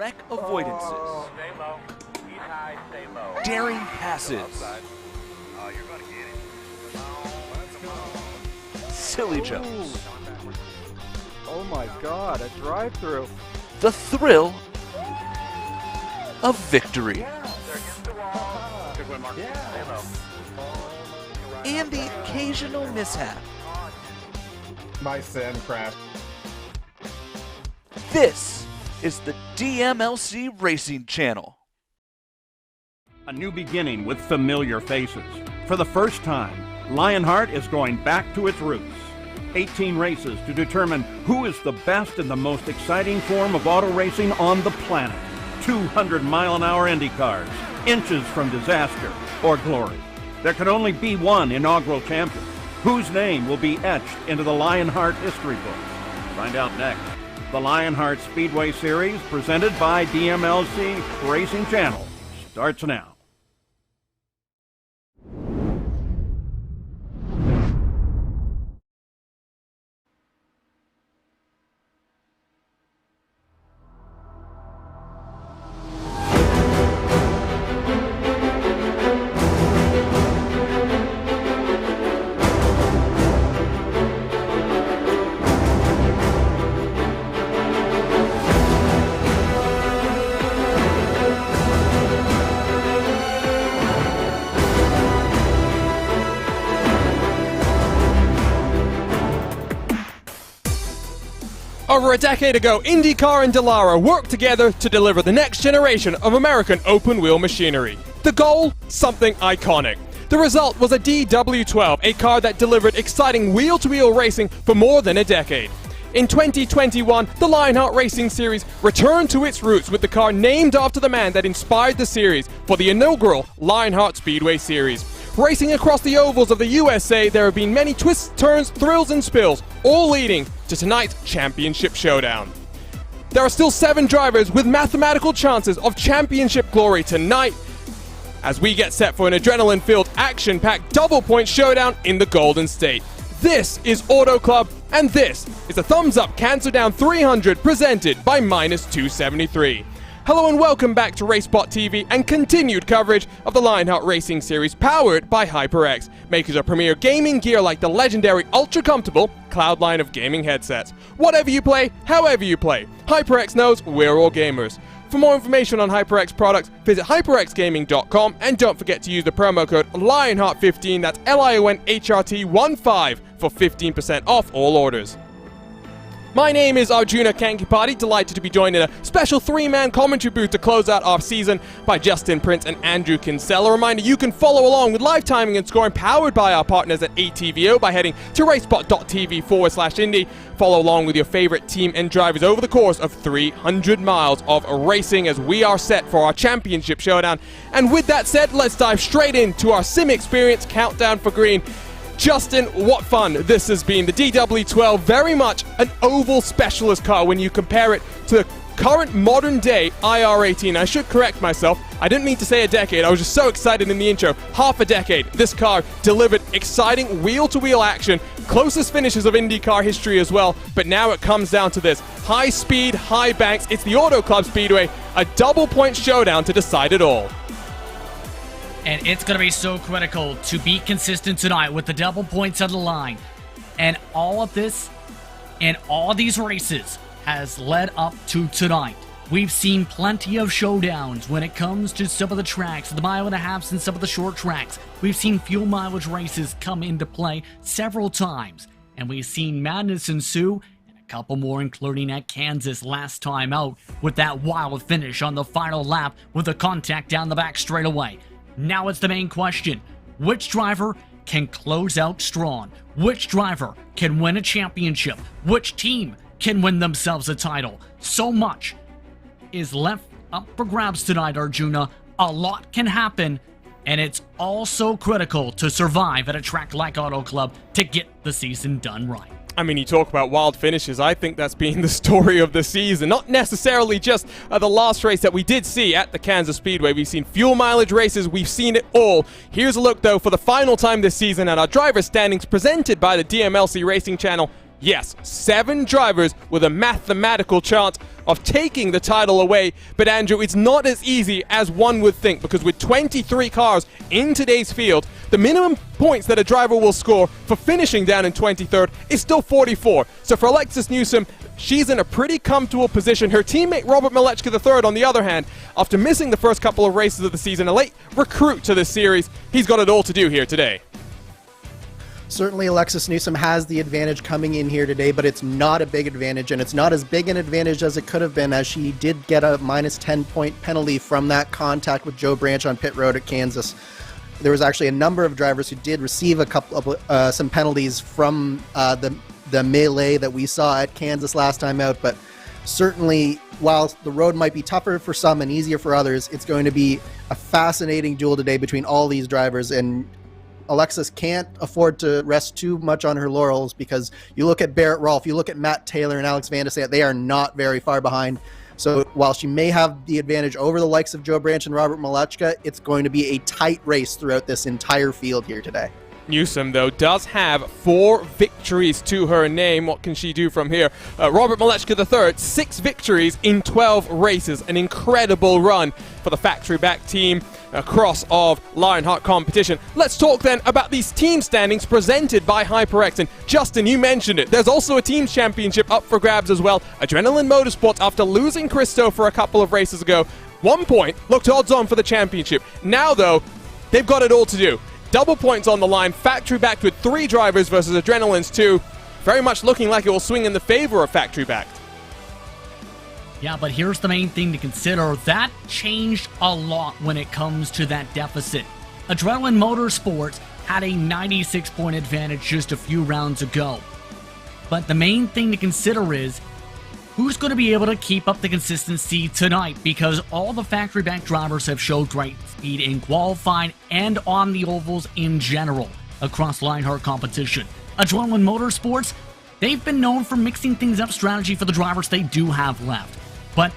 wreck avoidances, Stay low. He's high, stay low. daring passes, Oh, you're gonna get it. silly jumps, Oh my god, a drive-through. the thrill of victory, Good win, Mark. Stay low. and the occasional mishap. My sand crash. This is the DMLC Racing Channel. A new beginning with familiar faces. For the first time, Lionheart is going back to its roots. 18 races to determine who is the best and the most exciting form of auto racing on the planet. 200-mile-an-hour Indy cars, inches from disaster or glory. There can only be one inaugural champion, whose name will be etched into the Lionheart history books. Find out next. The Lionheart Speedway Series, presented by DMLC Racing Channel, starts now. Over a decade ago, IndyCar and Dallara worked together to deliver the next generation of American open-wheel machinery. The goal? Something iconic. The result was a DW12, a car that delivered exciting wheel-to-wheel racing for more than a decade. In 2021, the Lionheart Racing Series returned to its roots with the car named after the man that inspired the series for the inaugural Lionheart Speedway Series. Racing across the ovals of the USA, there have been many twists, turns, thrills, and spills, all leading to tonight's championship showdown. There are still 7 drivers with mathematical chances of championship glory tonight, as we get set for an adrenaline-filled, action-packed double-point showdown in the Golden State. This is Auto Club, and this is a Thumbs Up Cancer Down 300 presented by Minus 273. Hello and welcome back to RaceBot TV and continued coverage of the Lionheart Racing Series powered by HyperX, makers of premier gaming gear like the legendary ultra-comfortable Cloud line of gaming headsets. Whatever you play, however you play, HyperX knows we're all gamers. For more information on HyperX products, visit hyperxgaming.com and don't forget to use the promo code Lionheart15, that's LIONHRT15 for 15% off all orders. My name is Arjuna Kankipati, delighted to be joined in a special 3-man commentary booth to close out our season by Justin Prince and Andrew Kinsella. A reminder, you can follow along with live timing and scoring powered by our partners at ATVO by heading to racebot.tv/Indy. Follow along with your favorite team and drivers over the course of 300 miles of racing as we are set for our championship showdown. And with that said, let's dive straight into our sim experience countdown for green. Justin, what fun this has been. The DW12, very much an oval specialist car when you compare it to the current modern day IR18. I should correct myself. I didn't mean to say a decade. I was just so excited in the intro. Half a decade. This car delivered exciting wheel-to-wheel action, closest finishes of IndyCar history as well. But now it comes down to this. High speed, high banks. It's the Auto Club Speedway. A double-point showdown to decide it all. And it's going to be so critical to be consistent tonight with the double points on the line. And all of this and all these races has led up to tonight. We've seen plenty of showdowns when it comes to some of the tracks, the mile and a halves and some of the short tracks. We've seen fuel mileage races come into play several times. And we've seen madness ensue, and a couple more, including at Kansas last time out, with that wild finish on the final lap with a contact down the back straightaway. Now it's the main question. Which driver can close out strong? Which driver can win a championship? Which team can win themselves a title? So much is left up for grabs tonight, Arjuna. A lot can happen, and it's all so critical to survive at a track like Auto Club to get the season done right. I mean, you talk about wild finishes. I think that's been the story of the season. Not necessarily just the last race that we did see at the Kansas Speedway. We've seen fuel mileage races. We've seen it all. Here's a look, though, for the final time this season at our driver standings presented by the DMLC Racing Channel. Yes, 7 drivers with a mathematical chance of taking the title away. But Andrew, it's not as easy as one would think, because with 23 cars in today's field, the minimum points that a driver will score for finishing down in 23rd is still 44. So for Alexis Newsom, she's in a pretty comfortable position. Her teammate Robert Malechka III, on the other hand, after missing the first couple of races of the season, a late recruit to this series, he's got it all to do here today. Certainly Alexis Newsom has the advantage coming in here today, but it's not a big advantage, and it's not as big an advantage as it could have been, as she did get a minus 10-point penalty from that contact with Joe Branch on pit road at Kansas. There was actually a number of drivers who did receive a couple of some penalties from the melee that we saw at Kansas last time out, but certainly while the road might be tougher for some and easier for others, it's going to be a fascinating duel today between all these drivers, and Alexis can't afford to rest too much on her laurels, because you look at Barrett Rolfe, you look at Matt Taylor and Alex Van de Sant, they are not very far behind. So while she may have the advantage over the likes of Joe Branch and Robert Malechka, it's going to be a tight race throughout this entire field here today. Newsom, though, does have 4 victories to her name. What can she do from here? Robert Malechka III, 6 victories in 12 races. An incredible run for the factory-back team across of Lionheart competition. Let's talk then about these team standings presented by HyperX. And Justin, you mentioned it. There's also a team's championship up for grabs as well. Adrenaline Motorsports, after losing Christo for a couple of races ago, 1 point, looked odds on for the championship. Now, though, they've got it all to do. Double points on the line, factory backed with 3 drivers versus Adrenaline's 2. Very much looking like it will swing in the favor of factory backed. Yeah, but here's the main thing to consider. That changed a lot when it comes to that deficit. Adrenaline Motorsports had a 96-point advantage just a few rounds ago. But the main thing to consider is who's going to be able to keep up the consistency tonight, because all the factory-backed drivers have showed great speed in qualifying and on the ovals in general across Lionheart competition. Adrenaline Motorsports, they've been known for mixing things up strategy for the drivers they do have left. But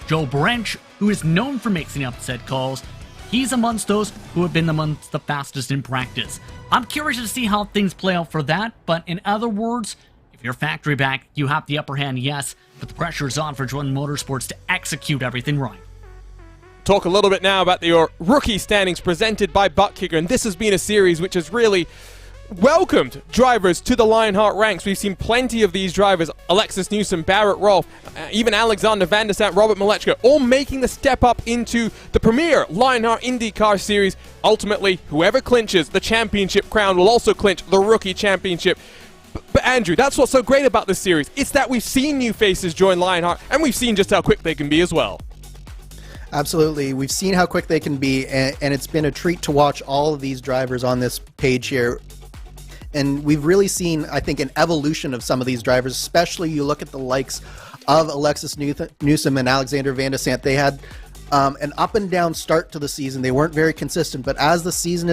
Joe Branch, who is known for mixing up said calls, he's amongst those who have been amongst the fastest in practice. I'm curious to see how things play out for that, but in other words, if you're factory back, you have the upper hand, yes, but the pressure is on for Adrenaline Motorsports to execute everything right. Talk a little bit now about your rookie standings presented by Buttkicker, and this has been a series which has really welcomed drivers to the Lionheart ranks. We've seen plenty of these drivers, Alexis Newsom, Barrett Rolfe, even Alexander Van der Sant, Robert Malechka, all making the step up into the premier Lionheart IndyCar series. Ultimately, whoever clinches the championship crown will also clinch the rookie championship. But Andrew, that's what's so great about this series. It's that we've seen new faces join Lionheart, and we've seen just how quick they can be as well. Absolutely. We've seen how quick they can be, and it's been a treat to watch all of these drivers on this page here. And we've really seen, I think, an evolution of some of these drivers, especially you look at the likes of Alexis Newsom and Alexander Van de Sant. They had an up and down start to the season. They weren't very consistent, but as the season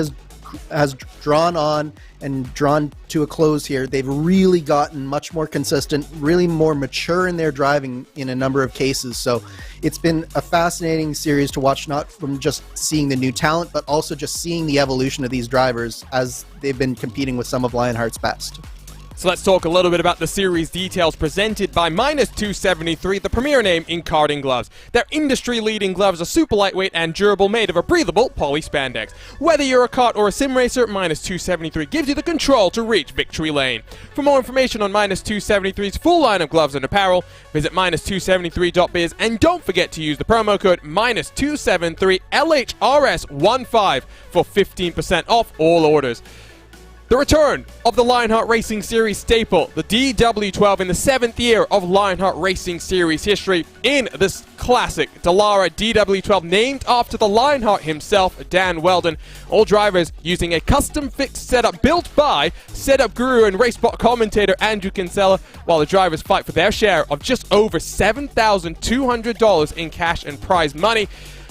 has drawn on and drawn to a close here, they've really gotten much more consistent, really more mature in their driving in a number of cases. So it's been a fascinating series to watch, not from just seeing the new talent, but also just seeing the evolution of these drivers as they've been competing with some of Lionheart's best. So let's talk a little bit about the series details presented by Minus 273, the premier name in karting gloves. Their industry-leading gloves are super lightweight and durable, made of a breathable poly spandex. Whether you're a kart or a sim racer, Minus 273 gives you the control to reach victory lane. For more information on Minus 273's full line of gloves and apparel, visit minus273.biz, and don't forget to use the promo code Minus 273 LHRS15 for 15% off all orders. The return of the Lionheart Racing Series staple, the DW12, in the 7th year of Lionheart Racing Series history in this classic Dallara DW12, named after the Lionheart himself, Dan Weldon. All drivers using a custom fixed setup built by setup guru and racebot commentator Andrew Kinsella, while the drivers fight for their share of just over $7,200 in cash and prize money.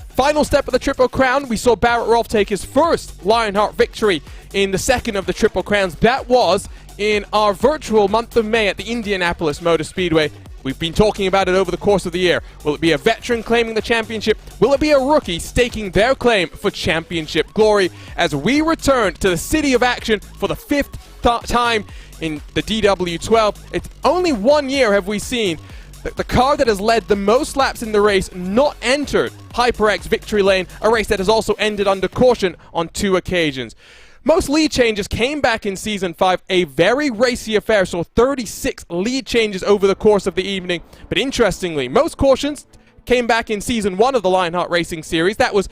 Final step of the Triple Crown, we saw Barrett Rolfe take his first Lionheart victory in the second of the Triple Crowns. That was in our virtual month of May at the Indianapolis Motor Speedway. We've been talking about it over the course of the year. Will it be a veteran claiming the championship? Will it be a rookie staking their claim for championship glory? As we return to the City of Action for the 5th time in the DW12. It's only 1 year have we seen the car that has led the most laps in the race not entered HyperX victory lane, a race that has also ended under caution on 2 occasions. Most lead changes came back in Season 5, a very racy affair, so 36 lead changes over the course of the evening. But interestingly, most cautions came back in Season 1 of the Lionheart Racing Series. That was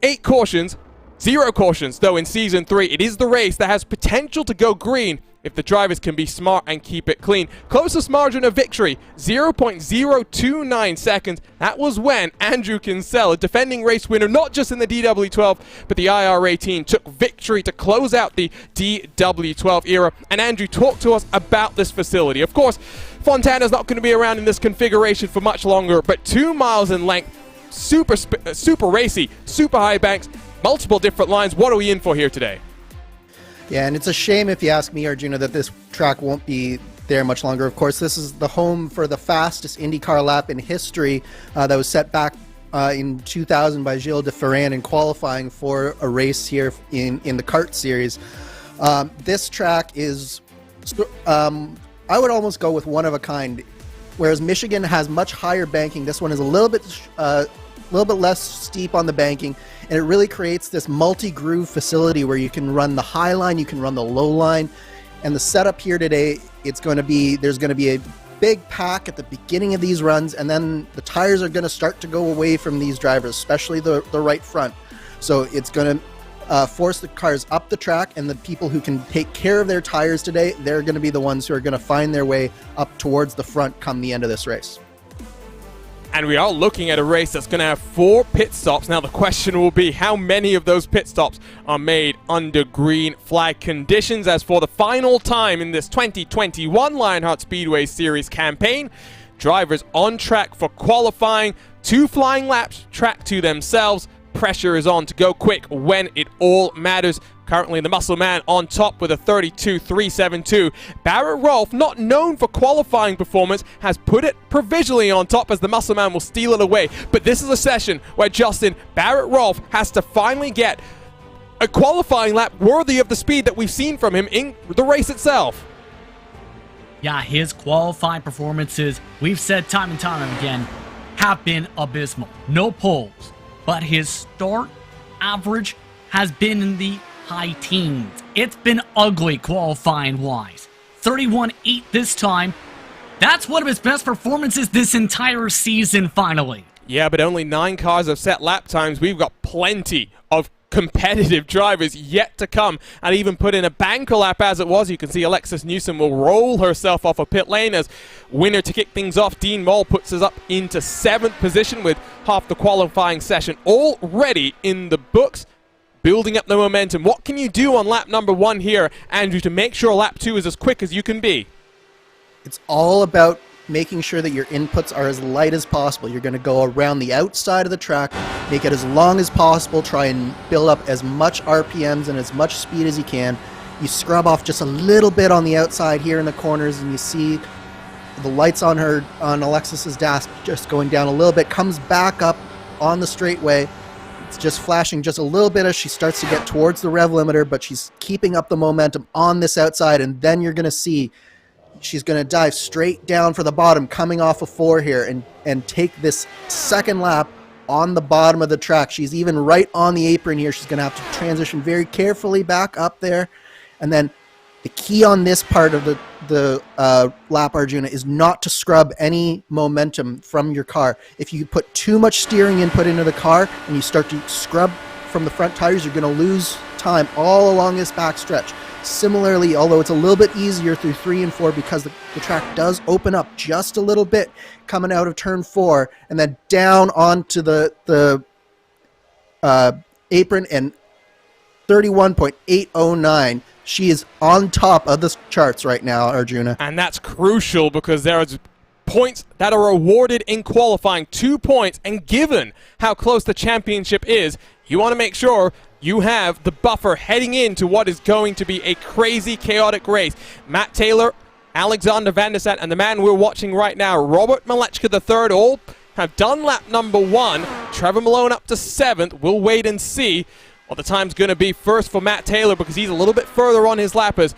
8 cautions, 0 cautions, though in Season 3, it is the race that has potential to go green if the drivers can be smart and keep it clean. Closest margin of victory, 0.029 seconds. That was when Andrew Kinsella, a defending race winner, not just in the DW12, but the IR18, took victory to close out the DW12 era. And Andrew, talk to us about this facility. Of course, Fontana's not going to be around in this configuration for much longer, but 2 miles in length, super racy, super high banks, multiple different lines. What are we in for here today? Yeah, and it's a shame, if you ask me, Arjuna, that this track won't be there much longer. Of course, this is the home for the fastest IndyCar lap in history that was set back in 2000 by Gilles de Ferran in qualifying for a race here in the kart series. This track is, I would almost go with one of a kind. Whereas Michigan has much higher banking, this one is a little bit less steep on the banking, and it really creates this multi-groove facility where you can run the high line, you can run the low line. And the setup here today, there's going to be a big pack at the beginning of these runs, and then the tires are going to start to go away from these drivers, especially the right front. So it's going to force the cars up the track, and the people who can take care of their tires today, they're going to be the ones who are going to find their way up towards the front come the end of this race. And we are looking at a race that's going to have 4 pit stops. Now the question will be, how many of those pit stops are made under green flag conditions? As for the final time in this 2021 Lionheart Speedway Series campaign, drivers on track for qualifying, 2 flying laps, track to themselves. Pressure is on to go quick when it all matters. Currently the muscle man on top with a 32.372. Barrett Rolfe, not known for qualifying performance, has put it provisionally on top as the muscle man will steal it away. But this is a session where Justin Barrett Rolfe has to finally get a qualifying lap worthy of the speed that we've seen from him in the race itself. Yeah, his qualifying performances, we've said time and time again, have been abysmal. No poles, but his start average has been in the high teens. It's been ugly qualifying wise. 31.8 this time. That's one of his best performances this entire season finally. Yeah, but only 9 cars have set lap times. We've got plenty of competitive drivers yet to come, and even put in a banker lap as it was. You can see Alexis Newsom will roll herself off a pit lane as winner to kick things off. Dean Moll puts us up into 7th position with half the qualifying session already in the books. Building up the momentum. What can you do on lap number 1 here, Andrew, to make sure lap 2 is as quick as you can be? It's all about making sure that your inputs are as light as possible. You're going to go around the outside of the track, make it as long as possible, try and build up as much RPMs and as much speed as you can. You scrub off just a little bit on the outside here in the corners, and you see the lights on Alexis's dash just going down a little bit, comes back up on the straightaway. It's just flashing just a little bit as she starts to get towards the rev limiter, but she's keeping up the momentum on this outside, and then you're going to see she's going to dive straight down for the bottom, coming off of 4 here, and take this second lap on the bottom of the track. She's even right on the apron here. She's going to have to transition very carefully back up there, and then the key on this part of the lap, Arjuna, is not to scrub any momentum from your car. If you put too much steering input into the car and you start to scrub from the front tires, you're going to lose time all along this back stretch. Similarly, although it's a little bit easier through 3 and 4 because the track does open up just a little bit coming out of turn 4 and then down onto the apron, and 31.809. She is on top of the charts right now, Arjuna. And that's crucial because there are points that are awarded in qualifying, 2 points, and given how close the championship is, you want to make sure you have the buffer heading into what is going to be a crazy, chaotic race. Matt Taylor, Alexander Van der Sat, and the man we're watching right now, Robert Malechka III, all have done lap number 1. Trevor Malone up to 7th. We'll wait and see what the time's going to be first for Matt Taylor because he's a little bit further on his lappers.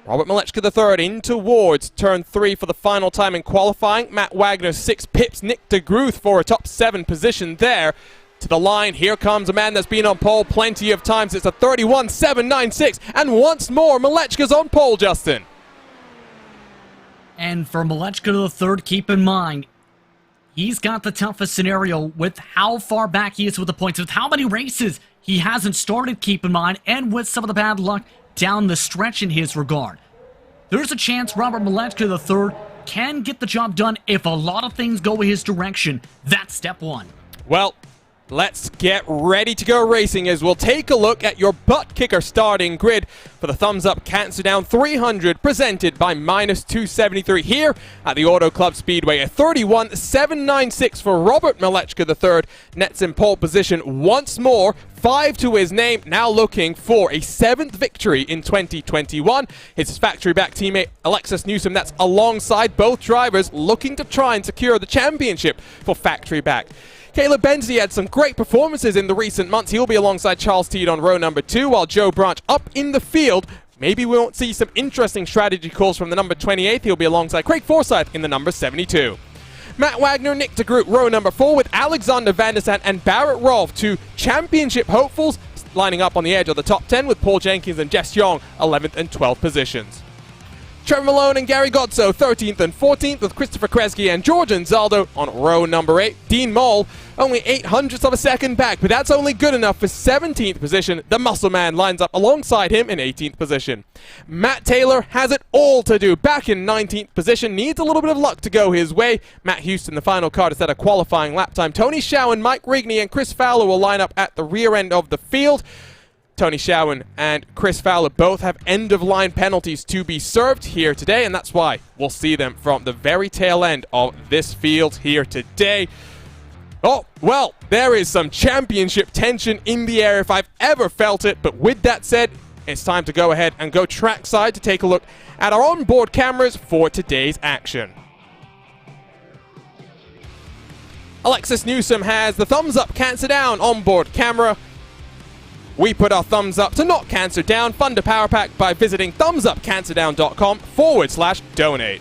Robert Malechka III in towards turn 3 for the final time in qualifying. Matt Wagner 6 pips, Nick de Groot for a top 7 position there. To the line, here comes a man that's been on pole plenty of times. It's a 31.796, and once more Malechka's on pole, Justin. And for Malechka III, keep in mind, he's got the toughest scenario with how far back he is with the points, with how many races he hasn't started, keep in mind, and with some of the bad luck down the stretch in his regard. There's a chance Robert Malechka III can get the job done if a lot of things go his direction. That's step 1. Well, let's get ready to go racing as we'll take a look at your butt kicker starting grid for the Thumbs Up Cancer Down 300 presented by -273 here at the Auto Club Speedway. A 31.796 for Robert Malechka III, nets in pole position once more. 5 to his name, now looking for a 7th victory in 2021. His factory-back teammate Alexis Newsom, that's alongside both drivers, looking to try and secure the championship for factory-back. Caleb Bensley had some great performances in the recent months. He'll be alongside Charles Teed on row number 2, while Joe Branch up in the field. Maybe we won't see some interesting strategy calls from the number 28. He'll be alongside Craig Forsyth in the number 72. Matt Wagner, Nick de Groot, row number 4 with Alexander Van der Sant and Barrett Rolfe, 2 championship hopefuls, lining up on the edge of the top 10 with Paul Jenkins and Jess Young, 11th and 12th positions. Trevor Malone and Gary Gotzo, 13th and 14th, with Christopher Kresge and George Anzaldo on row number 8. Dean Moll, only 0.08 of a second back, but that's only good enough for 17th position. The Muscle Man lines up alongside him in 18th position. Matt Taylor has it all to do, back in 19th position, needs a little bit of luck to go his way. Matt Houston, the final car, to set a qualifying lap time. Tony Schowen, Mike Rigney, and Chris Fowler will line up at the rear end of the field. Tony Schowen and Chris Fowler both have end-of-line penalties to be served here today, and that's why we'll see them from the very tail end of this field here today. Oh, well, there is some championship tension in the air if I've ever felt it, but with that said, it's time to go ahead and go trackside to take a look at our onboard cameras for today's action. Alexis Newsom has the Thumbs Up Cancer Down onboard camera. We put our thumbs up to not cancer down. Fund a power pack by visiting thumbsupcancerdown.com/donate.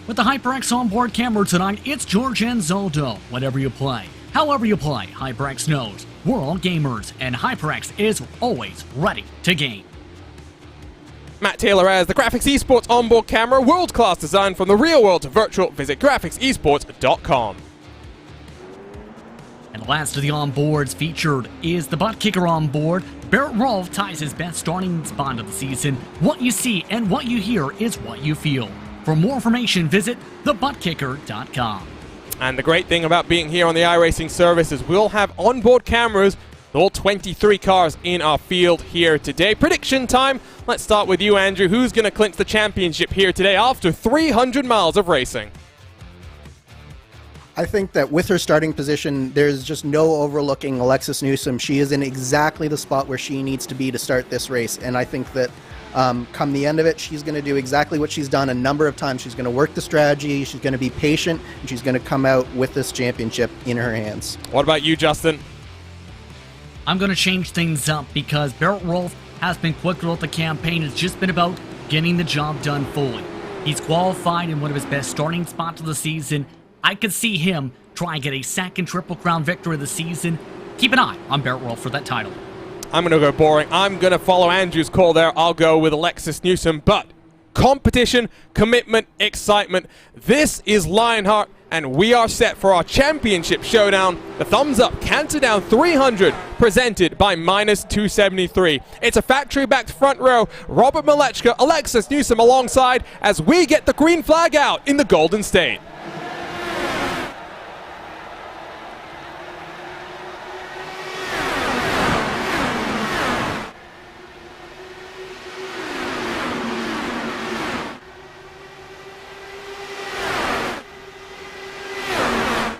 With the HyperX onboard camera tonight, it's George Anzaldo. Whatever you play, however you play, HyperX knows we're all gamers, and HyperX is always ready to game. Matt Taylor has the Graphics Esports onboard camera, world-class design from the real world to virtual. Visit graphicsesports.com. And last of the onboards featured is the butt kicker onboard. Barrett Rolfe ties his best starting spot of the season. What you see and what you hear is what you feel. For more information, visit thebuttkicker.com. And the great thing about being here on the iRacing service is we'll have onboard cameras, all 23 cars in our field here today. Prediction time. Let's start with you, Andrew. Who's going to clinch the championship here today after 300 miles of racing? I think that with her starting position, there's just no overlooking Alexis Newsom. She is in exactly the spot where she needs to be to start this race. And I think that come the end of it, she's going to do exactly what she's done a number of times. She's going to work the strategy, she's going to be patient, and she's going to come out with this championship in her hands. What about you, Justin? I'm going to change things up because Barrett Rolfe has been quick throughout the campaign. It's just been about getting the job done fully. He's qualified in one of his best starting spots of the season. I could see him try and get a second Triple Crown victory of the season. Keep an eye on Barrett Rolfe for that title. I'm going to go boring. I'm going to follow Andrew's call there. I'll go with Alexis Newsom. But competition, commitment, excitement. This is Lionheart, and we are set for our championship showdown. The Thumbs Up Cancer Down 300, presented by -273. It's a factory-backed front row. Robert Malechka, Alexis Newsom alongside as we get the green flag out in the Golden State.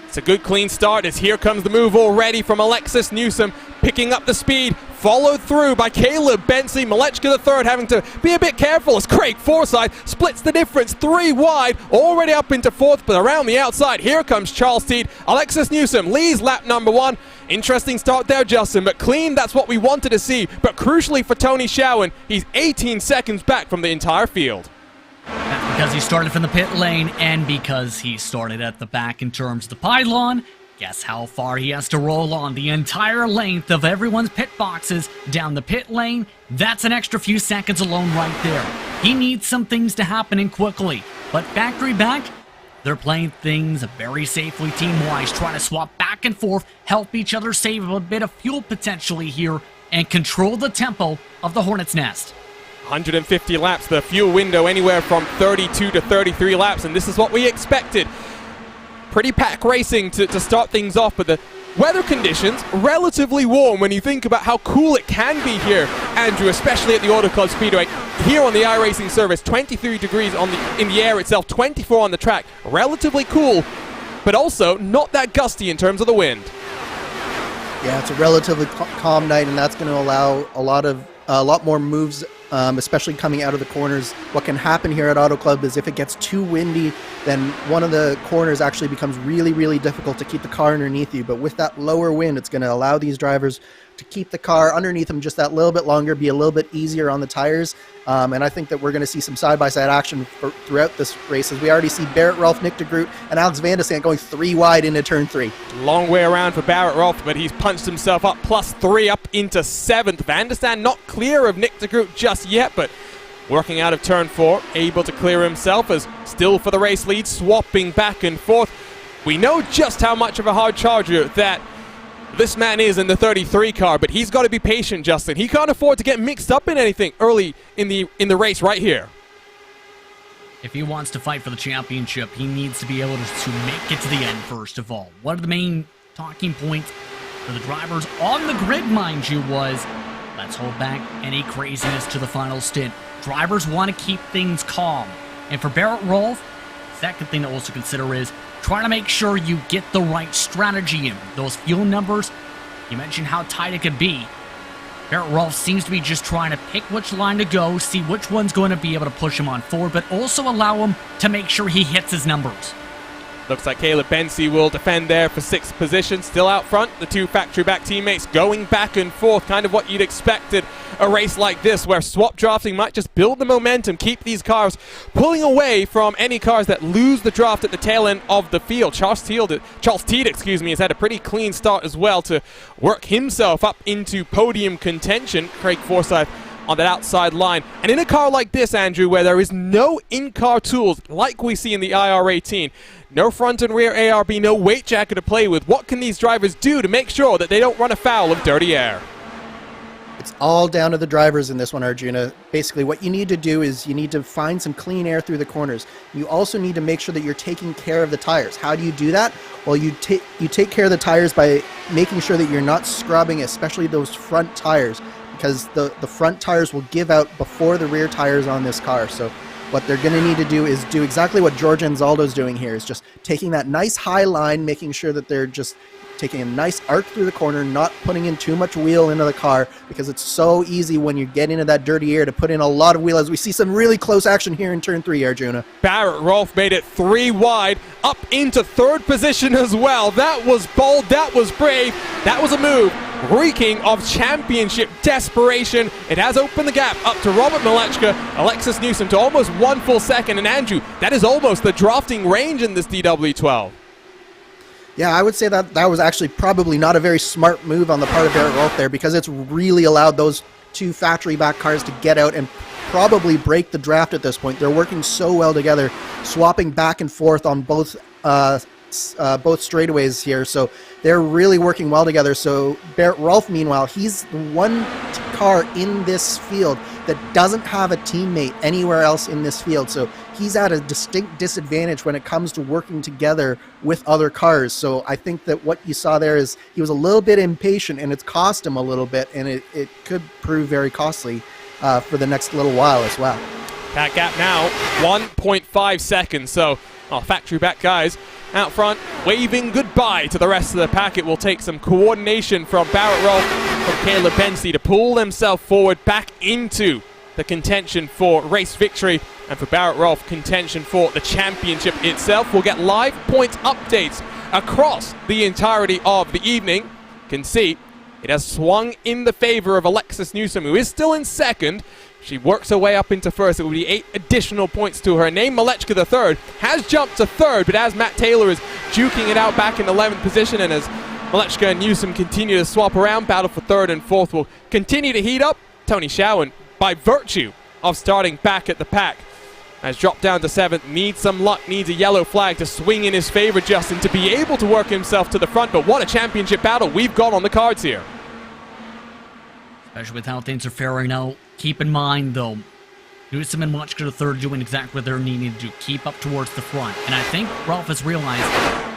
It's a good clean start as here comes the move already from Alexis Newsom, picking up the speed. followed through by Caleb Bensley. Malechka the third having to be a bit careful as Craig Forsyth splits the difference 3 wide, already up into fourth, but around the outside, here comes Charles Teed. Alexis Newsom leads lap number 1. Interesting start there, Justin, but clean, that's what we wanted to see. But crucially for Tony Schowen, he's 18 seconds back from the entire field. That's because he started from the pit lane and because he started at the back in terms of the pylon. Guess how far he has to roll on the entire length of everyone's pit boxes down the pit lane? That's an extra few seconds alone right there. He needs some things to happen and quickly. But factory back, they're playing things very safely team-wise, trying to swap back and forth, help each other save a bit of fuel potentially here, and control the tempo of the Hornet's Nest. 150 laps, the fuel window anywhere from 32 to 33 laps, and this is what we expected. Pretty pack racing to start things off, but the weather conditions relatively warm when you think about how cool it can be here, Andrew, especially at the Auto Club Speedway. Here on the iRacing service, 23 degrees in the air itself, 24 on the track. Relatively cool, but also not that gusty in terms of the wind. Yeah, it's a relatively calm night, and that's going to allow a lot more moves, especially coming out of the corners. What can happen here at Auto Club is if it gets too windy, then one of the corners actually becomes really, really difficult to keep the car underneath you. But with that lower wind, it's going to allow these drivers to keep the car underneath them just that little bit longer, be a little bit easier on the tires. And I think that we're going to see some side-by-side action throughout this race, as we already see Barrett Rolfe, Nick de Groot, and Alex Van de Sant going 3 wide into turn 3. Long way around for Barrett Rolfe, but he's punched himself up +3 up into 7th. Van de Sant not clear of Nick de Groot just yet, but working out of turn 4, able to clear himself as still for the race lead, swapping back and forth. We know just how much of a hard charger that this man is in the 33 car, but he's got to be patient, Justin. He can't afford to get mixed up in anything early in the race right here. If he wants to fight for the championship, he needs to be able to make it to the end, first of all. One of the main talking points for the drivers on the grid, mind you, was let's hold back any craziness to the final stint. Drivers want to keep things calm. And for Barrett Rolfe, second thing to also consider is trying to make sure you get the right strategy in. Those fuel numbers, you mentioned how tight it could be. Barrett Rolfe seems to be just trying to pick which line to go, see which one's going to be able to push him on forward, but also allow him to make sure he hits his numbers. Looks like Caleb Bensley will defend there for 6th position, still out front. The two factory-back teammates going back and forth, kind of what you'd expected a race like this, where swap drafting might just build the momentum, keep these cars pulling away from any cars that lose the draft at the tail end of the field. Charles Teed, has had a pretty clean start as well to work himself up into podium contention. Craig Forsyth on that outside line. And in a car like this, Andrew, where there is no in-car tools like we see in the IR18, no front and rear ARB, no weight jacket to play with, what can these drivers do to make sure that they don't run afoul of dirty air? It's all down to the drivers in this one, Arjuna. Basically, what you need to do is you need to find some clean air through the corners. You also need to make sure that you're taking care of the tires. How do you do that? Well, you take care of the tires by making sure that you're not scrubbing, especially those front tires, because the front tires will give out before the rear tires on this car. So what they're going to need to do is do exactly what George Anzaldo's doing here, is just taking that nice high line, making sure that they're just taking a nice arc through the corner, not putting in too much wheel into the car, because it's so easy when you get into that dirty air to put in a lot of wheel, as we see some really close action here in turn 3, Arjuna. Barrett Rolfe made it 3 wide, up into 3rd position as well. That was bold, that was brave, that was a move reeking of championship desperation. It has opened the gap up to Robert Malechka, Alexis Newsom to almost 1 full second, and Andrew, that is almost the drafting range in this DW12. Yeah, I would say that was actually probably not a very smart move on the part of Barrett Rolfe there, because it's really allowed those two factory-back cars to get out and probably break the draft at this point. They're working so well together, swapping back and forth on both straightaways here, so they're really working well together. So Barrett Rolfe, meanwhile, he's the one car in this field that doesn't have a teammate anywhere else in this field, so he's at a distinct disadvantage when it comes to working together with other cars. So I think that what you saw there is he was a little bit impatient, and it's cost him a little bit, and it could prove very costly for the next little while as well. That gap now 1.5 seconds, so factory back guys out front waving goodbye to the rest of the pack. It will take some coordination from Barrett Rolfe from Caleb Pensy to pull themselves forward back into the contention for race victory, and for Barrett Rolfe, contention for the championship itself. We'll get live points updates across the entirety of the evening. You can see it has swung in the favor of Alexis Newsom, who is still in second. She works her way up into first. It will be 8 additional points to her name. Malechka the third has jumped to third, but as Matt Taylor is duking it out back in 11th position, and as Malechka and Newsom continue to swap around, battle for third and fourth will continue to heat up. Tony Schowen, by virtue of starting back at the pack, has dropped down to 7th, needs some luck, needs a yellow flag to swing in his favor, Justin, to be able to work himself to the front. But what a championship battle we've got on the cards here. Especially with how things are faring out. Keep in mind, though, Newsom and Malechka the third doing exactly what they're needing to do. Keep up towards the front. And I think Rolfe has realized,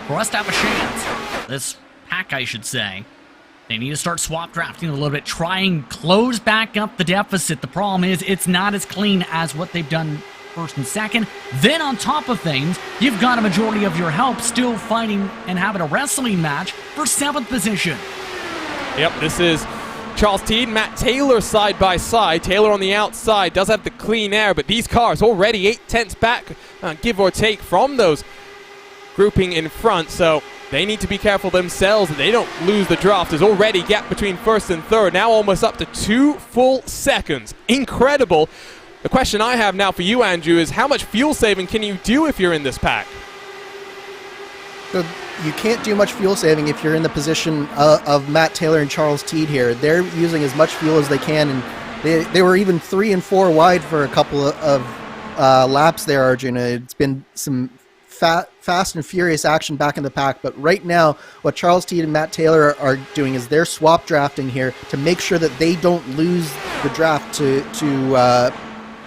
for us to have a chance, this pack, I should say, they need to start swap drafting a little bit, try and close back up the deficit. The problem is it's not as clean as what they've done first and second. Then on top of things, you've got a majority of your help still fighting and having a wrestling match for 7th position. Yep, this is Charles Teed, Matt Taylor side by side. Taylor on the outside does have the clean air, but these cars already 8/10ths back, give or take, from those grouping in front. So they need to be careful themselves that they don't lose the draft. There's already gap between first and third, now almost up to 2 full seconds. Incredible. The question I have now for you, Andrew, is how much fuel saving can you do if you're in this pack? So you can't do much fuel saving if you're in the position of Matt Taylor and Charles Teed here. They're using as much fuel as they can, and they were even 3 and 4 wide for a couple of laps there, Arjuna. It's been some fast and furious action back in the pack, but right now what Charles Teed and Matt Taylor are doing is they're swap drafting here to make sure that they don't lose the draft to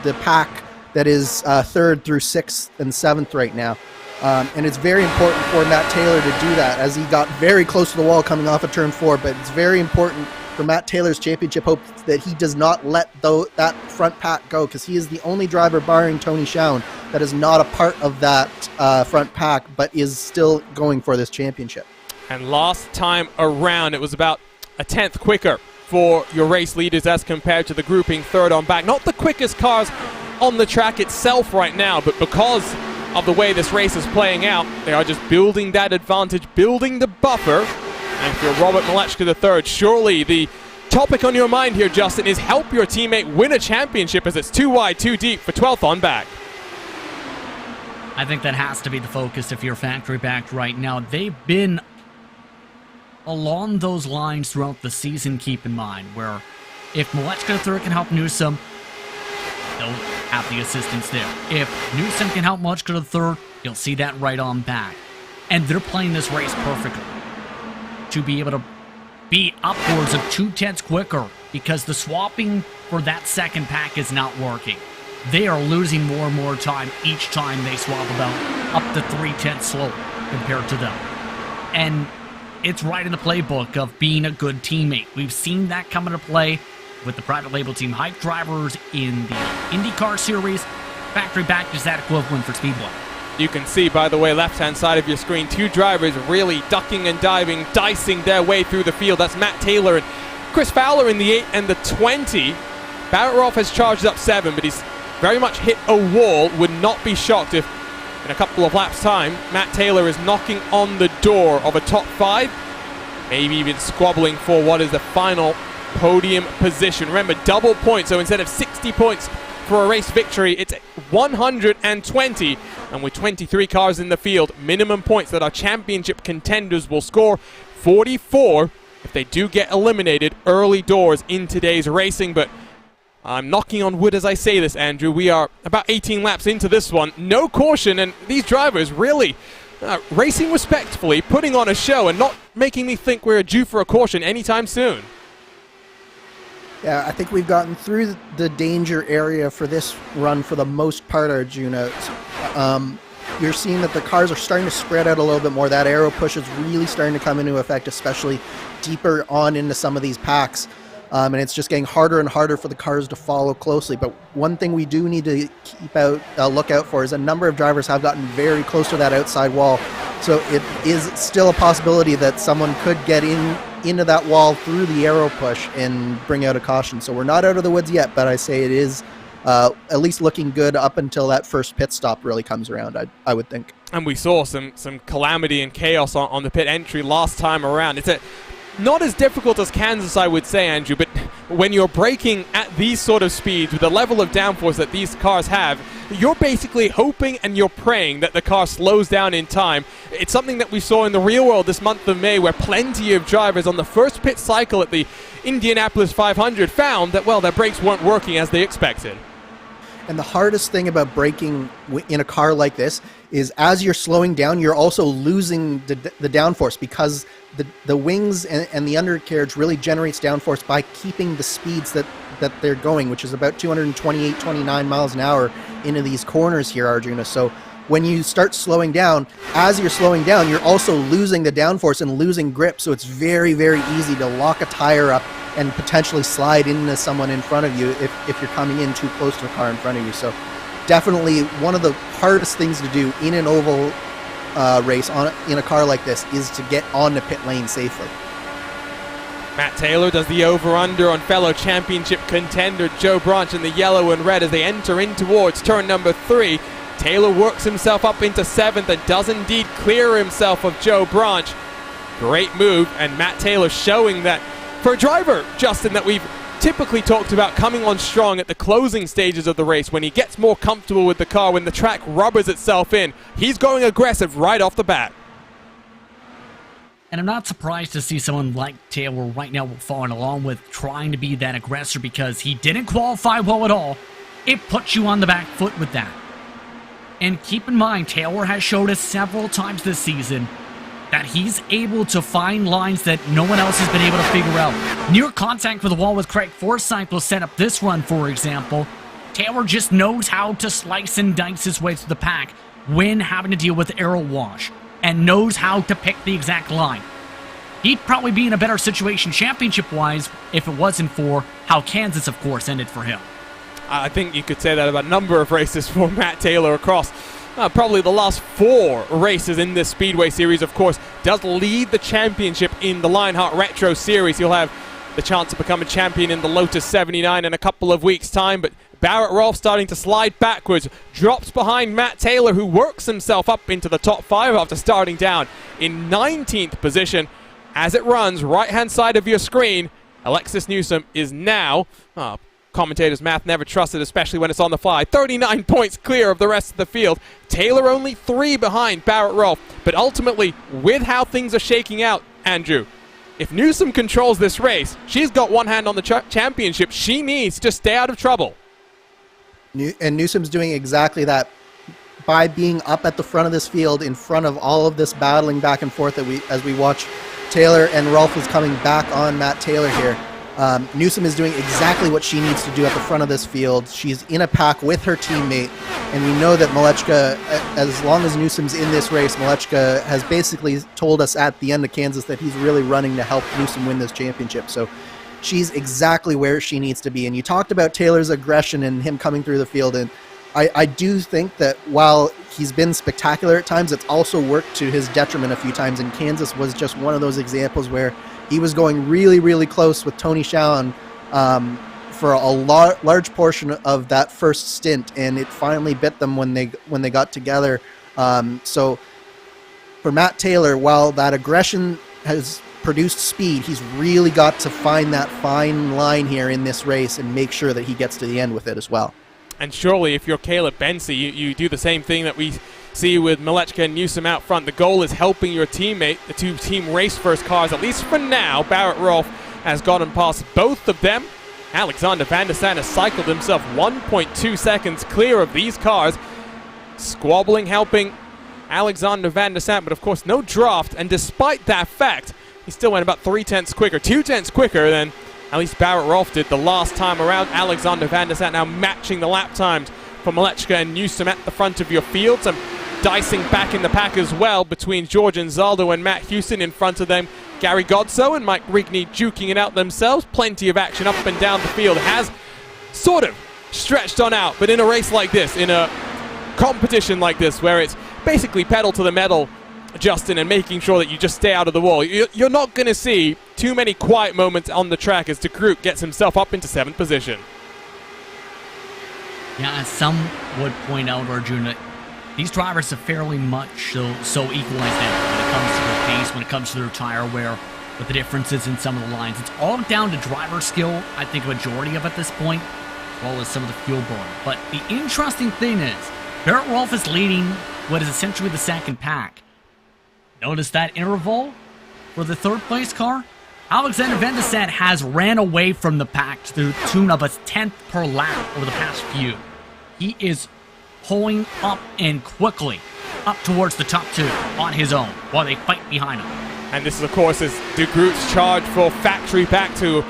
the pack that is 3rd through 6th and 7th right now. And it's very important for Matt Taylor to do that, as he got very close to the wall coming off of turn 4, but it's very important for Matt Taylor's championship hope that he does not let that front pack go, because he is the only driver, barring Tony Schowen, that is not a part of that front pack, but is still going for this championship. And last time around, it was about a 10th quicker for your race leaders as compared to the grouping third on back. Not the quickest cars on the track itself right now, but because of the way this race is playing out, they are just building that advantage, building the buffer. And for Robert Malechka III, surely the topic on your mind here, Justin, is help your teammate win a championship, as it's 2 wide, 2 deep for 12th on back. I think that has to be the focus if you're factory backed right now. They've been along those lines throughout the season, keep in mind, where if Malechka III can help Newsom, they'll have the assistance there. If Newsom can help Malechka III, you'll see that right on back. And they're playing this race perfectly to be able to be upwards of 2/10ths quicker, because the swapping for that second pack is not working. They are losing more and more time each time they swap, about up to 3/10ths slow compared to them. And it's right in the playbook of being a good teammate. We've seen that come into play with the private label team hype drivers in the IndyCar series. Factory back is that equivalent for Speedway. You can see, by the way, left-hand side of your screen, 2 drivers really ducking and diving, dicing their way through the field. That's Matt Taylor and Chris Fowler in the 8 and the 20. Barrett Rolfe has charged up 7, but he's very much hit a wall. Would not be shocked if, in a couple of laps' time, Matt Taylor is knocking on the door of a top 5, maybe even squabbling for what is the final podium position. Remember, double points, so instead of 60 points for a race victory, it's 120, and with 23 cars in the field, minimum points that our championship contenders will score 44 if they do get eliminated early doors in today's racing. But I'm knocking on wood as I say this, Andrew. We are about 18 laps into this one. No caution, and these drivers really racing respectfully, putting on a show, and not making me think we're due for a caution anytime soon. Yeah, I think we've gotten through the danger area for this run for the most part, Arjuna. You're seeing that the cars are starting to spread out a little bit more. That aero push is really starting to come into effect, especially deeper on into some of these packs. And it's just getting harder and harder for the cars to follow closely. But one thing we do need to keep look out for is a number of drivers have gotten very close to that outside wall. So it is still a possibility that someone could get in into that wall through the aero push and bring out a caution. So we're not out of the woods yet, but I say it is at least looking good up until that first pit stop really comes around, I would think. And we saw some calamity and chaos on the pit entry last time around. It's not as difficult as Kansas, I would say, Andrew, but when you're braking at these sort of speeds with the level of downforce that these cars have, you're basically hoping and you're praying that the car slows down in time. It's something that we saw in the real world this month of May, where plenty of drivers on the first pit cycle at the Indianapolis 500 found that, well, their brakes weren't working as they expected. And the hardest thing about braking in a car like this is as you're slowing down, you're also losing the downforce, because the wings and the undercarriage really generates downforce by keeping the speeds that they're going, which is about 228, 29 miles an hour into these corners here, Arjuna. So when you start slowing down, as you're slowing down, you're also losing the downforce and losing grip. So it's very, very easy to lock a tire up and potentially slide into someone in front of you if you're coming in too close to a car in front of you. So definitely one of the hardest things to do in an oval race in a car like this is to get on the pit lane safely. Matt Taylor does the over-under on fellow championship contender Joe Branch in the yellow and red as they enter in towards turn number 3. Taylor works himself up into 7th and does indeed clear himself of Joe Branch. Great move, and Matt Taylor showing that for a driver, Justin, that we've typically talked about coming on strong at the closing stages of the race, when he gets more comfortable with the car, when the track rubbers itself in, he's going aggressive right off the bat. And I'm not surprised to see someone like Taylor right now following along with trying to be that aggressor, because he didn't qualify well at all. It puts you on the back foot with that. And keep in mind, Taylor has showed us several times this season that he's able to find lines that no one else has been able to figure out. Near contact with the wall with Craig Forsyth will set up this run, for example. Taylor just knows how to slice and dice his way through the pack when having to deal with aero wash, and knows how to pick the exact line. He'd probably be in a better situation championship-wise if it wasn't for how Kansas, of course, ended for him. I think you could say that about a number of races for Matt Taylor across probably the last 4 races in this Speedway series. Of course, does lead the championship in the Lionheart Retro Series. He'll have the chance to become a champion in the Lotus 79 in a couple of weeks' time, but Barrett Rolfe starting to slide backwards, drops behind Matt Taylor, who works himself up into the top 5 after starting down in 19th position. As it runs, right-hand side of your screen, Alexis Newsom is now, commentators' math never trusted, especially when it's on the fly, 39 points clear of the rest of the field. Taylor only 3 behind Barrett Rolfe. But ultimately, with how things are shaking out, Andrew, if Newsom controls this race, she's got one hand on the championship. She needs to stay out of trouble. And Newsom's doing exactly that by being up at the front of this field, in front of all of this battling back and forth as we watch Taylor, and Rolfe is coming back on Matt Taylor here. Newsom is doing exactly what she needs to do at the front of this field. She's in a pack with her teammate, and we know that Malechka, as long as Newsom's in this race, Malechka has basically told us at the end of Kansas that he's really running to help Newsom win this championship. So she's exactly where she needs to be. And you talked about Taylor's aggression and him coming through the field, and I do think that while he's been spectacular at times, it's also worked to his detriment a few times, and Kansas was just one of those examples where he was going really, really close with Tony Schauen for a large portion of that first stint, and it finally bit them when they got together. So for Matt Taylor, while that aggression has produced speed, he's really got to find that fine line here in this race and make sure that he gets to the end with it as well. And surely if you're Caleb Bensi, you do the same thing that we see with Malechka and Newsom out front. The goal is helping your teammate, the 2 team race first cars, at least for now. Barrett Rolfe has gotten past both of them. Alexander Van der Sande has cycled himself 1.2 seconds clear of these cars. Squabbling helping Alexander Van der Sande, but of course no draft, and despite that fact, he still went about 0.3 quicker, 0.2 quicker than at least Barrett Rolfe did the last time around. Alexander Van der Sande now matching the lap times for Malechka and Newsom at the front of your field. Some dicing back in the pack as well between George Anzaldo and Matt Houston. In front of them, Gary Godso and Mike Rigney duking it out themselves. Plenty of action up and down the field. Has sort of stretched on out, but in a race like this, in a competition like this, where it's basically pedal to the metal, Justin, and making sure that you just stay out of the wall, you're not going to see too many quiet moments on the track as DeGroot gets himself up into 7th position. Yeah, as some would point out, Arjuna, these drivers are fairly much so equalized out when it comes to their pace, when it comes to their tire wear, with the differences in some of the lines. It's all down to driver skill, I think a majority of at this point, as well as some of the fuel burn. But the interesting thing is, Barrett Rolfe is leading what is essentially the second pack. Notice that interval for the third place car? Alexander Van de Sande has ran away from the pack to the tune of a 10th per lap over the past few. He is pulling up and quickly up towards the top 2 on his own while they fight behind him. And this is, of course, is DeGroot's charge for Factory Pack 2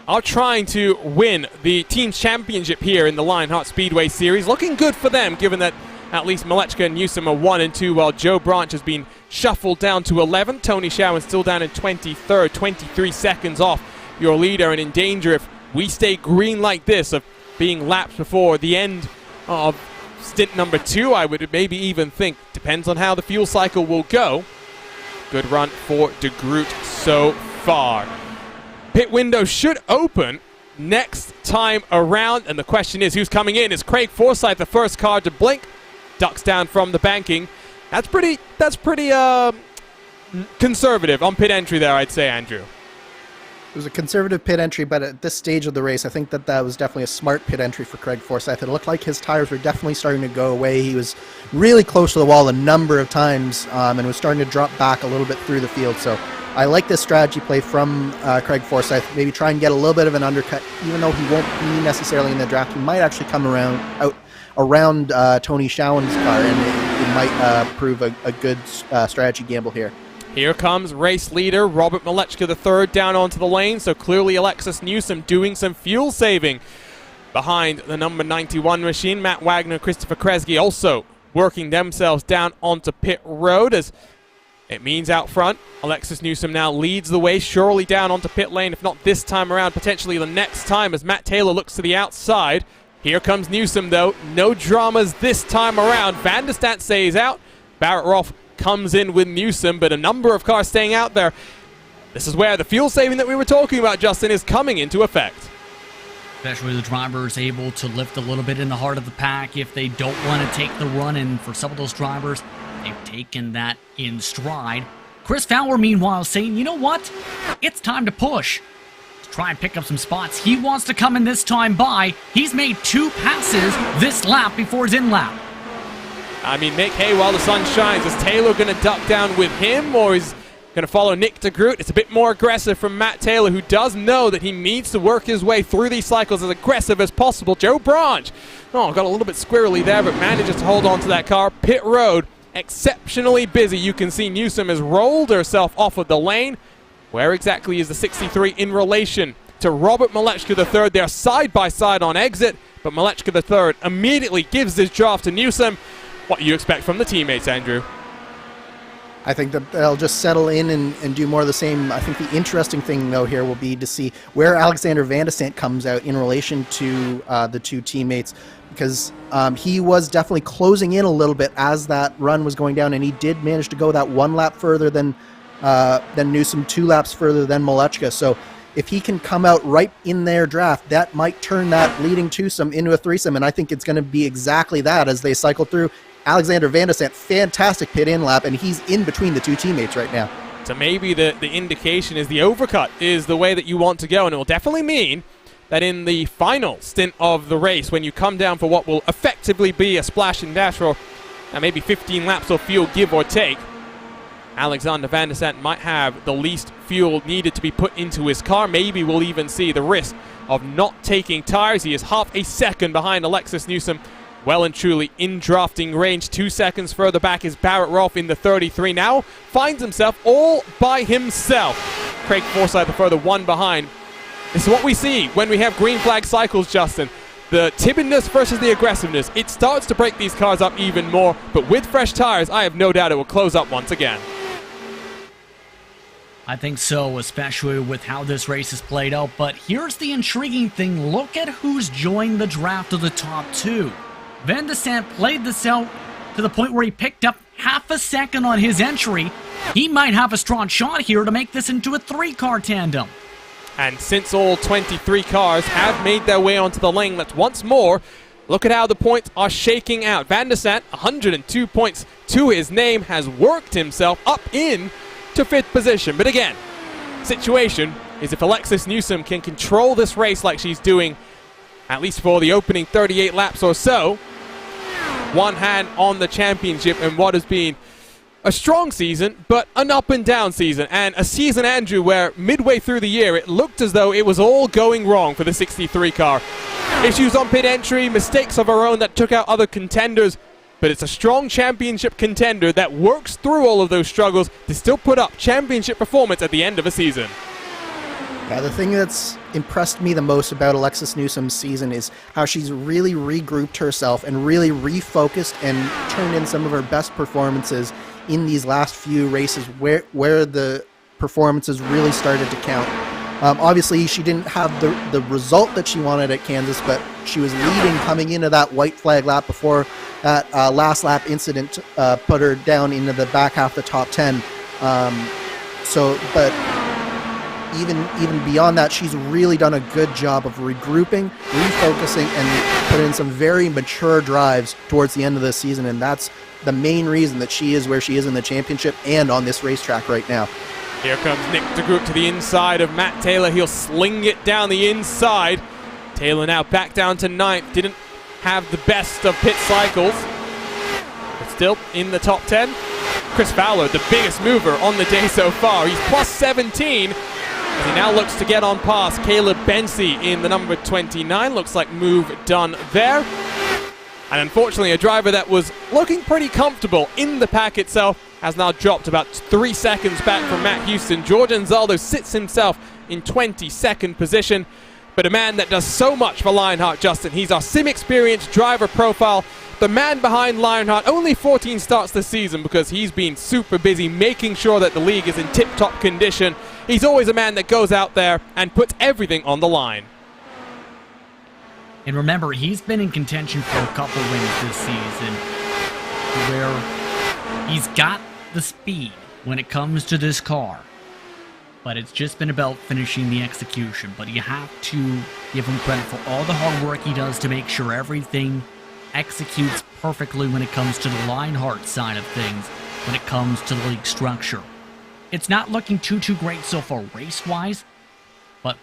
are trying to win the team's championship here in the Lionheart Speedway Series. Looking good for them, given that at least Malechka and Newsom are 1 and 2, while Joe Branch has been shuffled down to 11th. Tony Showen still down in 23rd, 23 seconds off your leader, and in danger if we stay green like this of being lapped before the end of stint number 2, I would maybe even think. Depends on how the fuel cycle will go. Good run for DeGroot so far. Pit window should open next time around, and the question is who's coming in? Is Craig Forsyth the first car to blink? Ducks down from the banking. That's pretty conservative on pit entry there, I'd say, Andrew. It was a conservative pit entry, but at this stage of the race, I think that was definitely a smart pit entry for Craig Forsyth. It looked like his tires were definitely starting to go away. He was really close to the wall a number of times and was starting to drop back a little bit through the field. So I like this strategy play from Craig Forsyth. Maybe try and get a little bit of an undercut, even though he won't be necessarily in the draft. He might actually come around Tony Showen's car, and it might prove a good strategy gamble here. Here comes race leader Robert Malechka III down onto the lane, so clearly Alexis Newsom doing some fuel saving behind the number 91 machine. Matt Wagner, Christopher Kresge also working themselves down onto pit road, as it means out front Alexis Newsom now leads the way, surely down onto pit lane, if not this time around, potentially the next time, as Matt Taylor looks to the outside. Here comes Newsom though, no dramas this time around. Van de Sande stays out, Barrett Rolfe comes in with Newsom, but a number of cars staying out there. This is where the fuel saving that we were talking about, Justin, is coming into effect. Especially the drivers able to lift a little bit in the heart of the pack if they don't want to take the run, and for some of those drivers, they've taken that in stride. Chris Fowler, meanwhile, saying, you know what? It's time to push. To try and pick up some spots. He wants to come in this time by. He's made 2 passes this lap before his in-lap. I mean, make hay while the sun shines. Is Taylor going to duck down with him, or is going to follow Nick DeGroot? It's a bit more aggressive from Matt Taylor, who does know that he needs to work his way through these cycles as aggressive as possible. Joe Branch, got a little bit squirrely there, but manages to hold on to that car. Pit road, exceptionally busy. You can see Newsom has rolled herself off of the lane. Where exactly is the 63 in relation to Robert Malechka III? They're side by side on exit, but Malechka III immediately gives this draft to Newsom. What do you expect from the teammates, Andrew? I think that they'll just settle in and do more of the same. I think the interesting thing, though, here will be to see where Alexander Van de Sande comes out in relation to the 2 teammates, because he was definitely closing in a little bit as that run was going down, and he did manage to go that 1 lap further than Newsom, 2 laps further than Malechka. So if he can come out right in their draft, that might turn that leading twosome into a threesome, and I think it's going to be exactly that as they cycle through. Alexander Van de Sande, fantastic pit-in lap, and he's in between the 2 teammates right now. So maybe the indication is the overcut is the way that you want to go, and it will definitely mean that in the final stint of the race, when you come down for what will effectively be a splash and dash for maybe 15 laps of fuel, give or take, Alexander Van de Sande might have the least fuel needed to be put into his car. Maybe we'll even see the risk of not taking tires. He is half a second behind Alexis Newsom, well and truly in drafting range. 2 seconds further back is Barrett Rolfe in the 33. Now finds himself all by himself. Craig Forsyth the further 1 behind. This is what we see when we have green flag cycles, Justin. The timidness versus the aggressiveness. It starts to break these cars up even more, but with fresh tires, I have no doubt it will close up once again. I think so, especially with how this race is played out. But here's the intriguing thing. Look at who's joined the draft of the top 2. Van de Sande played this out to the point where he picked up half a second on his entry, he might have a strong shot here to make this into a 3-car tandem. And since all 23 cars have made their way onto the lane, let's once more look at how the points are shaking out. Van der Sant, 102 points to his name, has worked himself up in to 5th position. But again, situation is if Alexis Newsom can control this race like she's doing, at least for the opening 38 laps or so, one hand on the championship and what has been a strong season, but an up and down season, and a season, Andrew, where midway through the year it looked as though it was all going wrong for the 63 car. Issues on pit entry, mistakes of her own that took out other contenders, but it's a strong championship contender that works through all of those struggles to still put up championship performance at the end of a season. Yeah, the thing that's impressed me the most about Alexis Newsom's season is how she's really regrouped herself and really refocused and turned in some of her best performances in these last few races where the performances really started to count. Obviously, she didn't have the result that she wanted at Kansas, but she was leading coming into that white flag lap before that last lap incident put her down into the back half of the top 10. But even beyond that, she's really done a good job of regrouping, refocusing, and put in some very mature drives towards the end of the season, and that's the main reason that she is where she is in the championship and on this racetrack right now. Here comes Nick DeGroot to the inside of Matt Taylor. He'll sling it down the inside. Taylor now back down to 9th. Didn't have the best of pit cycles, but still in the top 10. Chris Fowler, the biggest mover on the day so far. He's plus 17 as he now looks to get on past Caleb Bensey in the number 29. Looks like move done there. And unfortunately, a driver that was looking pretty comfortable in the pack itself has now dropped about 3 seconds back from Matt Houston. George Anzaldo sits himself in 22nd position, but a man that does so much for Lionheart, Justin. He's our sim experience driver profile, the man behind Lionheart. Only 14 starts this season because he's been super busy making sure that the league is in tip-top condition. He's always a man that goes out there and puts everything on the line. And remember, he's been in contention for a couple wins this season where he's got the speed when it comes to this car. But it's just been about finishing the execution. But you have to give him credit for all the hard work he does to make sure everything executes perfectly when it comes to the Lionheart side of things, when it comes to the league structure. It's not looking too great so far race-wise, but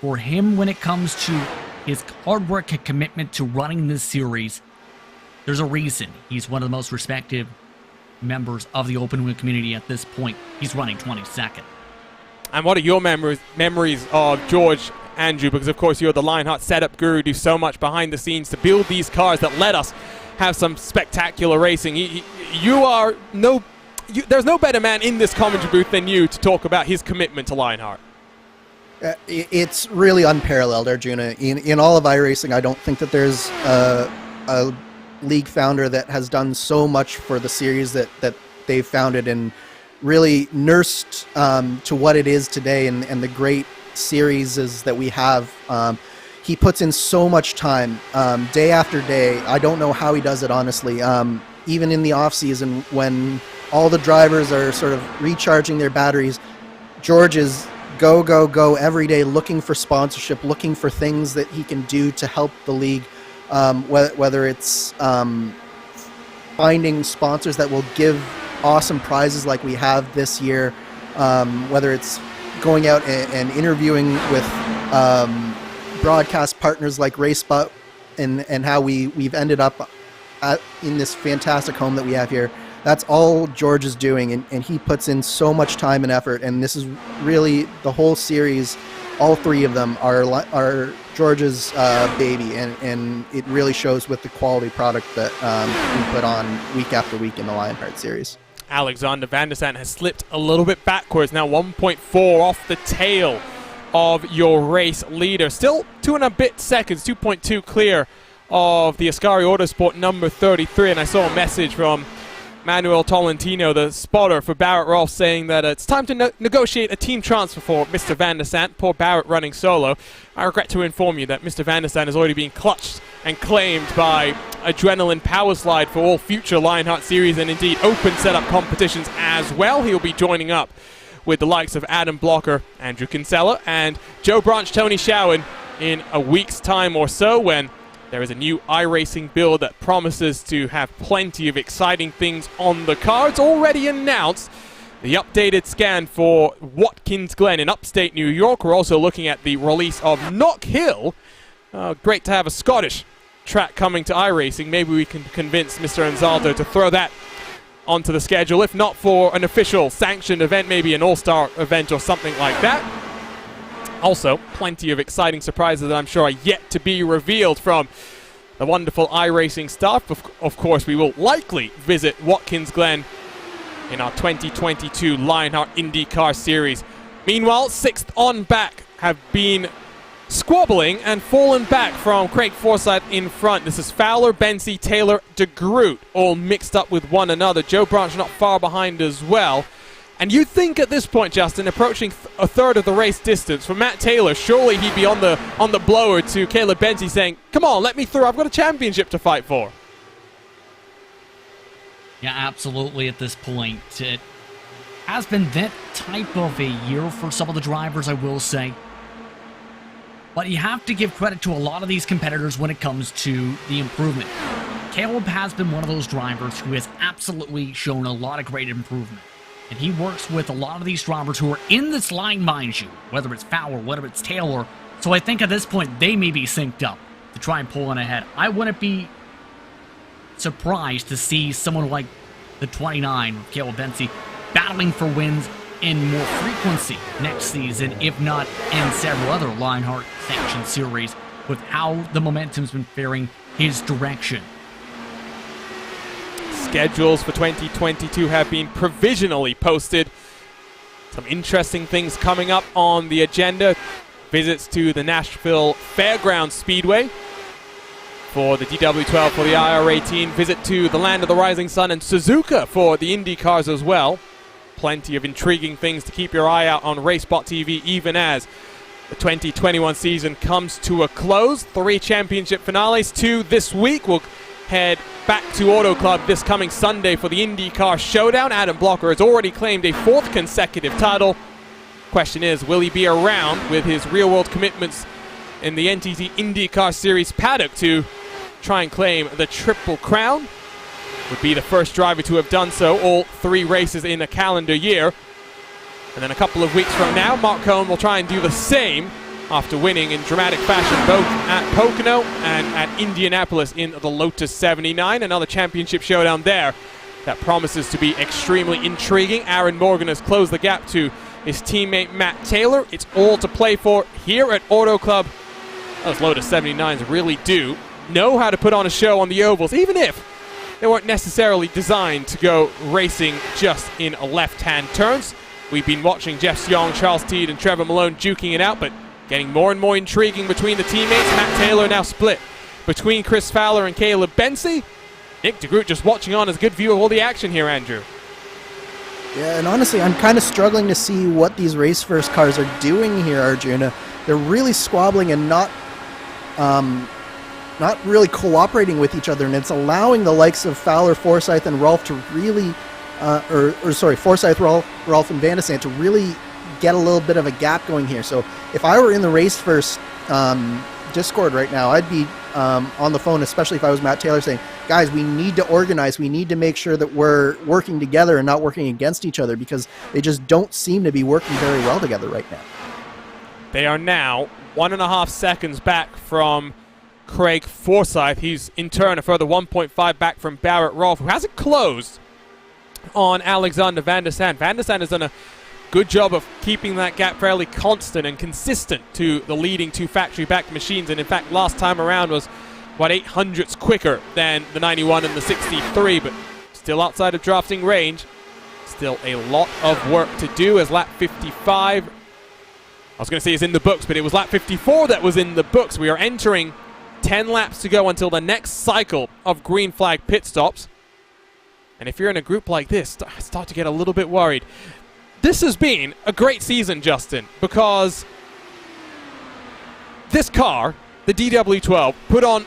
for him when it comes to his hard work and commitment to running this series, there's a reason he's one of the most respected members of the open wheel community at this point. He's running 22nd. And what are your memories of George, Andrew? Because of course you're the Lionheart setup guru, do so much behind the scenes to build these cars that let us have some spectacular racing. There's no better man in this commentary booth than you to talk about his commitment to Lionheart. It's really unparalleled, Arjuna. In all of iRacing, I don't think that there's a league founder that has done so much for the series that they've founded and really nursed to what it is today and the great series that we have. He puts in so much time, day after day. I don't know how he does it, honestly. Even in the off-season, when all the drivers are sort of recharging their batteries, George is go every day looking for sponsorship, looking for things that he can do to help the league, whether it's finding sponsors that will give awesome prizes like we have this year, whether it's going out and interviewing with broadcast partners like RaceBot and how we've ended up in this fantastic home that we have here. That's all George is doing, and he puts in so much time and effort, and this is really the whole series. All three of them are George's baby, and it really shows with the quality product that we put on week after week in the Lionheart series. Alexander Van der Sant has slipped a little bit backwards, now 1.4 off the tail of your race leader. Still 2 and a bit seconds, 2.2 clear of the Ascari Autosport number 33, and I saw a message from Manuel Tolentino, the spotter for Barrett Rolfe, saying that it's time to negotiate a team transfer for Mr. Van der Sant. Poor Barrett running solo. I regret to inform you that Mr. Van der Sant has already been clutched and claimed by Adrenaline Powerslide for all future Lionheart series and indeed open setup competitions as well. He'll be joining up with the likes of Adam Blocker, Andrew Kinsella, and Joe Branch, Tony Showen in a week's time or so, when there is a new iRacing build that promises to have plenty of exciting things on the cards. Already announced the updated scan for Watkins Glen in upstate New York. We're also looking at the release of Knock Hill. Great to have a Scottish track coming to iRacing. Maybe we can convince Mr. Anzaldo to throw that onto the schedule, if not for an official sanctioned event, maybe an all-star event or something like that. Also, plenty of exciting surprises that I'm sure are yet to be revealed from the wonderful iRacing staff. Of course, we will likely visit Watkins Glen in our 2022 Lionheart IndyCar Series. Meanwhile, 6th on back have been squabbling and fallen back from Craig Forsyth in front. This is Fowler, Bensi, Taylor, DeGroot all mixed up with one another. Joe Branch not far behind as well. And you think at this point, Justin, approaching a third of the race distance, for Matt Taylor, surely he'd be on the blower to Caleb Bensi saying, come on, let me through, I've got a championship to fight for. Yeah, absolutely at this point. It has been that type of a year for some of the drivers, I will say. But you have to give credit to a lot of these competitors when it comes to the improvement. Caleb has been one of those drivers who has absolutely shown a lot of great improvement. And he works with a lot of these drivers who are in this line, mind you, whether it's Fowler, whether it's Taylor. So I think at this point, they may be synced up to try and pull in ahead. I wouldn't be surprised to see someone like the 29, Caleb Bensi, battling for wins in more frequency next season, if not in several other Lionheart sanctioned series, with how the momentum's been faring his direction. Schedules for 2022 have been provisionally posted. Some interesting things coming up on the agenda. Visits to the Nashville Fairgrounds Speedway for the DW12 for the IR18. Visit to the Land of the Rising Sun and Suzuka for the Indy cars as well. Plenty of intriguing things to keep your eye out on RaceBot TV, even as the 2021 season comes to a close. 3 championship finales, 2 this week. We'll head back to Auto Club this coming Sunday for the IndyCar Showdown. Adam Blocker has already claimed a 4th consecutive title. Question is, will he be around with his real-world commitments in the NTT IndyCar Series paddock to try and claim the Triple Crown? Would be the first driver to have done so, all 3 races in a calendar year. And then a couple of weeks from now, Mark Cohn will try and do the same after winning in dramatic fashion both at Pocono and at Indianapolis in the Lotus 79. Another championship showdown there that promises to be extremely intriguing. Aaron Morgan has closed the gap to his teammate Matt Taylor. It's all to play for here at Auto Club. Those Lotus 79s really do know how to put on a show on the ovals, even if they weren't necessarily designed to go racing just in left-hand turns. We've been watching Jeff Young, Charles Teed, and Trevor Malone duking it out, but getting more and more intriguing between the teammates. Matt Taylor now split between Chris Fowler and Caleb Bensi. Nick DeGroot just watching on as a good view of all the action here, Andrew. Yeah, and honestly, I'm kind of struggling to see what these race first cars are doing here, Arjuna. They're really squabbling and not really cooperating with each other, and it's allowing the likes of Fowler, Forsyth, and Rolf to really, Forsyth, Rolf, and Van de Sant to really get a little bit of a gap going here. So if I were in the race first Discord right now, I'd be on the phone, especially if I was Matt Taylor, saying, guys, we need to organize. We need to make sure that we're working together and not working against each other, because they just don't seem to be working very well together right now. They are now 1.5 seconds back from Craig Forsyth. He's in turn a further 1.5 back from Barrett Rolfe, who hasn't closed on Alexander Van der Sant. Van der Sant has done a good job of keeping that gap fairly constant and consistent to the leading 2 factory-backed machines, and in fact last time around was about 800ths quicker than the 91 and the 63, but still outside of drafting range. Still a lot of work to do, as lap 55, I was going to say is in the books, but it was lap 54 that was in the books. We are entering 10 laps to go until the next cycle of green flag pit stops. And if you're in a group like this, start to get a little bit worried. This has been a great season, Justin, because this car, the DW12, put on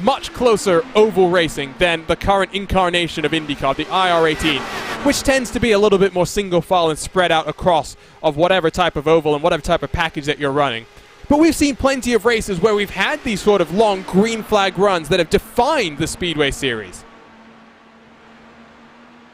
much closer oval racing than the current incarnation of IndyCar, the IR18, which tends to be a little bit more single file and spread out across of whatever type of oval and whatever type of package that you're running. But we've seen plenty of races where we've had these sort of long green flag runs that have defined the Speedway series.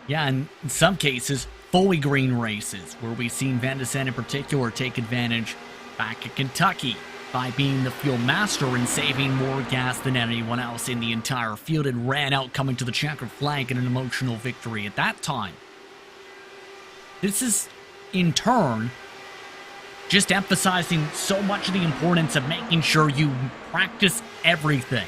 Yeah, and in some cases, fully green races, where we've seen Van de Sande in particular take advantage back at Kentucky by being the fuel master and saving more gas than anyone else in the entire field, and ran out coming to the checkered flag in an emotional victory at that time. This is, in turn, just emphasizing so much of the importance of making sure you practice everything,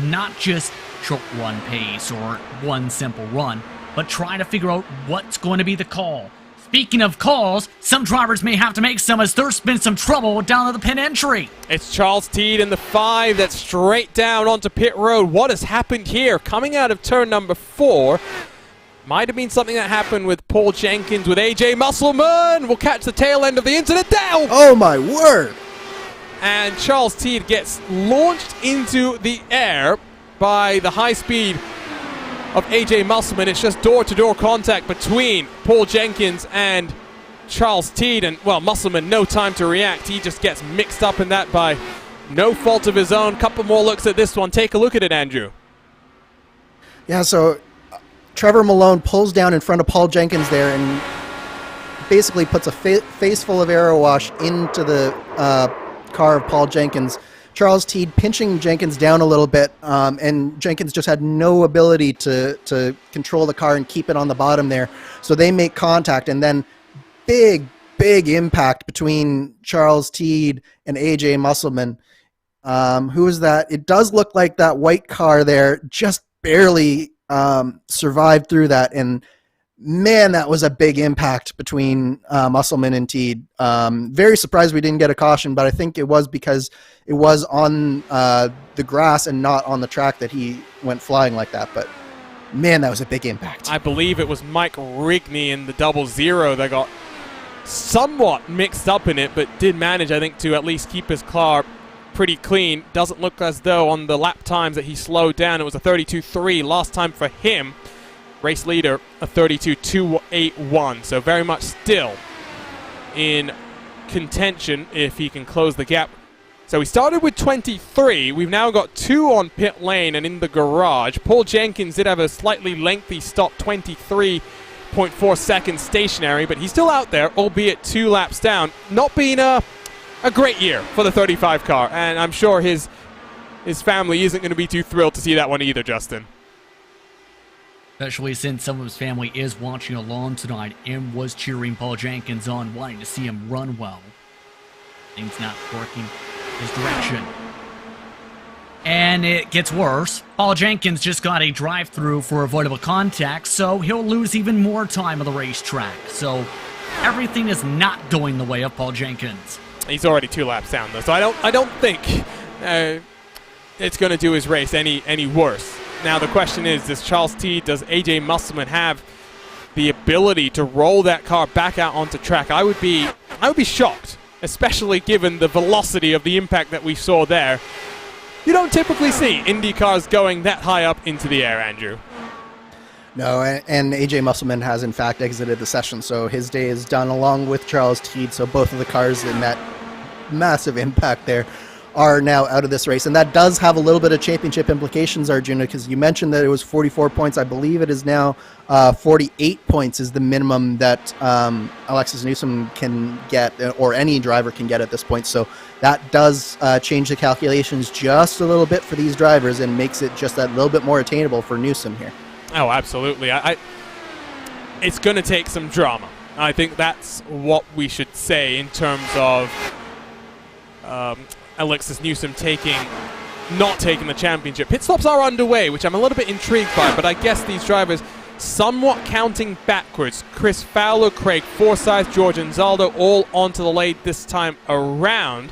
not just short run pace or one simple run, but try to figure out what's going to be the call. Speaking of calls, some drivers may have to make some as there's been some trouble down at the pit entry. It's Charles Teed in the 5 that's straight down onto pit road. What has happened here? Coming out of turn number 4. Might have been something that happened with Paul Jenkins with AJ Musselman. We'll catch the tail end of the incident now. Oh my word! And Charles Teed gets launched into the air by the high speed of AJ Musselman. It's just door-to-door contact between Paul Jenkins and Charles Teed. And, well, Musselman, no time to react. He just gets mixed up in that by no fault of his own. Couple more looks at this one. Take a look at it, Andrew. Yeah, so Trevor Malone pulls down in front of Paul Jenkins there and basically puts a face full of aero wash into the car of Paul Jenkins. Charles Teed pinching Jenkins down a little bit, and Jenkins just had no ability to control the car and keep it on the bottom there. So they make contact, and then big impact between Charles Teed and AJ Musselman. Who is that? It does look like that white car there just barely survived through that, and man, that was a big impact between Musselman and Teed. Very surprised we didn't get a caution, but I think it was because it was on the grass and not on the track that he went flying like that. But man, that was a big impact. I believe it was Mike Rigney in the 00 that got somewhat mixed up in it, but did manage, I think, to at least keep his car pretty clean. Doesn't look as though on the lap times that he slowed down. It was a 32.3 last time for him. Race leader, a 32.281. So very much still in contention if he can close the gap. So we started with 23. We've now got 2 on pit lane and in the garage. Paul Jenkins did have a slightly lengthy stop, 23.4 seconds stationary, but he's still out there, albeit 2 laps down. Not being a great year for the 35 car, and I'm sure his family isn't going to be too thrilled to see that one either, Justin. Especially since some of his family is watching along tonight and was cheering Paul Jenkins on, wanting to see him run well. Things not working his direction. And it gets worse. Paul Jenkins just got a drive-through for avoidable contact, so he'll lose even more time on the racetrack. So everything is not going the way of Paul Jenkins. He's already 2 laps down, though, so I don't think it's going to do his race any worse. Now the question is, does Charles Teed, does AJ Musselman have the ability to roll that car back out onto track? I would be shocked, especially given the velocity of the impact that we saw there. You don't typically see Indy cars going that high up into the air, Andrew. No, and AJ Musselman has in fact exited the session, so his day is done along with Charles Teed. So both of the cars in that massive impact there are now out of this race, and that does have a little bit of championship implications, Arjuna, because you mentioned that it was 44 points. I believe it is now 48 points is the minimum that Alexis Newsom can get, or any driver can get at this point. So that does change the calculations just a little bit for these drivers and makes it just that little bit more attainable for Newsom here. Oh, absolutely. It's going to take some drama. I think that's what we should say in terms of Alexis Newsom not taking the championship. Pit stops are underway, which I'm a little bit intrigued by, but I guess these drivers somewhat counting backwards. Chris Fowler, Craig Forsyth, George Anzaldo all onto the lane this time around.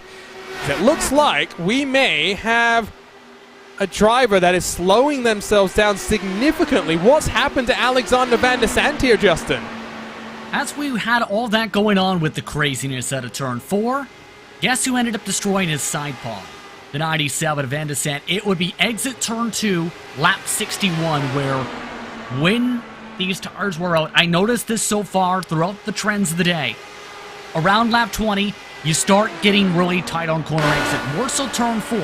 It looks like we may have a driver that is slowing themselves down significantly. What's happened to Alexander Van de Sande here, Justin? As we had all that going on with the craziness out of turn 4, guess who ended up destroying his side pod? the 97 of Van de Sant. It would be exit turn 2, lap 61, where when these tires were out, I noticed this so far throughout the trends of the day. Around lap 20, you start getting really tight on corner exit. More so turn 4.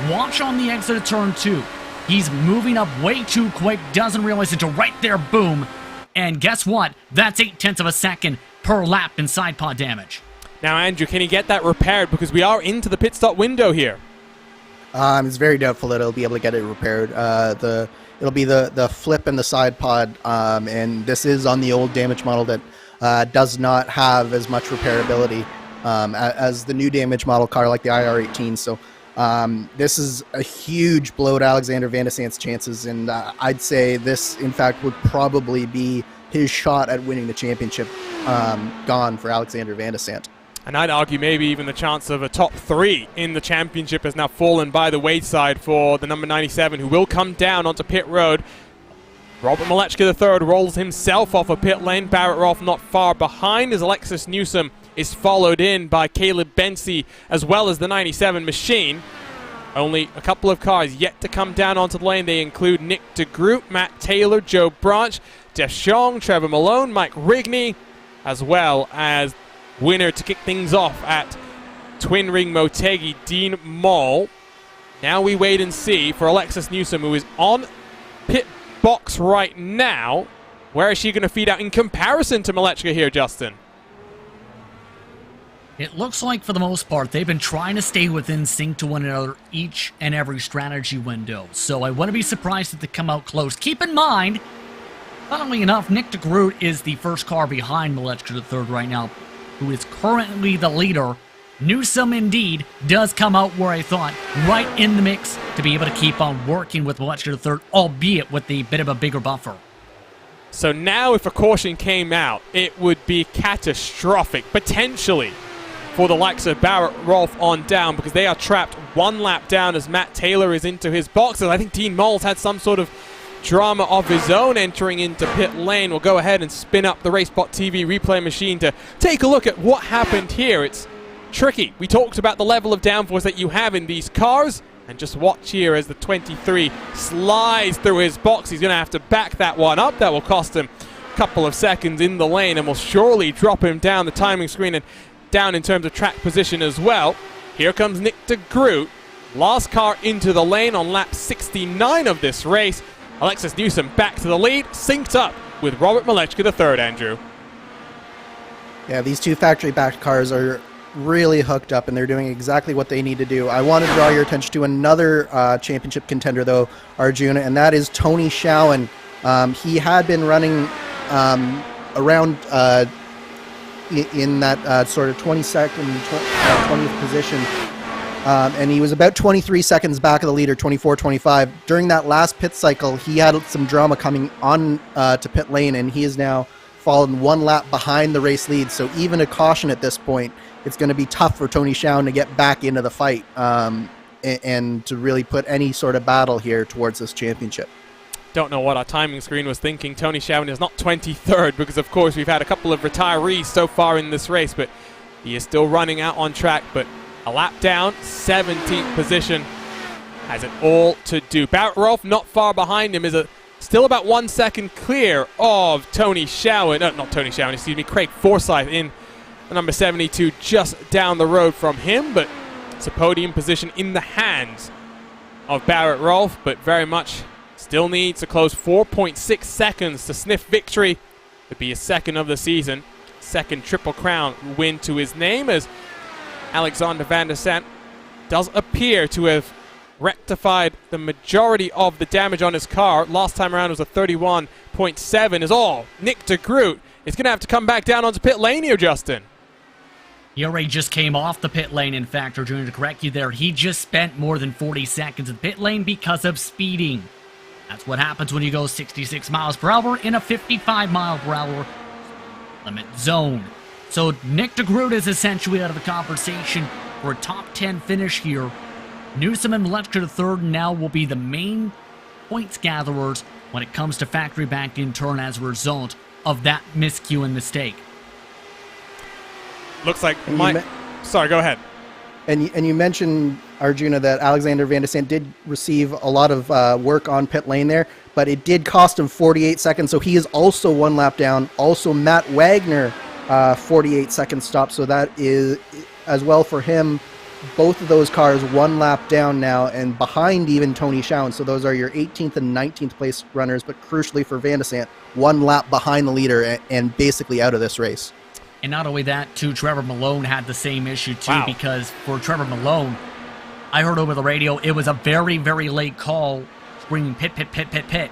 Watch on the exit of turn 2. He's moving up way too quick, doesn't realize until right there, boom. And guess what? That's 0.8 of a second per lap in side pod damage. Now, Andrew, can he get that repaired? Because we are into the pit stop window here. It's very doubtful that he'll be able to get it repaired. It'll be the flip and the side pod, and this is on the old damage model that does not have as much repairability as the new damage model car like the IR18. So this is a huge blow to Alexander Van de Sant's chances, and I'd say this, in fact, would probably be his shot at winning the championship gone for Alexander Van de Sant. And I'd argue maybe even the chance of a top 3 in the championship has now fallen by the wayside for the number 97, who will come down onto pit road. Robert Malechka III rolls himself off a pit lane. Barrett Rolfe not far behind as Alexis Newsom is followed in by Caleb Bensi as well as the 97 machine. Only a couple of cars yet to come down onto the lane. They include Nick de Groot, Matt Taylor, Joe Branch, Deschong, Trevor Malone, Mike Rigney, as well as winner to kick things off at Twin Ring Motegi, Dean Moll. Now we wait and see for Alexis Newsom, who is on pit box right now. Where is she going to feed out in comparison to Malechka here, Justin? It looks like, for the most part, they've been trying to stay within sync to one another each and every strategy window. So I wouldn't be surprised if they come out close. Keep in mind, funnily enough, Nick de Groot is the first car behind Malechka III right now, who is currently the leader. Newsom, indeed, does come out where I thought, right in the mix to be able to keep on working with Malechka III, albeit with a bit of a bigger buffer. So now if a caution came out, it would be catastrophic, potentially, for the likes of Barrett Rolfe on down, because they are trapped one lap down as Matt Taylor is into his boxes. I think Dean Moll's had some sort of drama of his own entering into pit lane. We'll go ahead and spin up the RaceBot TV replay machine to take a look at what happened here. It's tricky. We talked about the level of downforce that you have in these cars, and just watch here as the 23 slides through his box. He's going to have to back that one up. That will cost him a couple of seconds in the lane and will surely drop him down the timing screen and down in terms of track position as well. Here comes Nick de Groot, last car into the lane on lap 69 of this race. Alexis Newsom back to the lead, synced up with Robert Malechka III, Andrew. Yeah, these two factory-backed cars are really hooked up, and they're doing exactly what they need to do. I want to draw your attention to another championship contender, though, Arjuna, and that is Tony Schowen. He had been running around in that sort of 22nd, 20th position. And he was about 23 seconds back of the leader, 24-25. During that last pit cycle, he had some drama coming on to pit lane, and he is now fallen one lap behind the race lead. So even a caution at this point, it's going to be tough for Tony Schowen to get back into the fight and to really put any sort of battle here towards this championship. Don't know what our timing screen was thinking. Tony Schowen is not 23rd because, of course, we've had a couple of retirees so far in this race, but he is still running out on track. But a lap down, 17th position, has it all to do. Barrett Rolfe not far behind him, is still about 1 second clear of Tony Schowen. Not Tony Schowen, excuse me, Craig Forsyth in the number 72 just down the road from him, but it's a podium position in the hands of Barrett Rolfe, but very much still needs to close 4.6 seconds to sniff victory. It'd be his second of the season, second Triple Crown win to his name, as Alexander Van de Sant does appear to have rectified the majority of the damage on his car. Last time around was a 31.7 is all. Nick de Groot is going to have to come back down onto pit lane here, Justin. He already just came off the pit lane, in fact, or to correct you there, he just spent more than 40 seconds in the pit lane because of speeding. That's what happens when you go 66 miles per hour in a 55 mile per hour limit zone. So Nick de Groot is essentially out of the conversation for a top 10 finish here. Newsom and Malechka III now will be the main points gatherers when it comes to factory back in turn as a result of that miscue and mistake. Looks like sorry, go ahead. And you mentioned, Arjuna, that Alexander Van de Sant did receive a lot of work on pit lane there, but it did cost him 48 seconds, so he is also 1 lap down. Also, Matt Wagner, 48 second stop, so that is, as well for him, both of those cars 1 lap down now and behind even Tony Schown. So those are your 18th and 19th place runners, but crucially for Van de Sant, 1 lap behind the leader and basically out of this race. And not only that, too, Trevor Malone had the same issue, too, because for Trevor Malone, I heard over the radio, it was a very, very late call, screaming pit, pit, pit, pit, pit,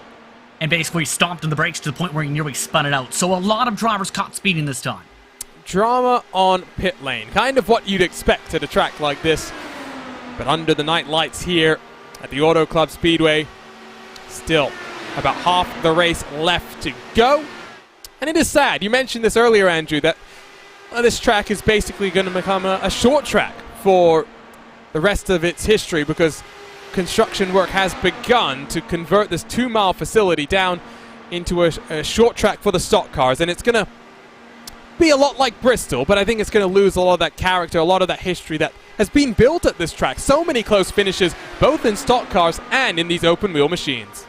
and basically stomped in the brakes to the point where he nearly spun it out. So a lot of drivers caught speeding this time. Drama on pit lane, kind of what you'd expect at a track like this, but under the night lights here at the Auto Club Speedway, still about half the race left to go. And it is sad, you mentioned this earlier, Andrew, that this track is basically going to become a short track for the rest of its history, because construction work has begun to convert this 2-mile facility down into a short track for the stock cars, and it's going to be a lot like Bristol, but I think it's going to lose a lot of that character, a lot of that history that has been built at this track. So many close finishes, both in stock cars and in these open wheel machines.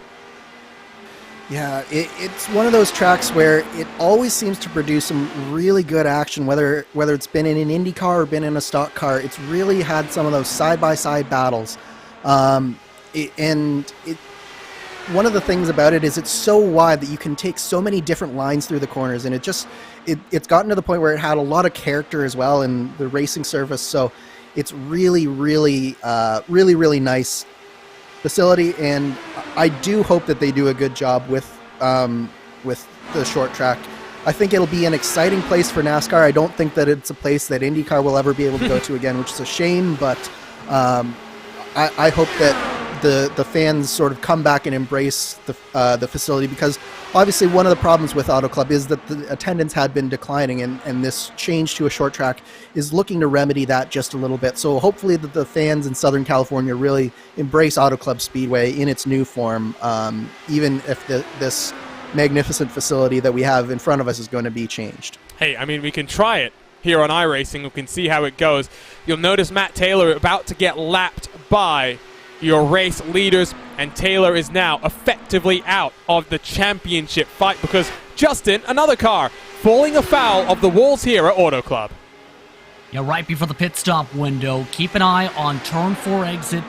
Yeah, it's one of those tracks where it always seems to produce some really good action, whether it's been in an Indy car or been in a stock car. It's really had some of those side-by-side battles. One of the things about it is it's so wide that you can take so many different lines through the corners, and it's gotten to the point where it had a lot of character as well in the racing surface. So it's really, really, really nice facility, and I do hope that they do a good job with the short track. I think it'll be an exciting place for NASCAR. I don't think that it's a place that IndyCar will ever be able to go to again, which is a shame, but I hope that the fans sort of come back and embrace the facility, because obviously one of the problems with Auto Club is that the attendance had been declining, and this change to a short track is looking to remedy that just a little bit. So hopefully that the fans in Southern California really embrace Auto Club Speedway in its new form, even if this magnificent facility that we have in front of us is going to be changed. Hey, I mean, we can try it here on iRacing. We can see how it goes. You'll notice Matt Taylor about to get lapped by your race leaders, and Taylor is now effectively out of the championship fight because Justin, another car, falling afoul of the walls here at Auto Club. Yeah, right before the pit stop window, keep an eye on turn 4 exit,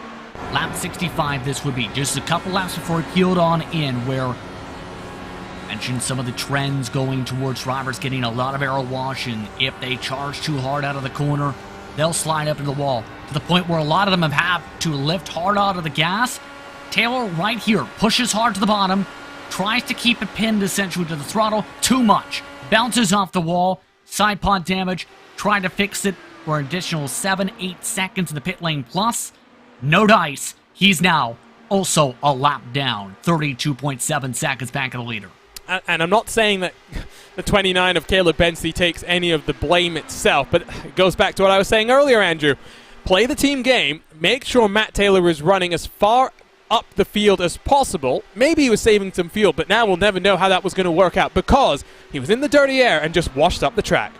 lap 65 this would be. Just a couple laps before he peeled on in, where I mentioned some of the trends going towards drivers getting a lot of aero wash, and if they charge too hard out of the corner, they'll slide up into the wall, to the point where a lot of them have had to lift hard out of the gas. Taylor right here pushes hard to the bottom, tries to keep it pinned essentially to the throttle, too much. Bounces off the wall, side pod damage, trying to fix it for an additional 7-8 seconds in the pit lane plus. No dice, he's now also a lap down, 32.7 seconds back of the leader. And I'm not saying that the 29 of Caleb Bensley takes any of the blame itself, but it goes back to what I was saying earlier, Andrew. Play the team game, make sure Matt Taylor is running as far up the field as possible. Maybe he was saving some fuel, but now we'll never know how that was going to work out, because he was in the dirty air and just washed up the track.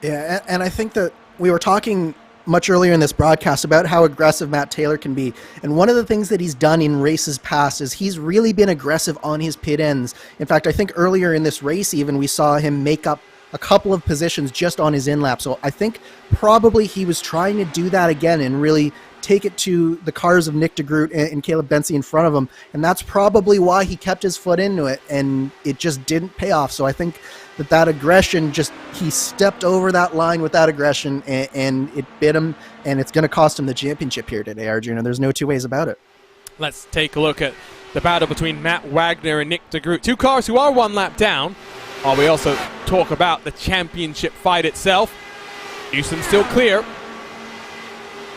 Yeah, and I think that we were talking much earlier in this broadcast about how aggressive Matt Taylor can be. And one of the things that he's done in races past is he's really been aggressive on his pit ends. In fact, I think earlier in this race even we saw him make up a couple of positions just on his in-lap. So I think probably he was trying to do that again and really take it to the cars of Nick DeGroot and Caleb Bensley in front of him. And that's probably why he kept his foot into it, and it just didn't pay off. So I think that aggression, he stepped over that line with that aggression, and it bit him, and it's going to cost him the championship here today, Arjuna. There's no two ways about it. Let's take a look at the battle between Matt Wagner and Nick DeGroot. Two cars who are 1 lap down. While we also talk about the championship fight itself. Newsom still clear.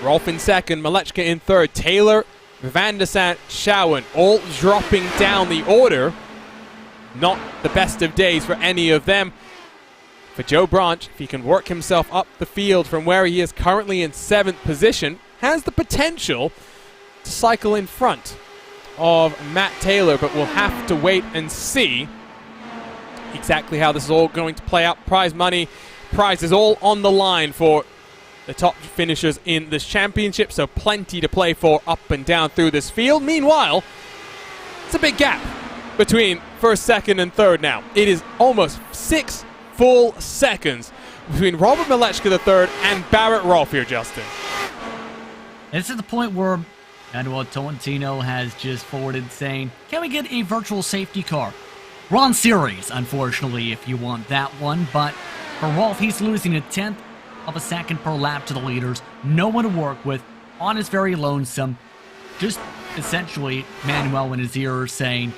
Rolf in second, Malechka in third, Taylor, Van de Sant, Schown, all dropping down the order. Not the best of days for any of them. For Joe Branch, if he can work himself up the field from where he is currently in 7th position, has the potential to cycle in front of Matt Taylor, but we'll have to wait and see exactly how this is all going to play out. Prize money, prizes all on the line for the top finishers in this championship, so plenty to play for up and down through this field. Meanwhile, it's a big gap between first, second, and third now. It is almost 6 full seconds between Robert Malechka III and Barrett Rolfe here, Justin. This is the point where Manuel Tolentino has just forwarded saying, can we get a virtual safety car? We're on series, unfortunately, if you want that one, but for Rolfe, he's losing a 10th of a second per lap to the leaders. No one to work with, on his very lonesome. Just essentially Manuel in his ear saying,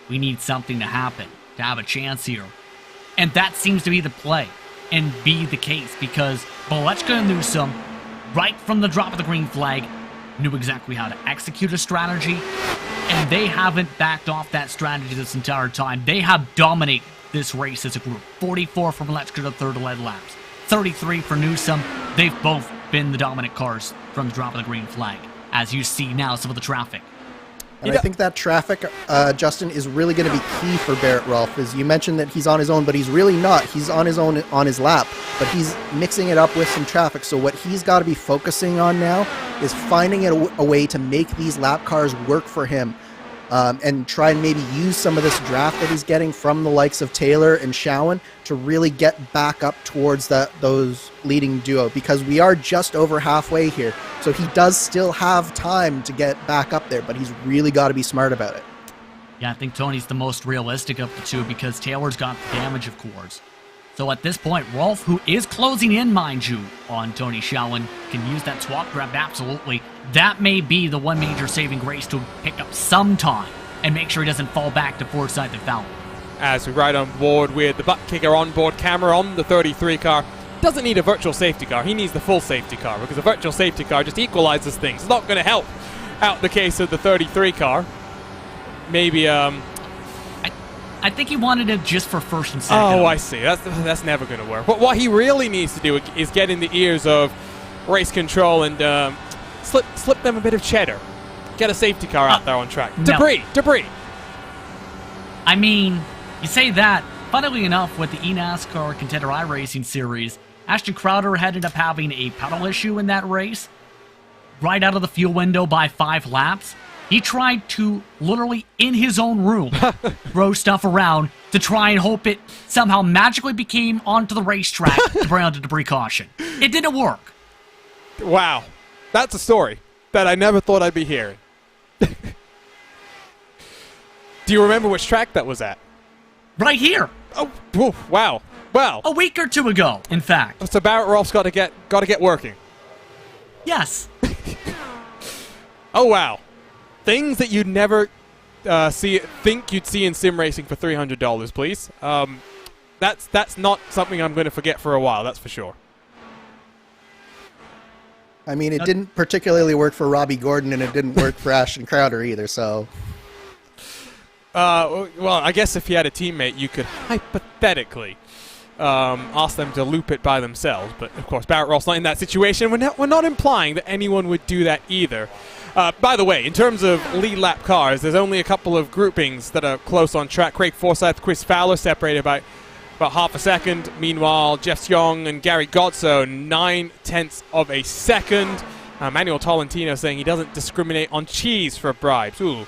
we need something to happen to have a chance here. And that seems to be the play and be the case, because Malechka and Newsom, right from the drop of the green flag, knew exactly how to execute a strategy, and they haven't backed off that strategy this entire time. They have dominated this race as a group. 44 for Malechka to third lead laps, 33 for Newsom. They've both been the dominant cars from the drop of the green flag, as you see now some of the traffic. And I think that traffic, Justin, is really going to be key for Barrett Rolfe. As you mentioned that he's on his own, but he's really not. He's on his own on his lap, but he's mixing it up with some traffic. So what he's got to be focusing on now is finding a way to make these lap cars work for him, and try and maybe use some of this draft that he's getting from the likes of Taylor and Showen to really get back up towards those leading duo, because we are just over halfway here. So he does still have time to get back up there, but he's really got to be smart about it. Yeah, I think Tony's the most realistic of the two, because Taylor's got the damage, of course. So at this point, Rolfe, who is closing in, mind you, on Tony Showen, can use that swap grab, absolutely. That may be the one major saving grace to pick up some time and make sure he doesn't fall back to Forsyth and Fowler. As we ride on board with the butt kicker onboard camera on the 33 car, doesn't need a virtual safety car. He needs the full safety car, because a virtual safety car just equalizes things. It's not going to help out the case of the 33 car. Maybe, I think he wanted it just for first and second. Oh, I see. That's never going to work. But what he really needs to do is get in the ears of race control and slip them a bit of cheddar. Get a safety car out there on track. Debris. I mean, you say that. Funnily enough, with the eNASCAR Contender iRacing Series, Ashton Crowder ended up having a pedal issue in that race. Right out of the fuel window by 5 laps. He tried to, literally in his own room, throw stuff around to try and hope it somehow magically became onto the racetrack to bring on the debris caution. It didn't work. Wow. That's a story that I never thought I'd be hearing. Do you remember which track that was at? Right here. Oh, wow. Well, a week or two ago, in fact. So Barrett Rolfe's got to get working. Yes. Oh wow. Things that you'd never think you'd see in sim racing for $300, please. That's not something I'm going to forget for a while. That's for sure. I mean, it didn't particularly work for Robbie Gordon, and it didn't work for Ashton Crowder either. So, well, I guess if you had a teammate, you could hypothetically ask them to loop it by themselves. But of course, Barrett Rolfe's not in that situation. We're not implying that anyone would do that either. By the way, in terms of lead lap cars, there's only a couple of groupings that are close on track. Craig Forsyth, Chris Fowler separated by about half a second. Meanwhile, Jeff Young and Gary Gotso, 9/10 of a second. Manuel Tolentino saying he doesn't discriminate on cheese for bribes. Ooh.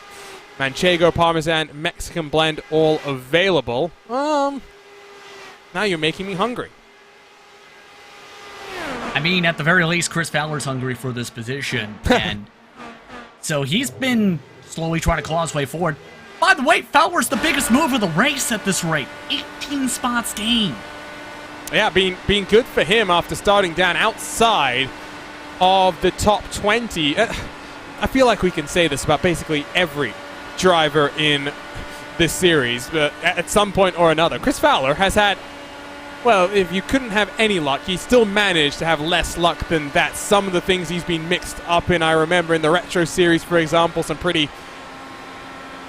Manchego, Parmesan, Mexican blend, all available. Now you're making me hungry. I mean, at the very least, Chris Fowler's hungry for this position. And so he's been slowly trying to claw his way forward. By the way, Fowler's the biggest move of the race at this rate. 18 spots gained. Yeah, being good for him after starting down outside of the top 20. I feel like we can say this about basically every driver in this series, but at some point or another. Chris Fowler has had, well, if you couldn't have any luck, he still managed to have less luck than that. Some of the things he's been mixed up in, I remember in the Retro Series, for example, some pretty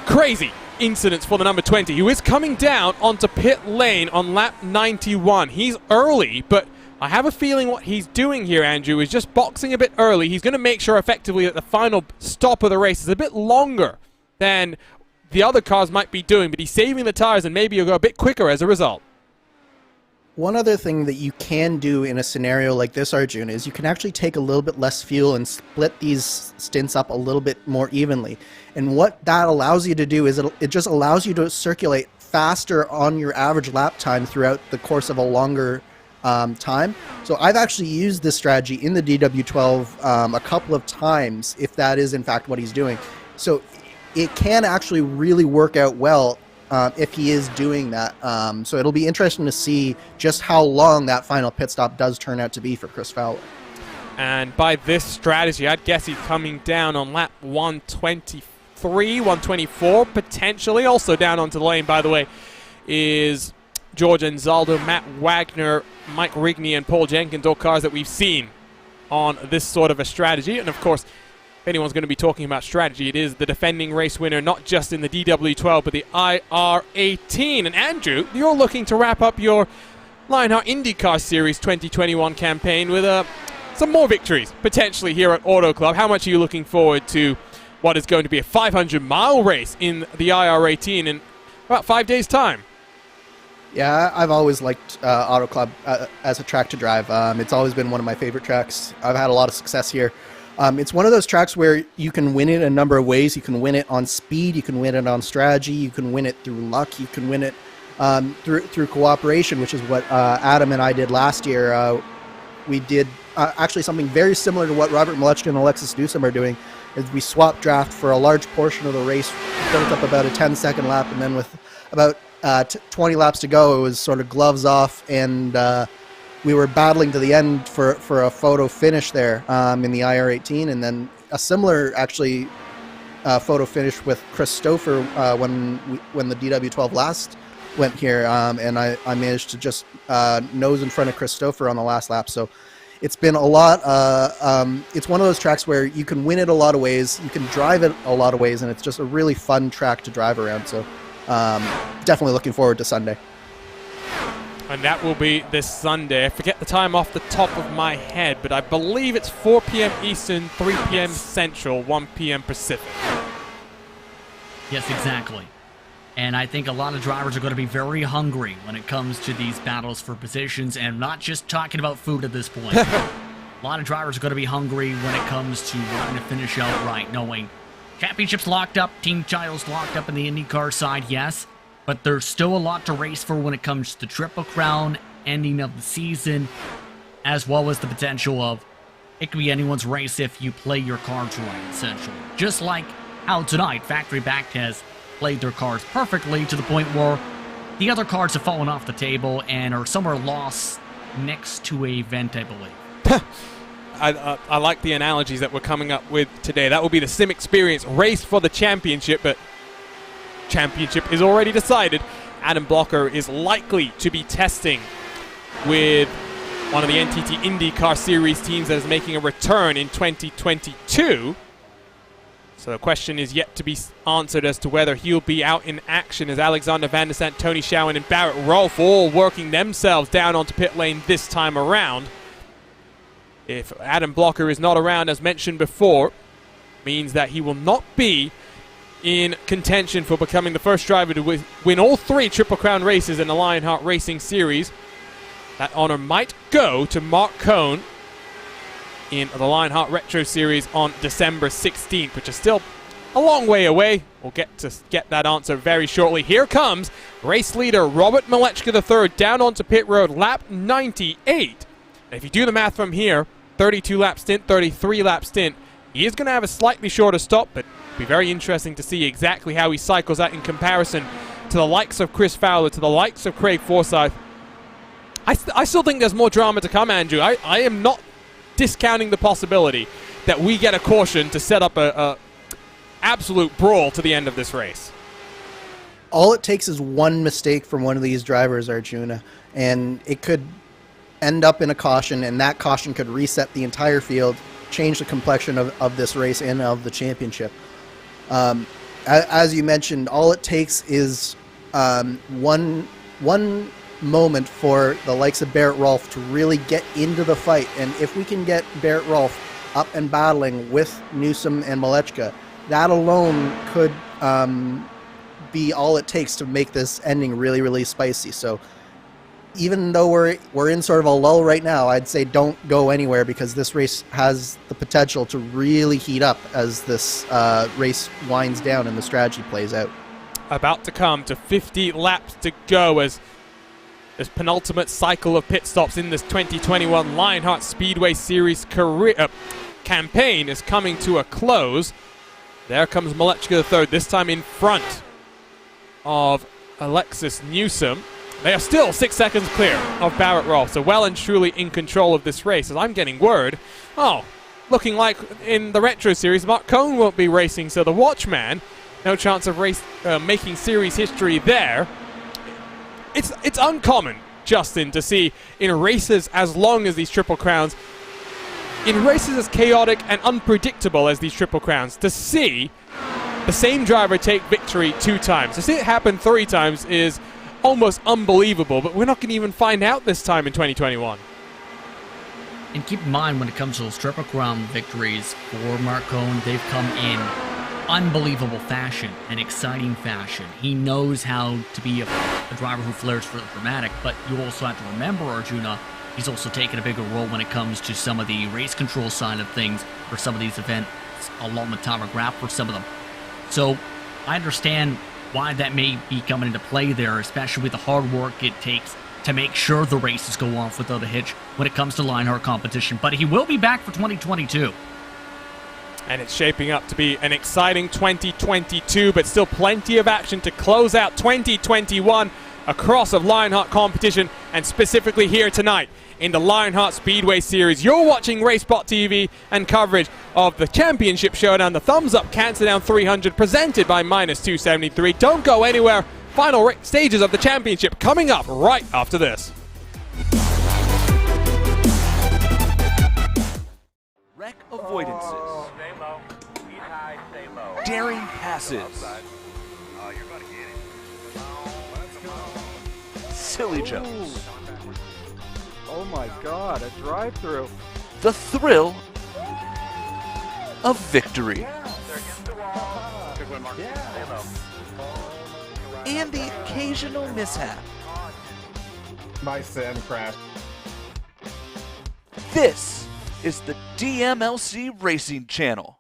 crazy incidents for the number 20, who is coming down onto pit lane on lap 91. He's early, but I have a feeling what he's doing here, Andrew, is just boxing a bit early. He's going to make sure effectively that the final stop of the race is a bit longer than the other cars might be doing, but he's saving the tires and maybe he'll go a bit quicker as a result. One other thing that you can do in a scenario like this, Arjun, is you can actually take a little bit less fuel and split these stints up a little bit more evenly. And what that allows you to do is it just allows you to circulate faster on your average lap time throughout the course of a longer time. So I've actually used this strategy in the DW12 a couple of times, if that is in fact what he's doing. So it can actually really work out well if he is doing that. So it'll be interesting to see just how long that final pit stop does turn out to be for Chris Fowler. And by this strategy, I'd guess he's coming down on lap 123, 124, potentially. Also down onto the lane, by the way, is George Anzaldo, Matt Wagner, Mike Rigney, and Paul Jenkins, all cars that we've seen on this sort of a strategy. And of course, if anyone's going to be talking about strategy, it is the defending race winner, not just in the DW12, but the IR18. And Andrew, you're looking to wrap up your Lionheart IndyCar Series 2021 campaign with some more victories, potentially here at Auto Club. How much are you looking forward to what is going to be a 500-mile race in the IR18 in about 5 days' time? Yeah, I've always liked Auto Club as a track to drive. It's always been one of my favorite tracks. I've had a lot of success here. It's one of those tracks where you can win it a number of ways. You can win it on speed, you can win it on strategy, you can win it through luck, you can win it through cooperation, which is what Adam and I did last year. We did actually something very similar to what Robert Malechka and Alexis Newsom are doing. Is we swapped draft for a large portion of the race, built up about a 10-second lap, and then with about 20 laps to go, it was sort of gloves off, and we were battling to the end for a photo finish there in the IR18, and then a similar actually photo finish with Chris Stouffer when the DW12 last went here, and I managed to just nose in front of Chris Stouffer on the last lap. So it's been a lot. It's one of those tracks where you can win it a lot of ways, you can drive it a lot of ways, and it's just a really fun track to drive around. So definitely looking forward to Sunday. And that will be this Sunday. I forget the time off the top of my head, but I believe it's 4 p.m. Eastern, 3 p.m. Central, 1 p.m. Pacific. Yes, exactly. And I think a lot of drivers are going to be very hungry when it comes to these battles for positions, and not just talking about food at this point. A lot of drivers are going to be hungry when it comes to wanting to finish out right, knowing championships locked up, team titles locked up in the IndyCar side, yes. But there's still a lot to race for when it comes to the Triple Crown, ending of the season, as well as the potential of it could be anyone's race if you play your cards right, essentially. Just like how tonight, Factory Backed has played their cards perfectly to the point where the other cards have fallen off the table and are somewhere lost next to a vent, I believe. I like the analogies that we're coming up with today. That will be the Sim Experience race for the championship, but championship is already decided. Adam Blocker is likely to be testing with one of the NTT IndyCar Series teams that is making a return in 2022. So the question is yet to be answered as to whether he'll be out in action, as Alexander Van der Sant, Tony Schauen, and Barrett Rolfe all working themselves down onto pit lane this time around. If Adam Blocker is not around, as mentioned before, means that he will not be in contention for becoming the first driver to win all 3 Triple Crown races in the Lionheart Racing Series. That honor might go to Mark Cohn in the Lionheart Retro Series on December 16th, which is still a long way away. We'll get that answer very shortly. Here comes race leader Robert Malechka III down onto pit road, lap 98. And if you do the math from here, 32 lap stint, 33 lap stint, he is going to have a slightly shorter stop, but it'll be very interesting to see exactly how he cycles that in comparison to the likes of Chris Fowler, to the likes of Craig Forsyth. I still think there's more drama to come, Andrew. I am not discounting the possibility that we get a caution to set up a absolute brawl to the end of this race. All it takes is one mistake from one of these drivers, Arjuna, and it could end up in a caution, and that caution could reset the entire field, change the complexion of this race and of the championship. As you mentioned, all it takes is one moment for the likes of Barrett Rolfe to really get into the fight, and if we can get Barrett Rolfe up and battling with Newsom and Malechka, that alone could be all it takes to make this ending really, really spicy. So even though we're in sort of a lull right now, I'd say don't go anywhere because this race has the potential to really heat up as this race winds down and the strategy plays out. About to come to 50 laps to go as this penultimate cycle of pit stops in this 2021 Lionheart Speedway Series campaign is coming to a close. There comes Malechka III, this time in front of Alexis Newsom. They are still 6 seconds clear of Barrett Rolfe, so well and truly in control of this race. As I'm getting word, looking like in the Retro Series, Mark Cohn won't be racing, so the Watchman, no chance of making series history there. It's uncommon, Justin, to see in races as long as these Triple Crowns, in races as chaotic and unpredictable as these Triple Crowns, to see the same driver take victory 2 times. To see it happen 3 times is almost unbelievable, but we're not going to even find out this time in 2021. And keep in mind, when it comes to those Triple Crown victories for Mark Cohn, they've come in unbelievable fashion and exciting fashion. He knows how to be a driver who flares for the dramatic, but you also have to remember, Arjuna, he's also taken a bigger role when it comes to some of the race control side of things for some of these events along the Tower Graph for some of them. So I understand why that may be coming into play there, especially with the hard work it takes to make sure the races go off without a hitch when it comes to Lionheart competition. But he will be back for 2022. And it's shaping up to be an exciting 2022, but still plenty of action to close out 2021 across of Lionheart competition, and specifically here tonight in the Lionheart Speedway Series. You're watching RaceBot TV and coverage of the Championship Showdown, the Thumbs Up Countdown 300, presented by Minus 273. Don't go anywhere. Final stages of the championship coming up right after this. Wreck avoidances. Stay low. He's high, stay low. Daring passes. You're going to get it. Silly jumps. Oh my god, a drive-through. The thrill of victory. They're against the wall. Good win, Mark. Stay low. And the occasional mishap. My Sam crashed. This is the DMLC Racing Channel.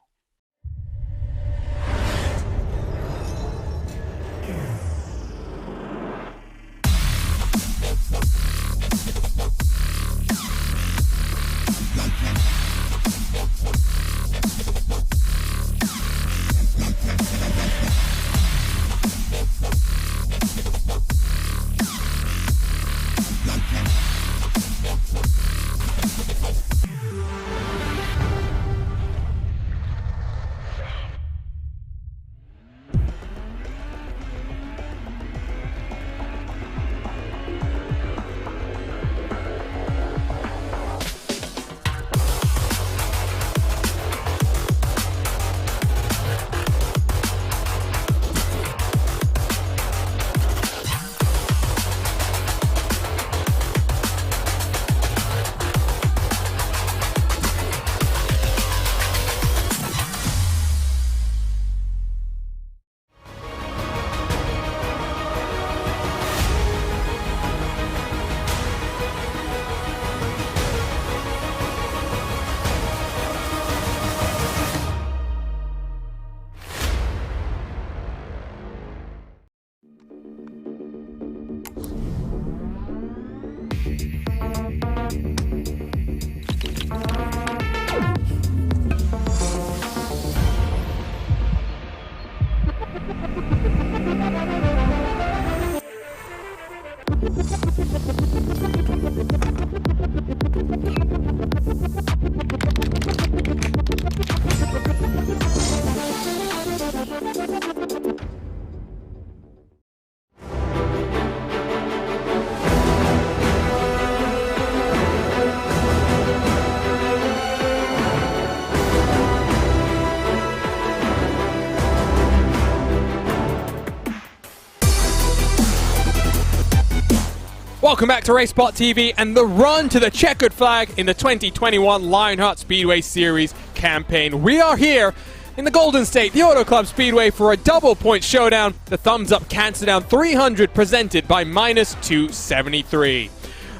Welcome back to RaceBot TV and the run to the checkered flag in the 2021 Lionheart Speedway Series campaign. We are here in the Golden State, the Auto Club Speedway, for a double point showdown, the Thumbs Up Countdown 300, presented by Minus 273.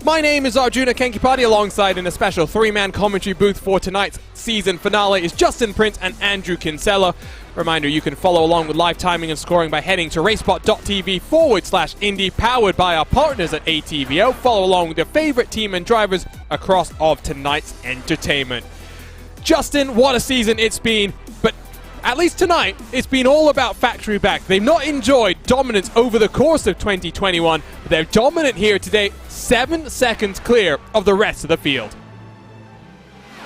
My name is Arjuna Kenkipati, alongside in a special 3-man commentary booth for tonight's season finale is Justin Prince and Andrew Kinsella. Reminder, you can follow along with live timing and scoring by heading to racebot.tv/Indy, powered by our partners at ATVO. Follow along with your favorite team and drivers across of tonight's entertainment. Justin, what a season it's been, but at least tonight, it's been all about factory back. They've not enjoyed dominance over the course of 2021, but they're dominant here today, 7 seconds clear of the rest of the field.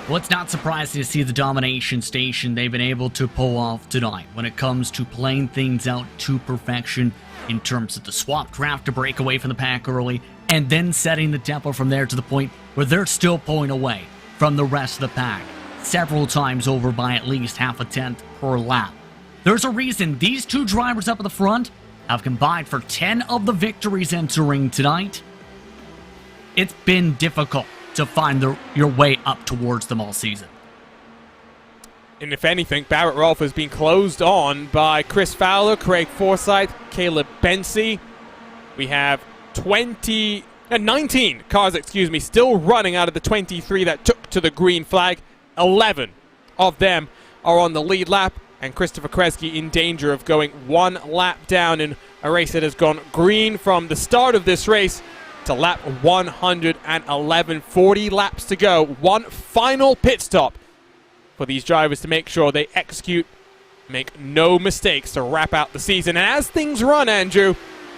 Well, it's not surprising to see the domination station they've been able to pull off tonight when it comes to playing things out to perfection in terms of the swap draft to break away from the pack early, and then setting the tempo from there to the point where they're still pulling away from the rest of the pack, several times over by at least half a tenth per lap. There's a reason these two drivers up at the front have combined for 10 of the victories entering tonight. It's been difficult to find your way up towards them all season. And if anything, Barrett Rolfe has been closed on by Chris Fowler, Craig Forsyth, Caleb Bency. We have 19 cars, still running out of the 23 that took to the green flag. 11 of them are on the lead lap, and Christopher Kresge in danger of going one lap down in a race that has gone green from the start of this race to lap 111. 40 laps to go. One final pit stop for these drivers to make sure they execute, make no mistakes to wrap out the season. And as things run, Andrew,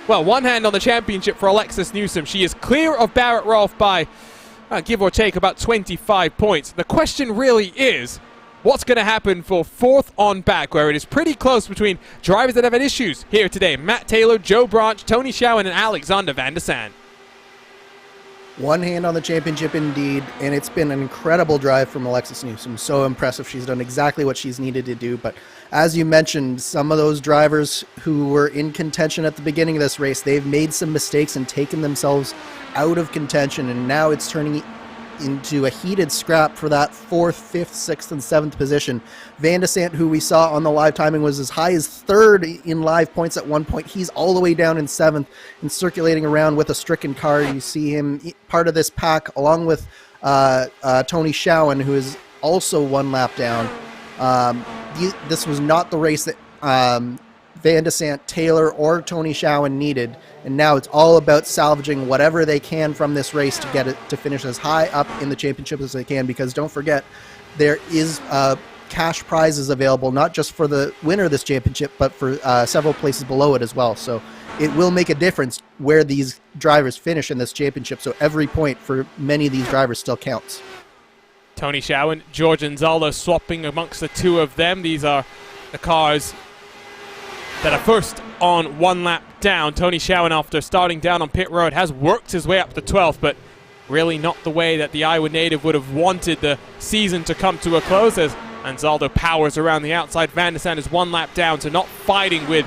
well, one hand on the championship for Alexis Newsom. She is clear of Barrett Rolfe by, give or take, about 25 points. The question really is, what's going to happen for fourth on back, where it is pretty close between drivers that have had issues here today? Matt Taylor, Joe Branch, Tony Schowen, and Alexander Van der Sande. One hand on the championship indeed, and it's been an incredible drive from Alexis Newsom. So impressive. She's done exactly what she's needed to do. But as you mentioned, some of those drivers who were in contention at the beginning of this race, they've made some mistakes and taken themselves out of contention, and now it's turning into a heated scrap for that 4th, 5th, 6th, and 7th position. Van de Sant, who we saw on the live timing, was as high as 3rd in live points at one point. He's all the way down in 7th and circulating around with a stricken car. You see him part of this pack along with Tony Schowen, who is also one lap down. This was not the race that Van de Sant, Taylor, or Tony Schowen needed, and now it's all about salvaging whatever they can from this race to get it to finish as high up in the championship as they can, because don't forget, there is cash prizes available, not just for the winner of this championship, but for several places below it as well. So it will make a difference where these drivers finish in this championship, so every point for many of these drivers still counts. Tony Schowen, George Anzaldo swapping amongst the two of them. These are the cars that are first on one lap down. Tony Schowen, after starting down on pit road, has worked his way up to 12th, but really not the way that the Iowa native would have wanted the season to come to a close, as Anzaldo powers around the outside. Van der Sande is one lap down, so not fighting with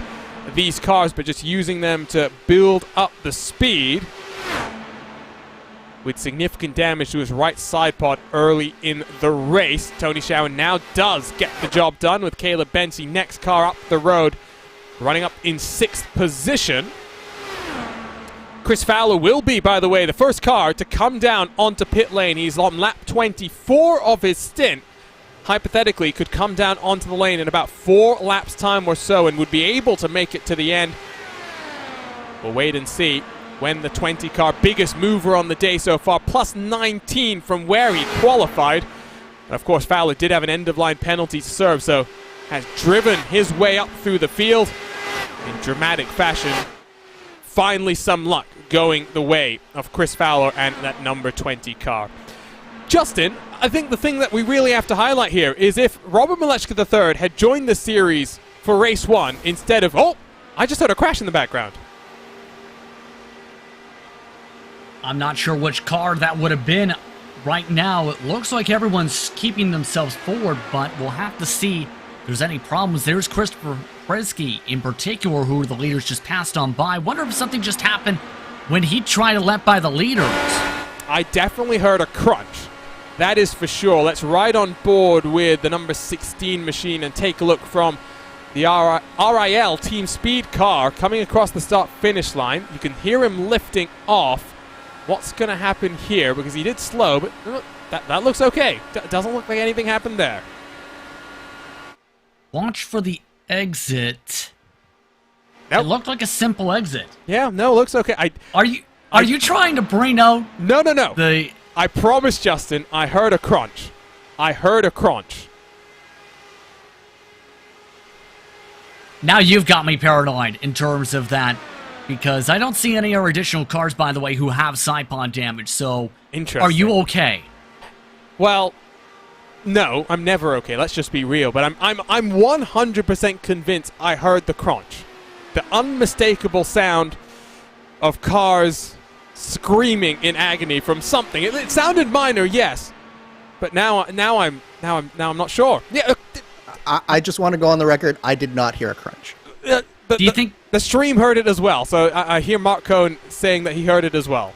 these cars, but just using them to build up the speed, with significant damage to his right side pod early in the race. Tony Schowen now does get the job done with Caleb Bency, next car up the road, running up in 6th position. Chris Fowler will be, by the way, the first car to come down onto pit lane. He's on lap 24 of his stint. Hypothetically, could come down onto the lane in about 4 laps time or so and would be able to make it to the end. We'll wait and see when the 20 car, biggest mover on the day so far, plus 19 from where he qualified. And of course, Fowler did have an end-of-line penalty to serve, so has driven his way up through the field in dramatic fashion. Finally, some luck going the way of Chris Fowler and that number 20 car. Justin, I think the thing that we really have to highlight here is if Robert Malechka III had joined the series for race 1 instead of, oh, I just heard a crash in the background. I'm not sure which car that would have been. Right now, it looks like everyone's keeping themselves forward, but we'll have to see if there's any problems. There's Christopher Kresge in particular, who the leaders just passed on by. Wonder if something just happened when he tried to let by the leaders. I definitely heard a crunch. That is for sure. Let's ride on board with the number 16 machine and take a look from the RIL Team Speed car coming across the start-finish line. You can hear him lifting off what's going to happen here, because he did slow, but that looks okay. Doesn't look like anything happened there. Watch for the exit. Nope. It looked like a simple exit. Yeah, no, looks okay. Are you trying to bring out? No. I promise, Justin, I heard a crunch. Now you've got me paranoid in terms of that, because I don't see any other additional cars, by the way, who have side pod damage. So, interesting. Are you okay? Well, no, I'm never okay. Let's just be real. But I'm 100% convinced I heard the crunch, the unmistakable sound of cars screaming in agony from something. It sounded minor, yes, but now I'm not sure. Yeah. I just want to go on the record. I did not hear a crunch. Do you think the stream heard it as well? So I hear Mark Cohn saying that he heard it as well.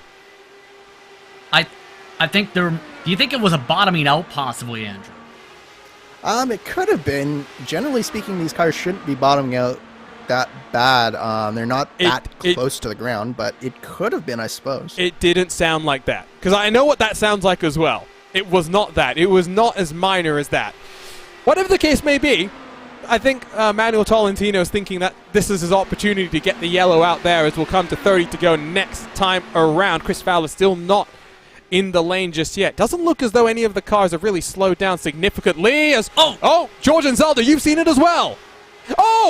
I think there. Do you think it was a bottoming out, possibly, Andrew? It could have been. Generally speaking, these cars shouldn't be bottoming out that bad. They're not that close to the ground, but it could have been, I suppose. It didn't sound like that, because I know what that sounds like as well. It was not that. It was not as minor as that. Whatever the case may be, I think Manuel Tolentino is thinking that this is his opportunity to get the yellow out there, as we'll come to 30 to go next time around. Chris Fowler still not in the lane just yet. Doesn't look as though any of the cars have really slowed down significantly. George and Zelda, you've seen it as well.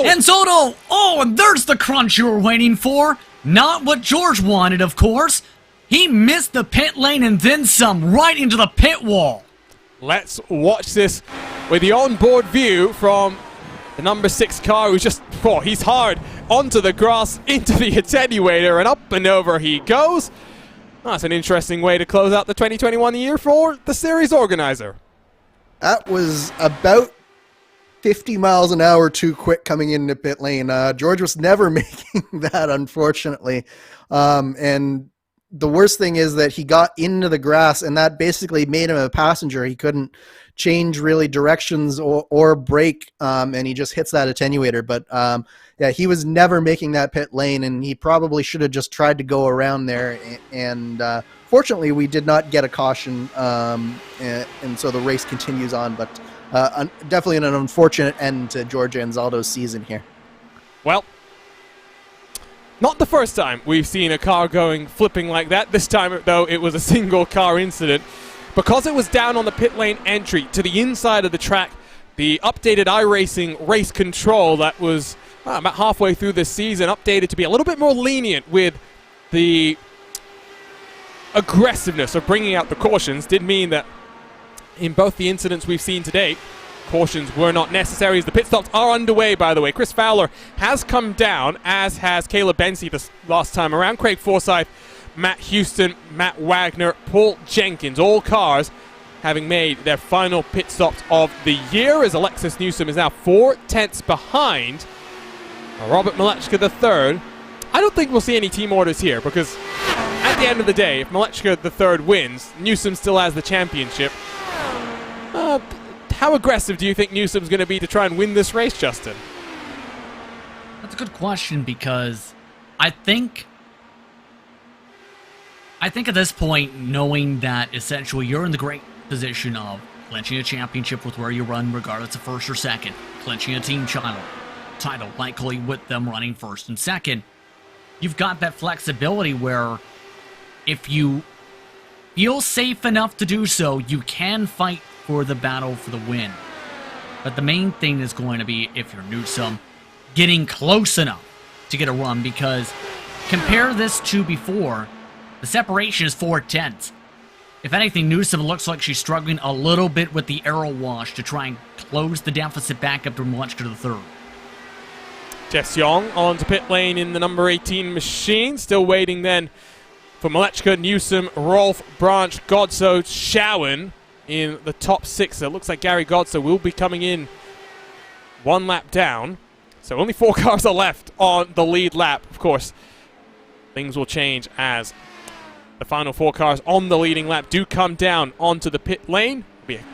And Soto! And there's the crunch you were waiting for. Not what George wanted, of course. He missed the pit lane and then some, right into the pit wall. Let's watch this with the onboard view from the number 6 car, who's just, he's hard onto the grass, into the attenuator, and up and over he goes. That's an interesting way to close out the 2021 year for the series organizer. That was about 50 miles an hour too quick coming into pit lane. George was never making that, unfortunately. And the worst thing is that he got into the grass, and that basically made him a passenger. He couldn't change really directions or brake, and he just hits that attenuator. But yeah, he was never making that pit lane, and he probably should have just tried to go around there. And fortunately, we did not get a caution, and so the race continues on. But definitely an unfortunate end to George Anzaldo's season here. Well, not the first time we've seen a car flipping like that. This time, though, it was a single car incident. Because it was down on the pit lane entry to the inside of the track, the updated iRacing race control that was about halfway through this season updated to be a little bit more lenient with the aggressiveness of bringing out the cautions did mean that in both the incidents we've seen today, cautions were not necessary, as the pit stops are underway, by the way. Chris Fowler has come down, as has Caleb Benzie this last time around. Craig Forsyth, Matt Houston, Matt Wagner, Paul Jenkins, all cars having made their final pit stops of the year, as Alexis Newsom is now 4 tenths behind Robert Malechka III. I don't think we'll see any team orders here, because at the end of the day, if Malechka III wins, Newsom still has the championship. How aggressive do you think Newsom's going to be to try and win this race, Justin? That's a good question, because I think at this point, knowing that essentially you're in the great position of clinching a championship with where you run, regardless of first or second, clinching a team title, likely with them running first and second, you've got that flexibility where if you feel safe enough to do so, you can fight for the battle for the win. But the main thing is going to be, if you're Newsom, getting close enough to get a run, because compare this to before, the separation is 4 tenths. If anything, Newsom looks like she's struggling a little bit with the aero wash to try and close the deficit back up to Malechka III. Jess Young onto pit lane in the number 18 machine. Still waiting then for Malechka, Newsom, Rolf, Branch, Godso, Shawan in the top 6. It looks like Gary Godso will be coming in 1 lap down. So only 4 cars are left on the lead lap. Of course, things will change as the final 4 cars on the leading lap do come down onto the pit lane. It'll be a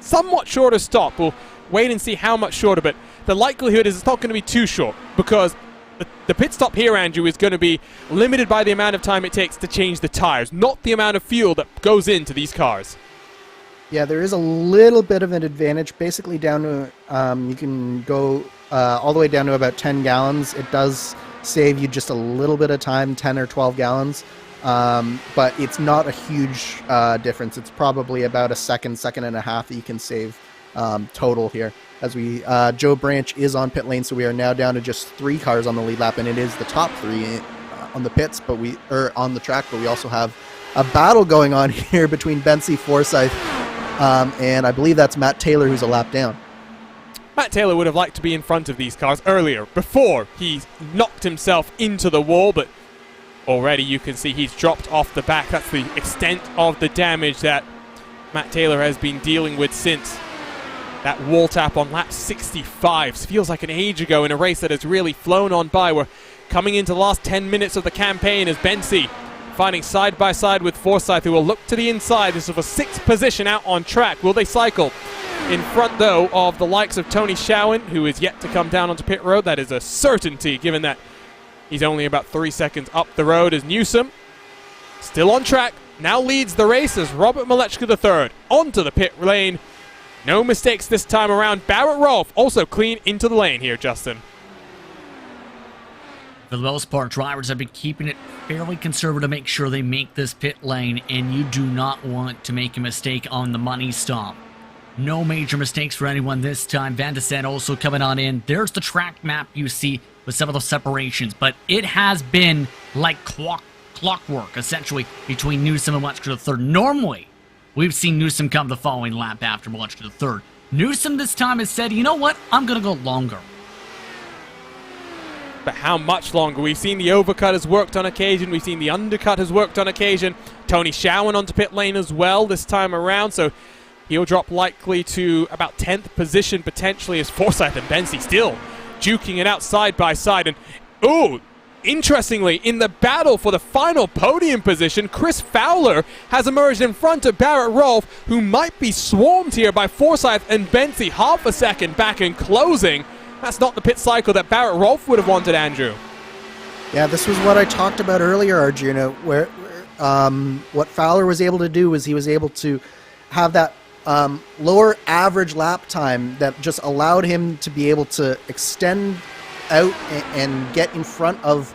somewhat shorter stop. We'll wait and see how much shorter, but the likelihood is it's not going to be too short, because the The pit stop here, Andrew, is going to be limited by the amount of time it takes to change the tires, not the amount of fuel that goes into these cars. Yeah, there is a little bit of an advantage. Basically down to, you can go all the way down to about 10 gallons. It does save you just a little bit of time, 10 or 12 gallons. But it's not a huge difference. It's probably about a second and a half that you can save total here. As we, Joe Branch is on pit lane, so we are now down to just 3 cars on the lead lap, and it is the top 3 on the pits, on the track. But we also have a battle going on here between Bensi, Forsyth, and I believe that's Matt Taylor, who's a lap down. Matt Taylor would have liked to be in front of these cars earlier, before he knocked himself into the wall, but already you can see he's dropped off the back. That's the extent of the damage that Matt Taylor has been dealing with since that wall tap on lap 65. Feels like an age ago in a race that has really flown on by. We're coming into the last 10 minutes of the campaign as Bensi finding side by side with Forsyth, who will look to the inside. This is a 6th position out on track. Will they cycle in front, though, of the likes of Tony Schowen, who is yet to come down onto pit road? That is a certainty, given that he's only about 3 seconds up the road. As Newsom, still on track, now leads the race as Robert Malechka III onto the pit lane. No mistakes this time around. Barrett Rolfe also clean into the lane here, Justin. For the most part, drivers have been keeping it fairly conservative to make sure they make this pit lane, and you do not want to make a mistake on the money stop. No major mistakes for anyone this time. Van de Sande also coming on in. There's the track map you see with some of those separations, but it has been like clockwork, essentially, between Newsom and Malechka III. Normally, we've seen Newsom come the following lap after Malechka III. Newsom this time has said, you know what, I'm going to go longer. But how much longer? We've seen the overcut has worked on occasion. We've seen the undercut has worked on occasion. Tony Schowen onto pit lane as well this time around. So he'll drop likely to about 10th position potentially, as Forsyth and Bensi still duking it out side by side. And, ooh, interestingly, in the battle for the final podium position, Chris Fowler has emerged in front of Barrett Rolfe, who might be swarmed here by Forsyth and Bensi. Half a second back in closing. That's not the pit cycle that Barrett Rolfe would have wanted, Andrew. Yeah, this was what I talked about earlier, Arjuna, where what Fowler was able to do was he was able to have that lower average lap time that just allowed him to be able to extend out and get in front of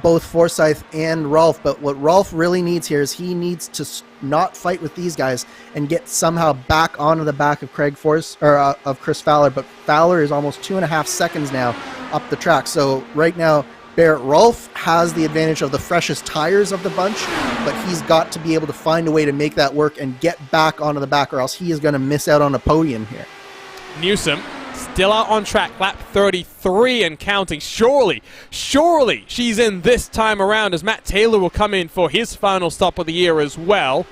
both Forsyth and Rolfe. But what Rolfe really needs here is he needs to not fight with these guys and get somehow back onto the back of of Chris Fowler. But Fowler is almost 2.5 seconds now up the track. So right now, Barrett Rolfe has the advantage of the freshest tires of the bunch, but he's got to be able to find a way to make that work and get back onto the back, or else he is going to miss out on a podium here. Newsom still out on track, lap 33 and counting. Surely she's in this time around, as Matt Taylor will come in for his final stop of the year as well.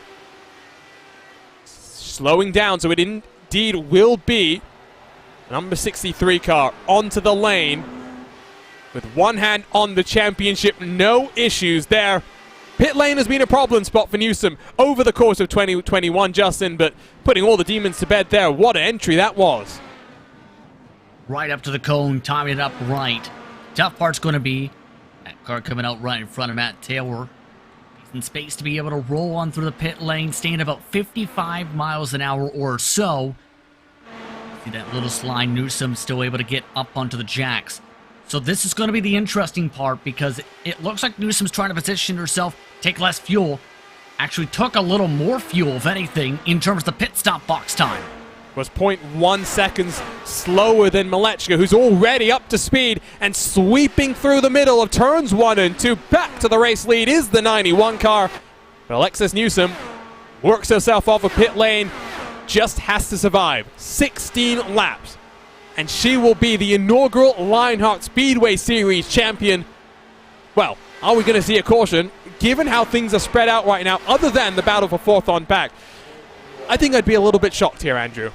Slowing down, so it indeed will be number 63 car onto the lane with one hand on the championship. No issues there. Pit lane has been a problem spot for Newsom over the course of 2021, Justin, but putting all the demons to bed there. What an entry that was. Right up to the cone, timing it up right. Tough part's going to be that car coming out right in front of Matt Taylor. He's in space to be able to roll on through the pit lane, staying about 55 miles an hour or so. See that little slide, Newsom still able to get up onto the jacks. So this is going to be the interesting part, because it looks like Newsom's trying to position herself, take less fuel. Actually took a little more fuel, if anything, in terms of the pit stop box time. Was 0.1 seconds slower than Malechka, who's already up to speed and sweeping through the middle of turns 1 and 2. Back to the race lead is the 91 car. But Alexis Newsom works herself off a pit lane, just has to survive 16 laps, and she will be the inaugural Lionheart Speedway Series champion. Well, are we going to see a caution? Given how things are spread out right now, other than the battle for 4th on back, I think I'd be a little bit shocked here, Andrew.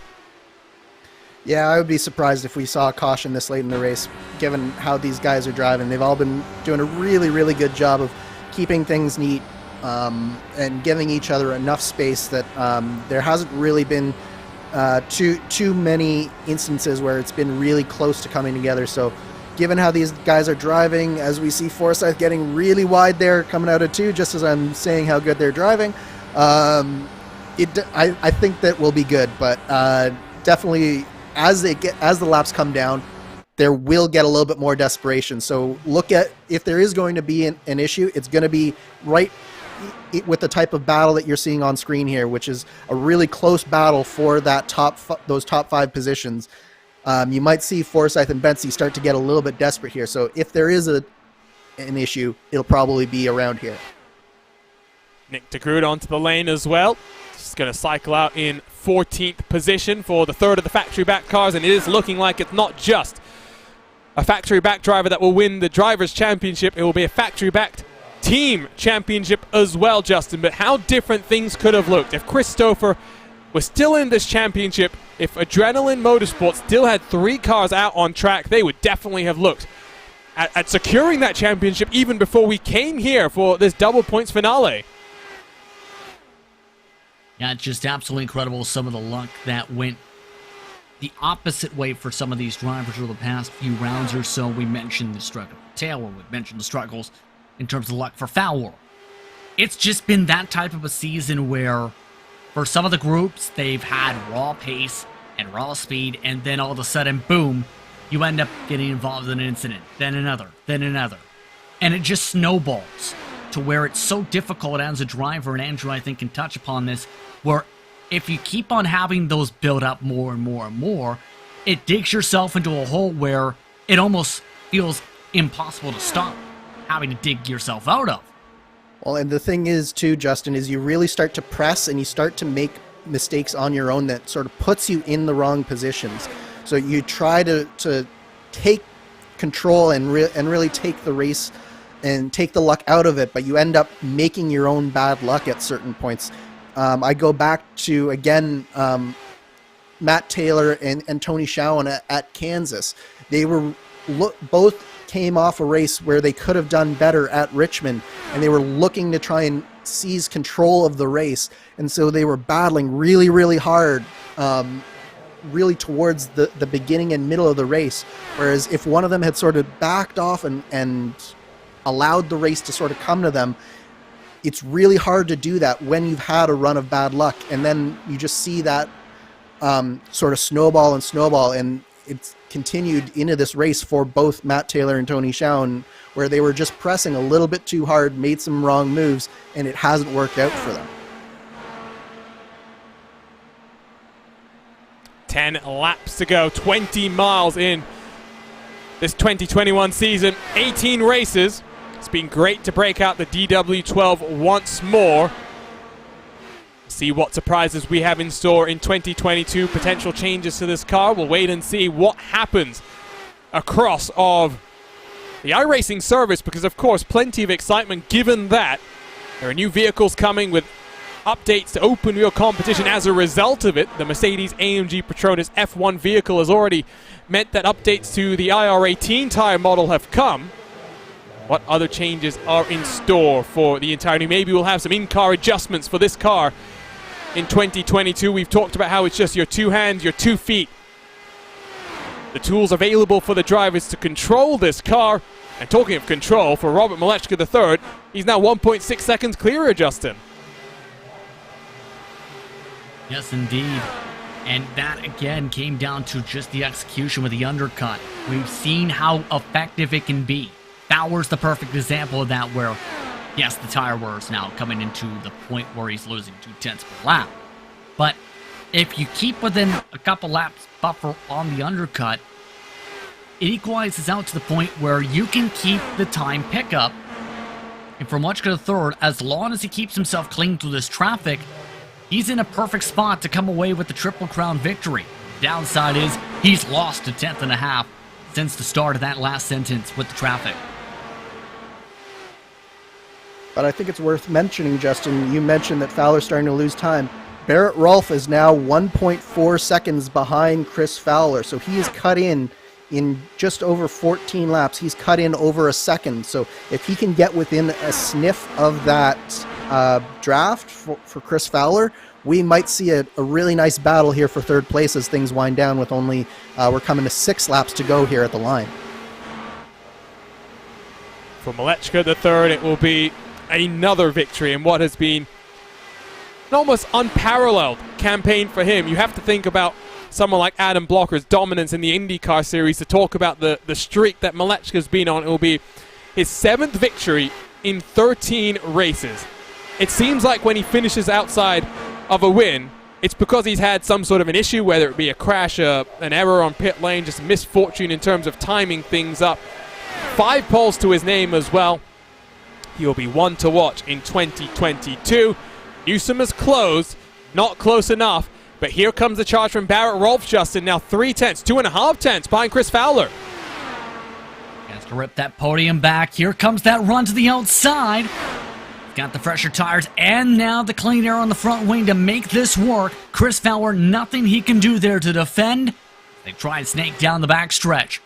Yeah, I would be surprised if we saw a caution this late in the race, given how these guys are driving. They've all been doing a really, really good job of keeping things neat and giving each other enough space that there hasn't really been too many instances where it's been really close to coming together. So given how these guys are driving, as we see Forsyth getting really wide there coming out of 2, just as I'm saying how good they're driving, I think that will be good. But definitely, as the laps come down, there will get a little bit more desperation. So look at, if there is going to be an issue, it's going to be right with the type of battle that you're seeing on screen here, which is a really close battle for that those top 5 positions. You might see Forsyth and Bensy start to get a little bit desperate here. So if there is an issue, it'll probably be around here. Nick DeGroot onto the lane as well. Just going to cycle out in 14th position for the third of the factory back cars, and it is looking like it's not just a factory back driver that will win the Drivers' Championship. It will be a factory backed team championship as well, Justin. But how different things could have looked if Christopher was still in this championship. If Adrenaline Motorsports still had 3 cars out on track, they would definitely have looked at securing that championship even before we came here for this double points finale. Yeah, it's just absolutely incredible, some of the luck that went the opposite way for some of these drivers over the past few rounds or so. We mentioned the struggle for Taylor, we mentioned the struggles in terms of luck for Fowler. It's just been that type of a season where, for some of the groups, they've had raw pace and raw speed, and then all of a sudden, boom, you end up getting involved in an incident, then another, and it just snowballs to where it's so difficult as a driver, and Andrew, I think, can touch upon this, where if you keep on having those build up more and more and more, it digs yourself into a hole where it almost feels impossible to stop having to dig yourself out of. Well, and the thing is, too, Justin, is you really start to press and you start to make mistakes on your own that sort of puts you in the wrong positions. So you try to take control and really take the race and take the luck out of it, but you end up making your own bad luck at certain points. I go back to, again, Matt Taylor and Tony Schowen at Kansas. They were both came off a race where they could have done better at Richmond, and they were looking to try and seize control of the race, and so they were battling really, really hard, really towards the beginning and middle of the race, whereas if one of them had sort of backed off and allowed the race to sort of come to them, it's really hard to do that when you've had a run of bad luck, and then you just see that sort of snowball, and it's continued into this race for both Matt Taylor and Tony Schowen, where they were just pressing a little bit too hard, made some wrong moves, and it hasn't worked out for them. 10 laps to go, 20 miles in this 2021 season, 18 races. It's been great to break out the DW12 once more. See what surprises we have in store in 2022, potential changes to this car. We'll wait and see what happens across of the iRacing service, because of course plenty of excitement given that there are new vehicles coming with updates to open wheel competition. As a result of it, the Mercedes-AMG Petronas F1 vehicle has already meant that updates to the IR18 tire model have come. What other changes are in store for the entirety? Maybe we'll have some in-car adjustments for this car in 2022. We've talked about how it's just your 2 hands, your 2 feet. The tools available for the drivers to control this car. And talking of control, for Robert Malechka III, he's now 1.6 seconds clearer, Justin. Yes, indeed. And that, again, came down to just the execution with the undercut. We've seen how effective it can be. Fowler's the perfect example of that, where, yes, the tire wear is now coming into the point where he's losing 0.2 per lap. But if you keep within a couple laps buffer on the undercut, it equalizes out to the point where you can keep the time pickup. And for Malechka III, as long as he keeps himself clean through this traffic, he's in a perfect spot to come away with the Triple Crown victory. Downside is he's lost a 10.5 since the start of that last sentence with the traffic. But I think it's worth mentioning, Justin, you mentioned that Fowler's starting to lose time. Barrett Rolfe is now 1.4 seconds behind Chris Fowler, so he is cut in just over 14 laps. He's cut in over a second, so if he can get within a sniff of that draft for Chris Fowler, we might see a really nice battle here for third place as things wind down with only, we're coming to 6 laps to go here at the line. For Malechka the third, it will be another victory in what has been an almost unparalleled campaign for him. You have to think about someone like Adam Blocker's dominance in the IndyCar series to talk about the streak that Malechka's been on. It will be his 7th victory in 13 races. It seems like when he finishes outside of a win, it's because he's had some sort of an issue, whether it be a crash, an error on pit lane, just misfortune in terms of timing things up. 5 poles to his name as well. He will be one to watch in 2022. Newsom is close, not close enough, but here comes the charge from Barrett Rolfe, Justin. Now 3/10, 2.5 tenths behind Chris Fowler. Has to rip that podium back. Here comes that run to the outside. Got the fresher tires and now the clean air on the front wing to make this work. Chris Fowler, nothing he can do there to defend. They try and snake down the backstretch.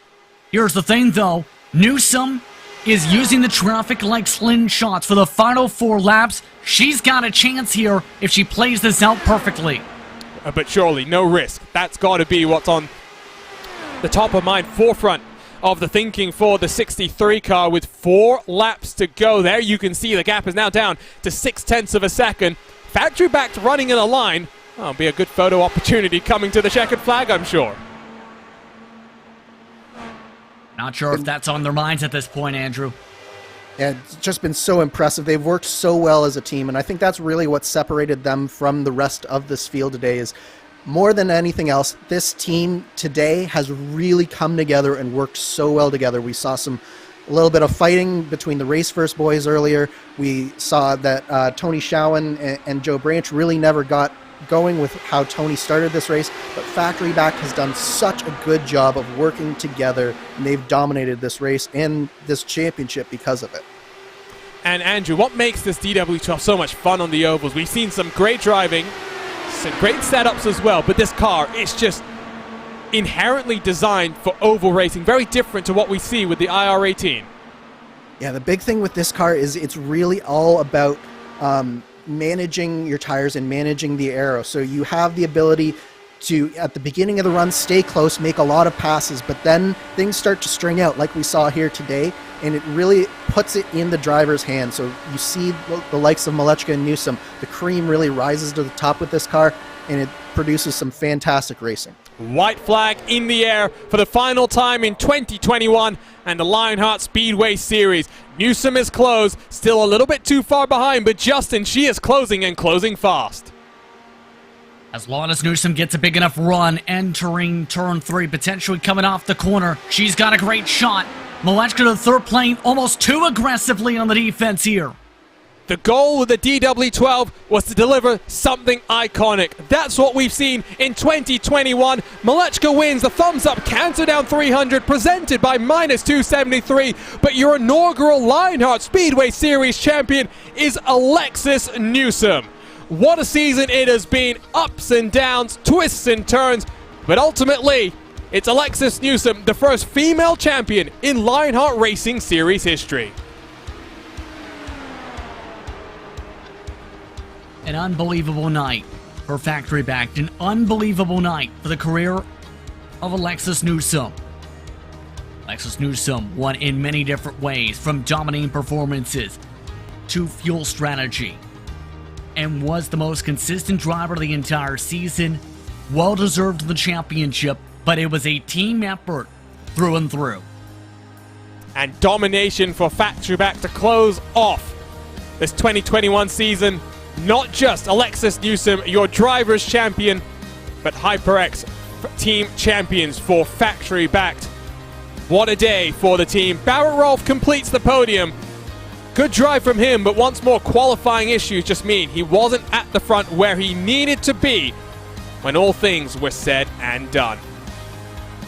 Here's the thing though, Newsom is using the traffic like slingshots for the final 4 laps. She's got a chance here if she plays this out perfectly. But surely, no risk. That's got to be what's on the top of mind, forefront of the thinking for the 63 car with 4 laps to go. There you can see the gap is now down to 0.6 of a second. Factory backed running in a line. That'll be a good photo opportunity coming to the checkered flag, I'm sure. Not sure if that's on their minds at this point, Andrew. Yeah, it's just been so impressive. They've worked so well as a team, and I think that's really what separated them from the rest of this field today is more than anything else, this team today has really come together and worked so well together. We saw a little bit of fighting between the Race First boys earlier. We saw that Tony Schowen and Joe Branch really never got going with how Tony started this race, but Factory Back has done such a good job of working together, and they've dominated this race and this championship because of it. And Andrew, what makes this DW12 so much fun on the ovals? We've seen some great driving, some great setups as well, but this car is just inherently designed for oval racing, very different to what we see with the IR18. Yeah, the big thing with this car is it's really all about managing your tires and managing the aero. So you have the ability to, at the beginning of the run, stay close, make a lot of passes, but then things start to string out like we saw here today, and it really puts it in the driver's hand. So you see the likes of Malechka and Newsom, the cream really rises to the top with this car, and it produces some fantastic racing. White flag in the air for the final time in 2021 and the Lionheart Speedway Series. Newsom is close, still a little bit too far behind, but Justin, she is closing and closing fast. As long as Newsom gets a big enough run entering turn 3, potentially coming off the corner, she's got a great shot. Malechka to the third, playing almost too aggressively on the defense here. The goal with the DW12 was to deliver something iconic. That's what we've seen in 2021. Malechka wins the thumbs up canter down 300 presented by -273. But your inaugural Lionheart Speedway Series champion is Alexis Newsom. What a season it has been. Ups and downs, twists and turns. But ultimately, it's Alexis Newsom, the first female champion in Lionheart Racing Series history. An unbelievable night for Factory Backed. An unbelievable night for the career of Alexis Newsom. Alexis Newsom won in many different ways, from dominating performances to fuel strategy, and was the most consistent driver of the entire season. Well deserved the championship, but it was a team effort through and through. And domination for Factory Back to close off this 2021 season. Not just Alexis Newsom, your driver's champion, but HyperX team champions for Factory Backed. What a day for the team. Barrett Rolfe completes the podium. Good drive from him, but once more qualifying issues just mean he wasn't at the front where he needed to be when all things were said and done.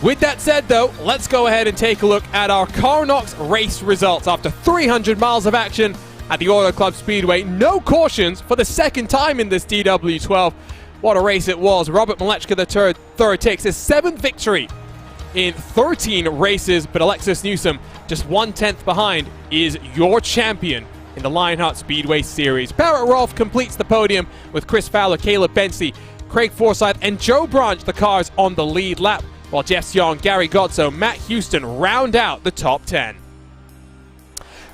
With that said though, let's go ahead and take a look at our Carnox race results after 300 miles of action at the Auto Club Speedway. No cautions for the second time in this DW12. What a race it was. Robert Malechka the third takes his 7th victory in 13 races, but Alexis Newsom, just 1/10 behind, is your champion in the Lionheart Speedway Series. Barrett Rolfe completes the podium with Chris Fowler, Caleb Bensley, Craig Forsyth, and Joe Branch, the cars on the lead lap, while Jeff Young, Gary Godso, Matt Houston round out the top 10.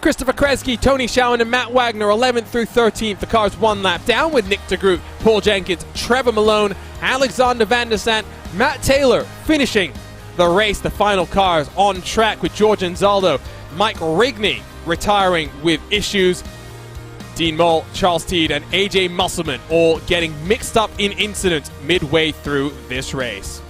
Christopher Kresge, Tony Schowen and Matt Wagner 11th through 13th. The cars one lap down with Nick DeGroot, Paul Jenkins, Trevor Malone, Alexander Van der Sant, Matt Taylor finishing the race. The final cars on track with George Anzaldo, Mike Rigney retiring with issues. Dean Moll, Charles Teed and AJ Musselman all getting mixed up in incidents midway through this race.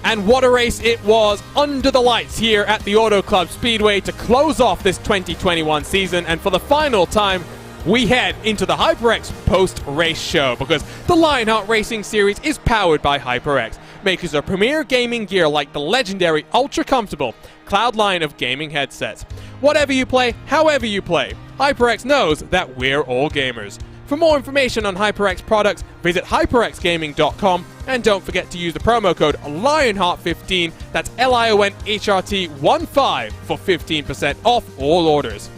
And what a race it was under the lights here at the Auto Club Speedway to close off this 2021 season. And for the final time, we head into the HyperX post-race show because the Lionheart Racing Series is powered by HyperX, makers of premier gaming gear like the legendary ultra-comfortable Cloud line of gaming headsets. Whatever you play, however you play, HyperX knows that we're all gamers. For more information on HyperX products, visit hyperxgaming.com and don't forget to use the promo code Lionheart15, that's LIONHRT15 for 15% off all orders.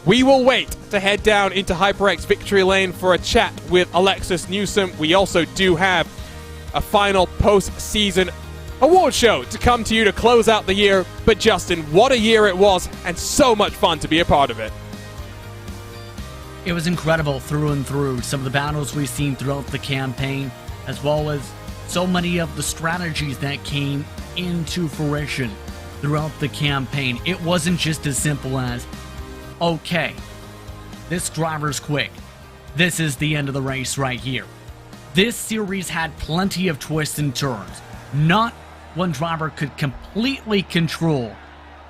We will wait to head down into HyperX Victory Lane for a chat with Alexis Newsom. We also do have a final post-season award show to come to you to close out the year. But Justin, what a year it was, and so much fun to be a part of it. It was incredible through and through. Some of the battles we've seen throughout the campaign, as well as so many of the strategies that came into fruition throughout the campaign. It wasn't just as simple as, okay, this driver's quick. This is the end of the race right here. This series had plenty of twists and turns. Not one driver could completely control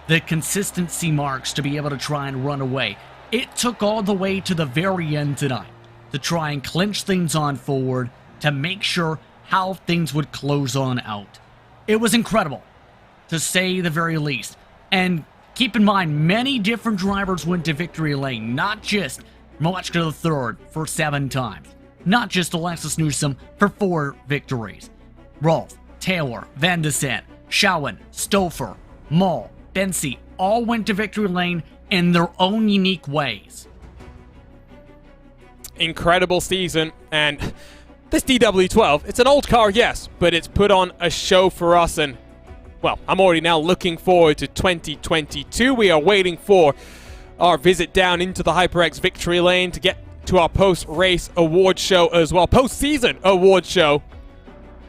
the consistency marks to be able to try and run away. It took all the way to the very end tonight to try and clinch things on forward to make sure how things would close on out. It was incredible, to say the very least. And keep in mind, many different drivers went to victory lane, not just Molechka III for 7 times, not just Alexis Newsom for 4 victories. Rolf, Taylor, Van de Sant, Schowen, Stouffer, Moll, Bensi all went to victory lane in their own unique ways. Incredible season, and this DW12, it's an old car, yes, but it's put on a show for us, and well, I'm already now looking forward to 2022. We are waiting for our visit down into the HyperX Victory Lane to get to our post-race award show as well, post-season award show.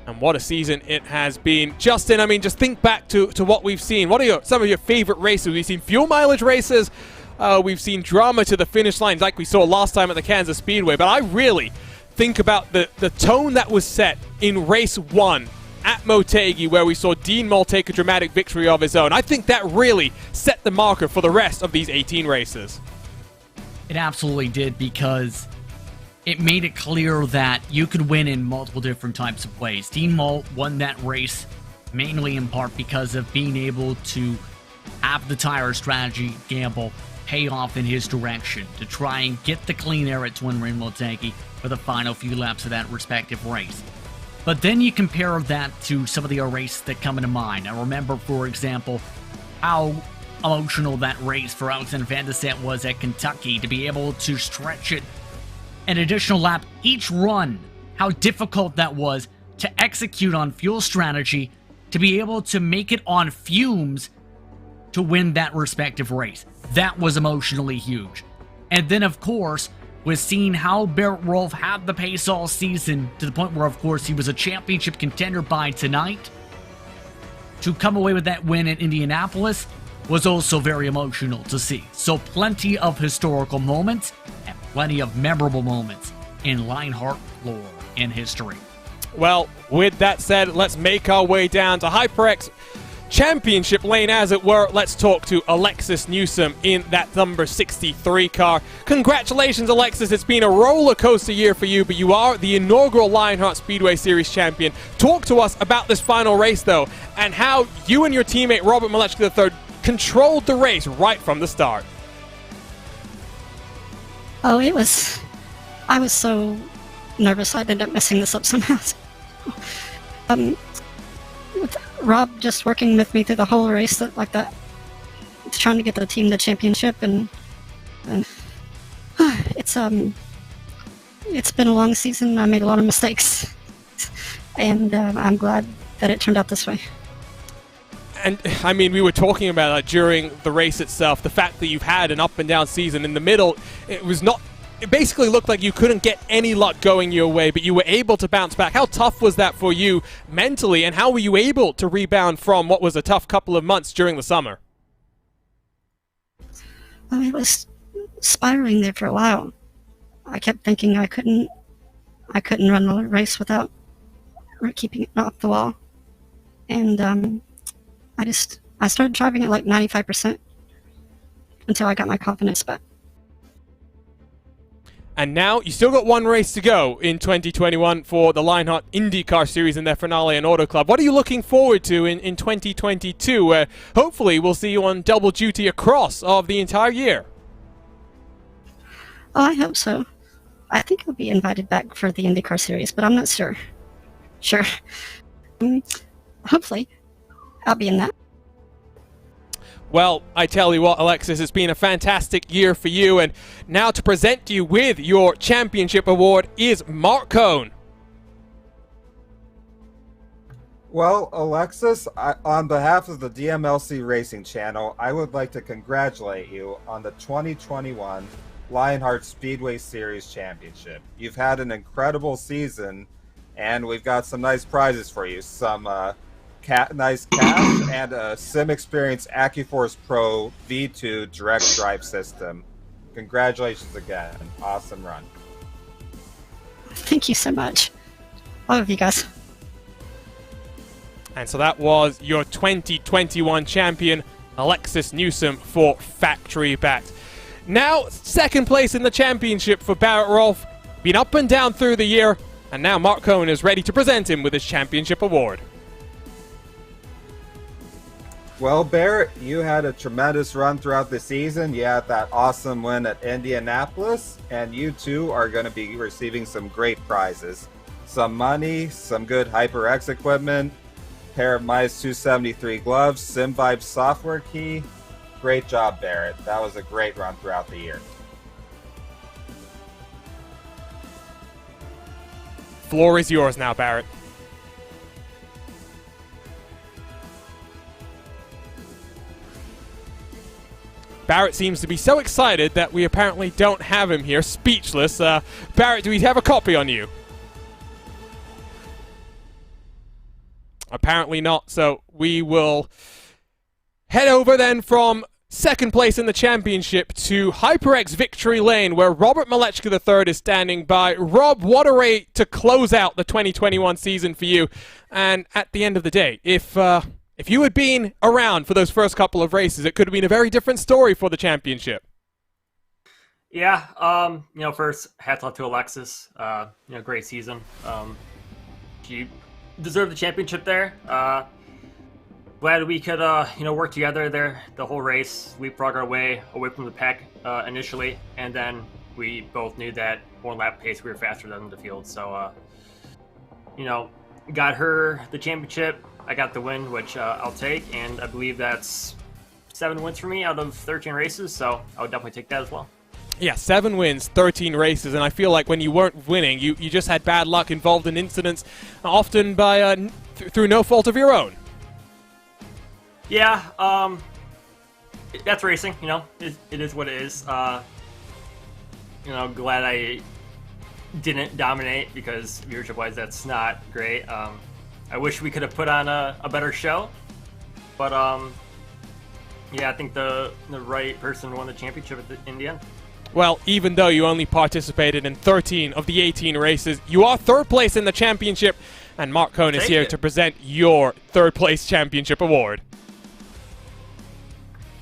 And what a season it has been. Justin, I mean, just think back to what we've seen. What are some of your favorite races? We've seen fuel mileage races. We've seen drama to the finish lines like we saw last time at the Kansas Speedway. But I really think about the tone that was set in race 1 at Motegi, where we saw Dean Moll take a dramatic victory of his own. I think that really set the marker for the rest of these 18 races. It absolutely did, because it made it clear that you could win in multiple different types of ways. Dean Moll won that race mainly in part because of being able to have the tire strategy gamble pay off in his direction to try and get the clean air at Twin Ring Motegi for the final few laps of that respective race. But then you compare that to some of the races that come into mind. I remember, for example, how emotional that race for Alexander Van der Sant was at Kentucky, to be able to stretch it an additional lap each run, how difficult that was to execute on fuel strategy, to be able to make it on fumes to win that respective race. That was emotionally huge. And then, of course, with seeing how Barrett Rolf had the pace all season, to the point where, of course, he was a championship contender by tonight, to come away with that win at Indianapolis was also very emotional to see. So plenty of historical moments and plenty of memorable moments in Lionheart lore in history. Well, with that said, let's make our way down to HyperX Championship Lane, as it were. Let's talk to Alexis Newsom in that number 63 car. Congratulations, Alexis. It's been a roller coaster year for you, but you are the inaugural Lionheart Speedway Series champion. Talk to us about this final race, though, and how you and your teammate Robert Molechka III controlled the race right from the start. Oh, I was so nervous I'd end up messing this up somehow. With Rob just working with me through the whole race like that, trying to get the team the championship, and it's been a long season. I made a lot of mistakes, and I'm glad that it turned out this way. And I mean, we were talking about that during the race itself. The fact that you've had an up and down season in the middle, it basically looked like you couldn't get any luck going your way, but you were able to bounce back. How tough was that for you mentally, and how were you able to rebound from what was a tough couple of months during the summer? Well, it was spiraling there for a while. I kept thinking I couldn't run the race without keeping it off the wall. And I started driving at like 95% until I got my confidence back. And now you still got one race to go in 2021 for the Lionheart IndyCar Series in their finale in Auto Club. What are you looking forward to in 2022, where hopefully we'll see you on double duty across of the entire year? Oh, I hope so. I think I'll be invited back for the IndyCar Series, but I'm not sure. Hopefully, I'll be in that. Well, I tell you what, Alexis, it's been a fantastic year for you, and now to present you with your championship award is Mark Cohn. Well, Alexis, on behalf of the DMLC Racing Channel, I would like to congratulate you on the 2021 Lionheart Speedway Series Championship. You've had an incredible season, and we've got some nice prizes for you. Some nice cash and a Sim Experience AccuForce Pro V2 direct drive system. Congratulations again. Awesome run. Thank you so much. All of you guys. And so that was your 2021 champion, Alexis Newsom, for Factory Backed. Now, second place in the championship for Barrett Rolfe. Been up and down through the year, and now Mark Cohn is ready to present him with his championship award. Well, Barrett, you had a tremendous run throughout the season. You had that awesome win at Indianapolis, and you too are going to be receiving some great prizes. Some money, some good HyperX equipment, pair of -273 gloves, SimVibe software key. Great job, Barrett. That was a great run throughout the year. Floor is yours now, Barrett. Barrett seems to be so excited that we apparently don't have him here, speechless. Barrett, do we have a copy on you? Apparently not, so we will head over then from second place in the championship to HyperX Victory Lane, where Robert Malechka III is standing by. Rob, what a way to close out the 2021 season for you. And at the end of the day, if you had been around for those first couple of races, it could have been a very different story for the championship. Yeah, first, hats off to Alexis. Great season. She deserved the championship there. Glad we could, work together there the whole race. We brought our way away from the pack initially, and then we both knew that one lap pace we were faster than the field. So, got her the championship. I got the win, which I'll take, and I believe that's 7 wins for me out of 13 races, so I would definitely take that as well. Yeah, 7 wins, 13 races, and I feel like when you weren't winning, you just had bad luck involved in incidents, often by through no fault of your own. Yeah, that's racing, it is what it is. Glad I didn't dominate, because viewership-wise, that's not great. I wish we could have put on a better show, but I think the right person won the championship in the end. Well, even though you only participated in 13 of the 18 races, you are third place in the championship, and Mark Cohn is here to present your third place championship award.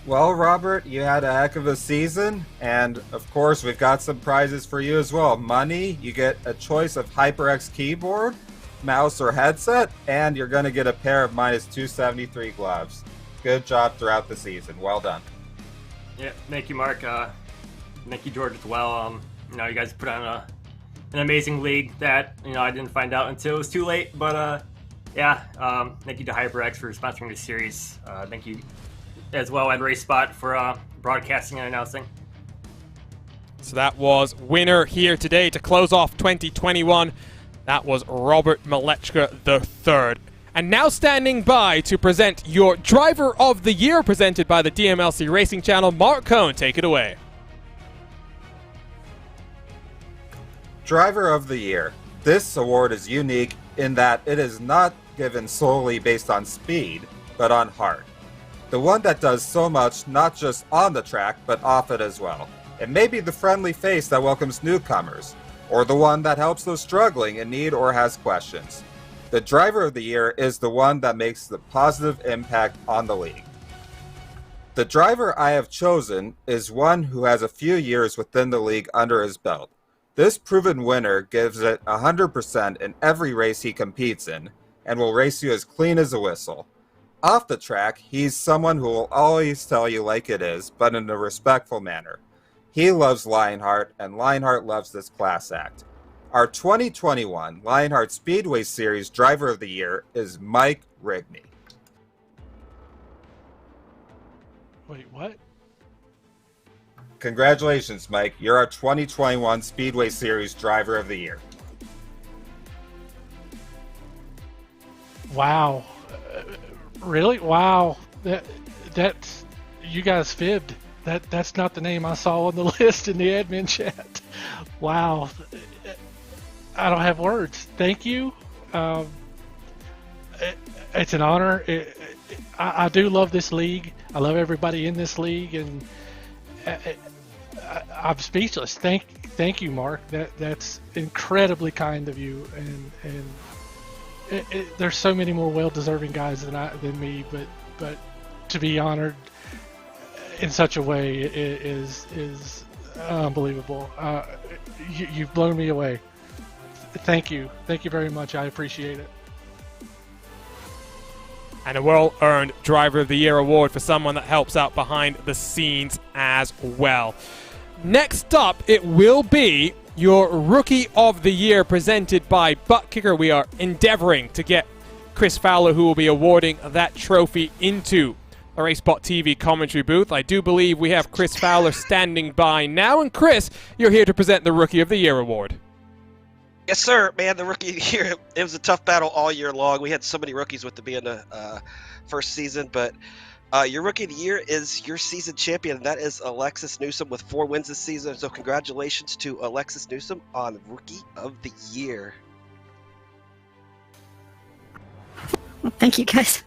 Well, Robert, you had a heck of a season, and of course we've got some prizes for you as well. Money, you get a choice of HyperX keyboard, mouse, or headset, and you're going to get a pair of -273 gloves. Good job throughout the season. Well done. Yeah, thank you, Mark. Thank you, George, as well. You guys put on an amazing league that, I didn't find out until it was too late, but thank you to HyperX for sponsoring this series. Thank you as well at Race Spot for broadcasting and announcing. So that was winner here today to close off 2021. That was Robert Malechka III. And now standing by to present your Driver of the Year, presented by the DMLC Racing Channel, Mark Cohn, take it away. Driver of the Year. This award is unique in that it is not given solely based on speed, but on heart. The one that does so much not just on the track, but off it as well. It may be the friendly face that welcomes newcomers, or the one that helps those struggling in need or has questions. The Driver of the Year is the one that makes the positive impact on the league. The driver I have chosen is one who has a few years within the league under his belt. This proven winner gives it 100% in every race he competes in, and will race you as clean as a whistle. Off the track, he's someone who will always tell you like it is, but in a respectful manner. He loves Lionheart, and Lionheart loves this class act. Our 2021 Lionheart Speedway Series Driver of the Year is Mike Rigney. Wait, what? Congratulations, Mike. You're our 2021 Speedway Series Driver of the Year. Wow. Really? Wow. That's you guys fibbed. That's not the name I saw on the list in the admin chat. Wow. I don't have words. Thank you. It's an honor. I do love this league. I love everybody in this league, and I'm speechless. Thank you, Mark. That's incredibly kind of you, and there's so many more well-deserving guys than me, but to be honored in such a way is unbelievable. You've blown me away. Thank you very much. I appreciate it. And a well-earned Driver of the Year award for someone that helps out behind the scenes as well. Next up, it will be your Rookie of the Year, presented by Butt Kicker. We are endeavoring to get Chris Fowler, who will be awarding that trophy, into the RaceBot TV commentary booth. I do believe we have Chris Fowler standing by now. And Chris, you're here to present the Rookie of the Year award. Yes, sir, man. The Rookie of the Year, it was a tough battle all year long. We had so many rookies with the being the first season, but your Rookie of the Year is your season champion, and that is Alexis Newsom with 4 wins this season. So congratulations to Alexis Newsom on Rookie of the Year. Well, thank you, guys.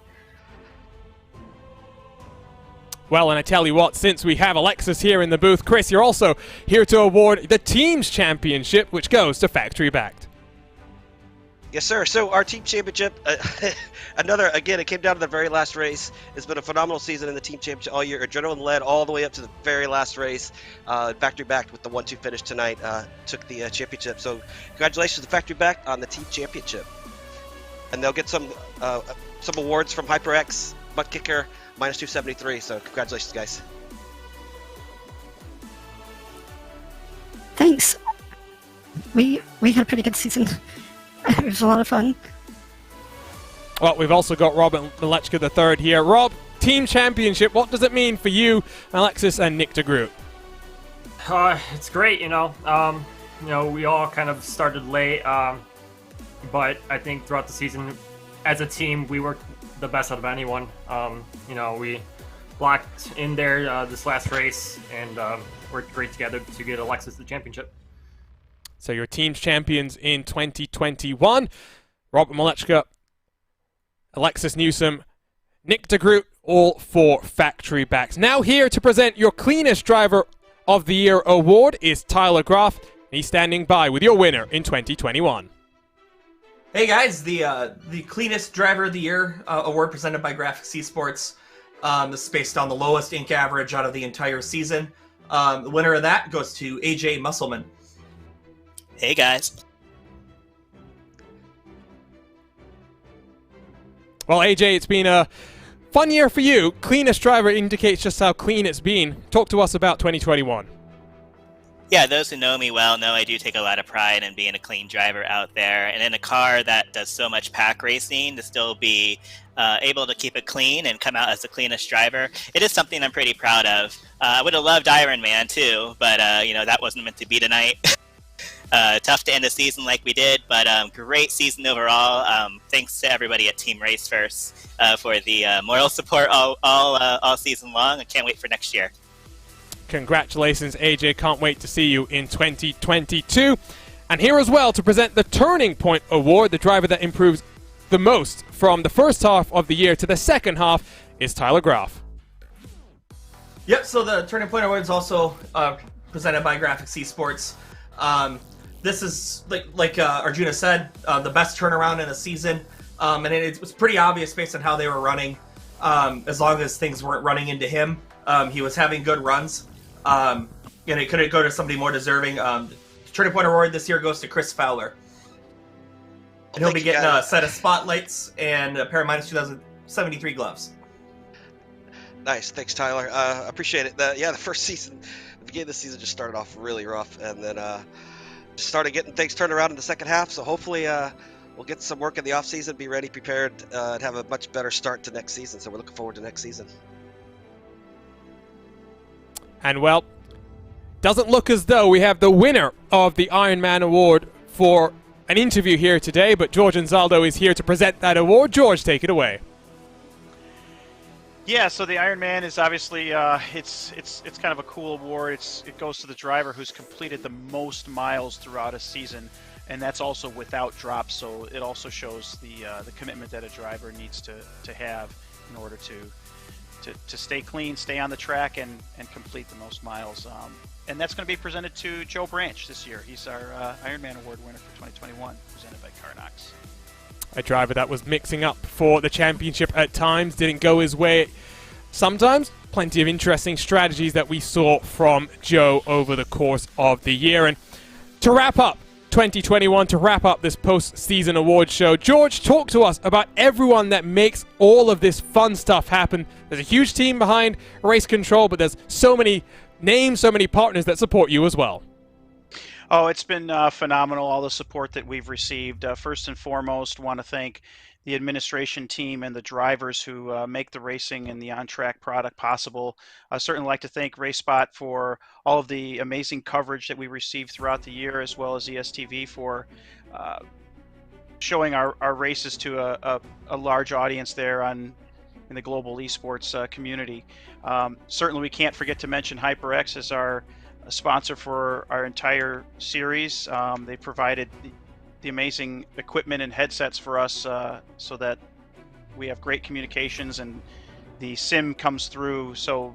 Well, and I tell you what, since we have Alexis here in the booth, Chris, you're also here to award the Team's Championship, which goes to Factory Backed. Yes, sir. So our team championship, again, it came down to the very last race. It's been a phenomenal season in the team championship all year. Adrenaline led all the way up to the very last race. Factory Backed with the 1-2 finish tonight took the championship. So congratulations to Factory Backed on the team championship. And they'll get some awards from HyperX, Butt Kicker, minus 273. So congratulations, guys. Thanks. We had a pretty good season. It was a lot of fun. Well, we've also got Rob Malechka III here. Rob, Team Championship, what does it mean for you, Alexis, and Nick DeGroot? It's great, we all kind of started late, but I think throughout the season, as a team, we worked the best out of anyone. We locked in there this last race and worked great together to get Alexis the championship. So your team's champions in 2021, Robert Malechka, Alexis Newsom, Nick DeGroot, all 4 Factory Backs. Now here to present your Cleanest Driver of the Year award is Tyler Groff. He's standing by with your winner in 2021. Hey guys, the Cleanest Driver of the Year award presented by Graphics Esports. This is based on the lowest ink average out of the entire season. The winner of that goes to AJ Musselman. Hey guys. Well, AJ, it's been a fun year for you. Cleanest Driver indicates just how clean it's been. Talk to us about 2021. Yeah, those who know me well know I do take a lot of pride in being a clean driver out there, and in a car that does so much pack racing, to still be able to keep it clean and come out as the cleanest driver, it is something I'm pretty proud of. I would have loved Iron Man too, but that wasn't meant to be tonight. Tough to end the season like we did, but great season overall. Thanks to everybody at Team Race First for the moral support all season long. I can't wait for next year. Congratulations, AJ. Can't wait to see you in 2022. And here as well to present the Turning Point Award, the driver that improves the most from the first half of the year to the second half is Tyler Graf. Yep, so the Turning Point Award is also presented by Graphics Esports. This is, like Arjuna said, the best turnaround in a season. And it was pretty obvious based on how they were running. As long as things weren't running into him, he was having good runs. And it couldn't go to somebody more deserving. Turning Point Award this year goes to Chris Fowler. And he'll be getting a set of spotlights and a pair of minus 2073 gloves. Nice, thanks, Tyler. Appreciate it. The first season, the beginning of the season just started off really rough, and then just started getting things turned around in the second half. So hopefully, we'll get some work in the off season, be ready, prepared, and have a much better start to next season. So we're looking forward to next season. And well, doesn't look as though we have the winner of the Ironman Award for an interview here today, but George Anzaldo is here to present that award. George, take it away. Yeah, so the Ironman is obviously it's kind of a cool award. It goes to the driver who's completed the most miles throughout a season, and that's also without drops. So it also shows the commitment that a driver needs to have in order to stay clean, stay on the track, and complete the most miles. And that's going to be presented to Joe Branch this year. He's our Ironman Award winner for 2021, presented by Carnox. A driver that was mixing up for the championship at times, didn't go his way sometimes. Plenty of interesting strategies that we saw from Joe over the course of the year. And to wrap up 2021, to wrap up this post-season award show, George, talk to us about everyone that makes all of this fun stuff happen. There's a huge team behind Race Control, but there's so many names, so many partners that support you as well. Oh, it's been phenomenal, all the support that we've received. First and foremost, want to thank the administration team and the drivers who make the racing and the on-track product possible. I certainly like to thank RaceSpot for all of the amazing coverage that we received throughout the year, as well as ESTV for showing our races to a large audience there in the global esports community. Certainly we can't forget to mention HyperX as our sponsor for our entire series. They provided the amazing equipment and headsets for us so that we have great communications, and the sim comes through so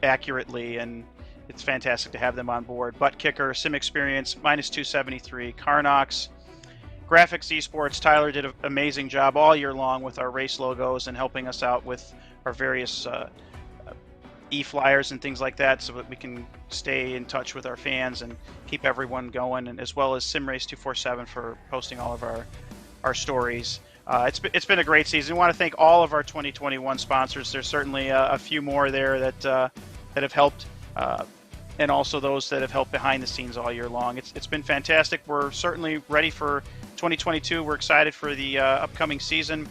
accurately, and it's fantastic to have them on board. Butt Kicker, Sim Experience, minus 273, Carnox, Graphics Esports. Tyler did an amazing job all year long with our race logos and helping us out with our various e-flyers and things like that, so that we can stay in touch with our fans and keep everyone going, and as well as SimRace247 for posting all of our stories. It's been a great season. We want to thank all of our 2021 sponsors. There's certainly a few more there that have helped, and also those that have helped behind the scenes all year long. It's been fantastic. We're certainly ready for 2022. We're excited for the upcoming season.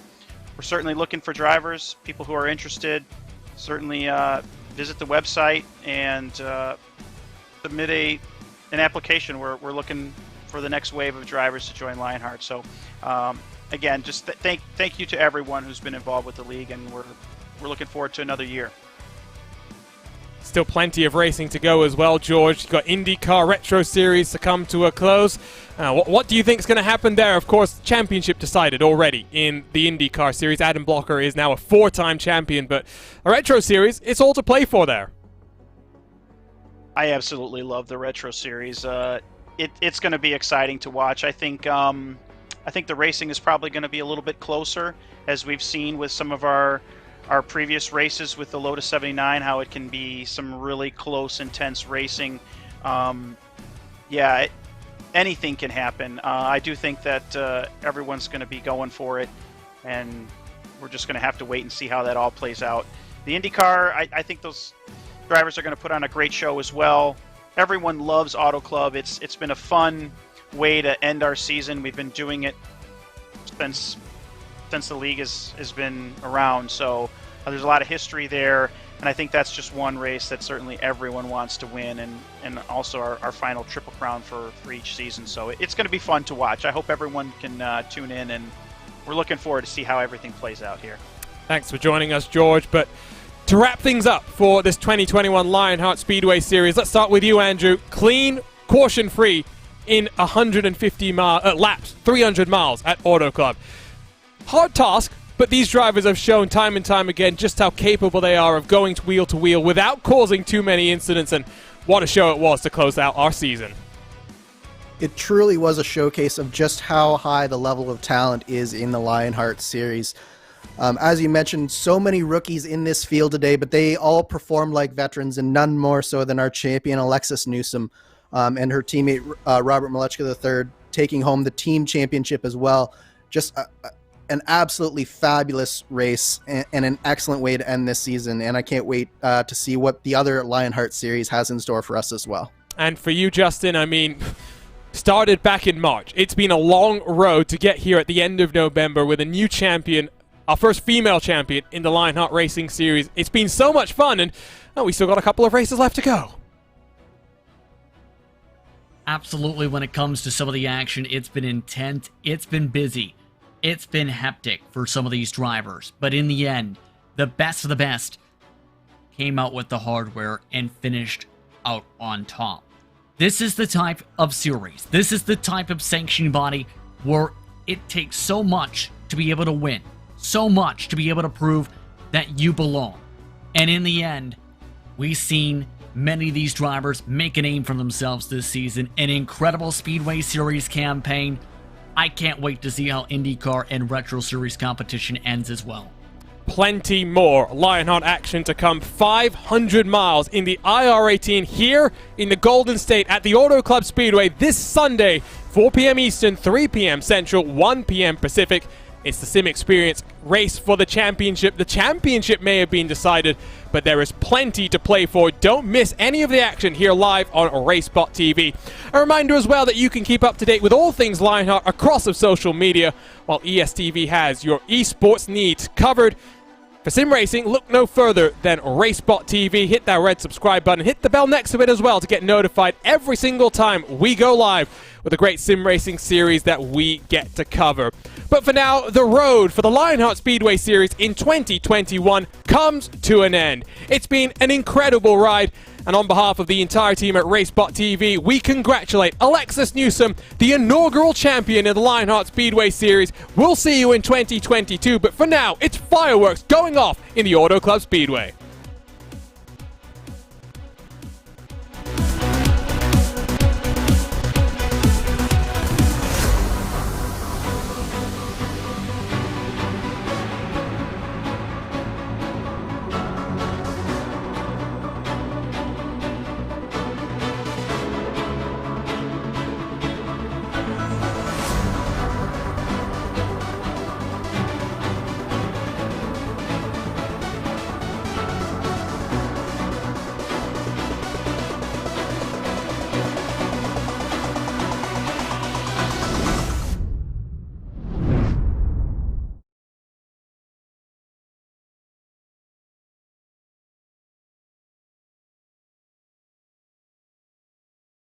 We're certainly looking for drivers, people who are interested. Certainly visit the website and submit an application. We're looking for the next wave of drivers to join Lionheart. So again, just thank you to everyone who's been involved with the league, and we're looking forward to another year. Still plenty of racing to go as well, George. You've got IndyCar Retro Series to come to a close. What do you think is going to happen there? Of course, championship decided already in the IndyCar Series. Adam Blocker is now a 4-time champion, but a Retro Series, it's all to play for there. I absolutely love the Retro Series. It's going to be exciting to watch. I think the racing is probably going to be a little bit closer, as we've seen with some of our previous races with the Lotus 79, how it can be some really close, intense racing. Anything can happen. I do think that everyone's going to be going for it, and we're just going to have to wait and see how that all plays out. The IndyCar, I think those drivers are going to put on a great show as well. Everyone loves Auto Club. It's been a fun way to end our season. We've been doing it since the league has been around, so There's a lot of history there, and I think that's just one race that certainly everyone wants to win, and also our final Triple Crown for each season. So it's going to be fun to watch. I hope everyone can tune in, and we're looking forward to see how everything plays out here. Thanks for joining us, George. But to wrap things up for this 2021 Lionheart Speedway Series, let's start with you, Andrew. Clean, caution-free in 150 laps, 300 miles at Auto Club. Hard task, but these drivers have shown time and time again just how capable they are of going wheel to wheel without causing too many incidents, and what a show it was to close out our season. It truly was a showcase of just how high the level of talent is in the Lionheart series. As you mentioned, so many rookies in this field today, but they all performed like veterans, and none more so than our champion Alexis Newsom and her teammate Robert Malechka III taking home the team championship as well. Just an absolutely fabulous race and an excellent way to end this season, and I can't wait to see what the other Lionheart series has in store for us as well. And for you, Justin, I mean, started back in March. It's been a long road to get here at the end of November with a new champion, our first female champion in the Lionheart Racing Series. It's been so much fun, and we still got a couple of races left to go. Absolutely, when it comes to some of the action, it's been intense, it's been busy, it's been hectic for some of these drivers. But in the end, the best of the best came out with the hardware and finished out on top. This is the type of series, this is the type of sanctioning body where it takes so much to be able to win. So much to be able to prove that you belong. And in the end, we've seen many of these drivers make a name for themselves this season. An incredible Speedway Series campaign. I can't wait to see how IndyCar and Retro Series competition ends as well. Plenty more Lionheart action to come. 500 miles in the IR18 here in the Golden State at the Auto Club Speedway this Sunday, 4 p.m. Eastern, 3 p.m. Central, 1 p.m. Pacific. It's the Sim Experience race for the championship. The championship may have been decided, but there is plenty to play for. Don't miss any of the action here live on RaceBot TV. A reminder as well that you can keep up to date with all things Lionheart across of social media, while ESTV has your esports needs covered. For sim racing, look no further than RaceBot TV. Hit that red subscribe button. Hit the bell next to it as well to get notified every single time we go live with a great sim racing series that we get to cover. But for now, the road for the Lionheart Speedway Series in 2021 comes to an end. It's been an incredible ride, and on behalf of the entire team at RaceBot TV, we congratulate Alexis Newsom, the inaugural champion in the Lionheart Speedway Series. We'll see you in 2022, but for now, it's fireworks going off in the Auto Club Speedway.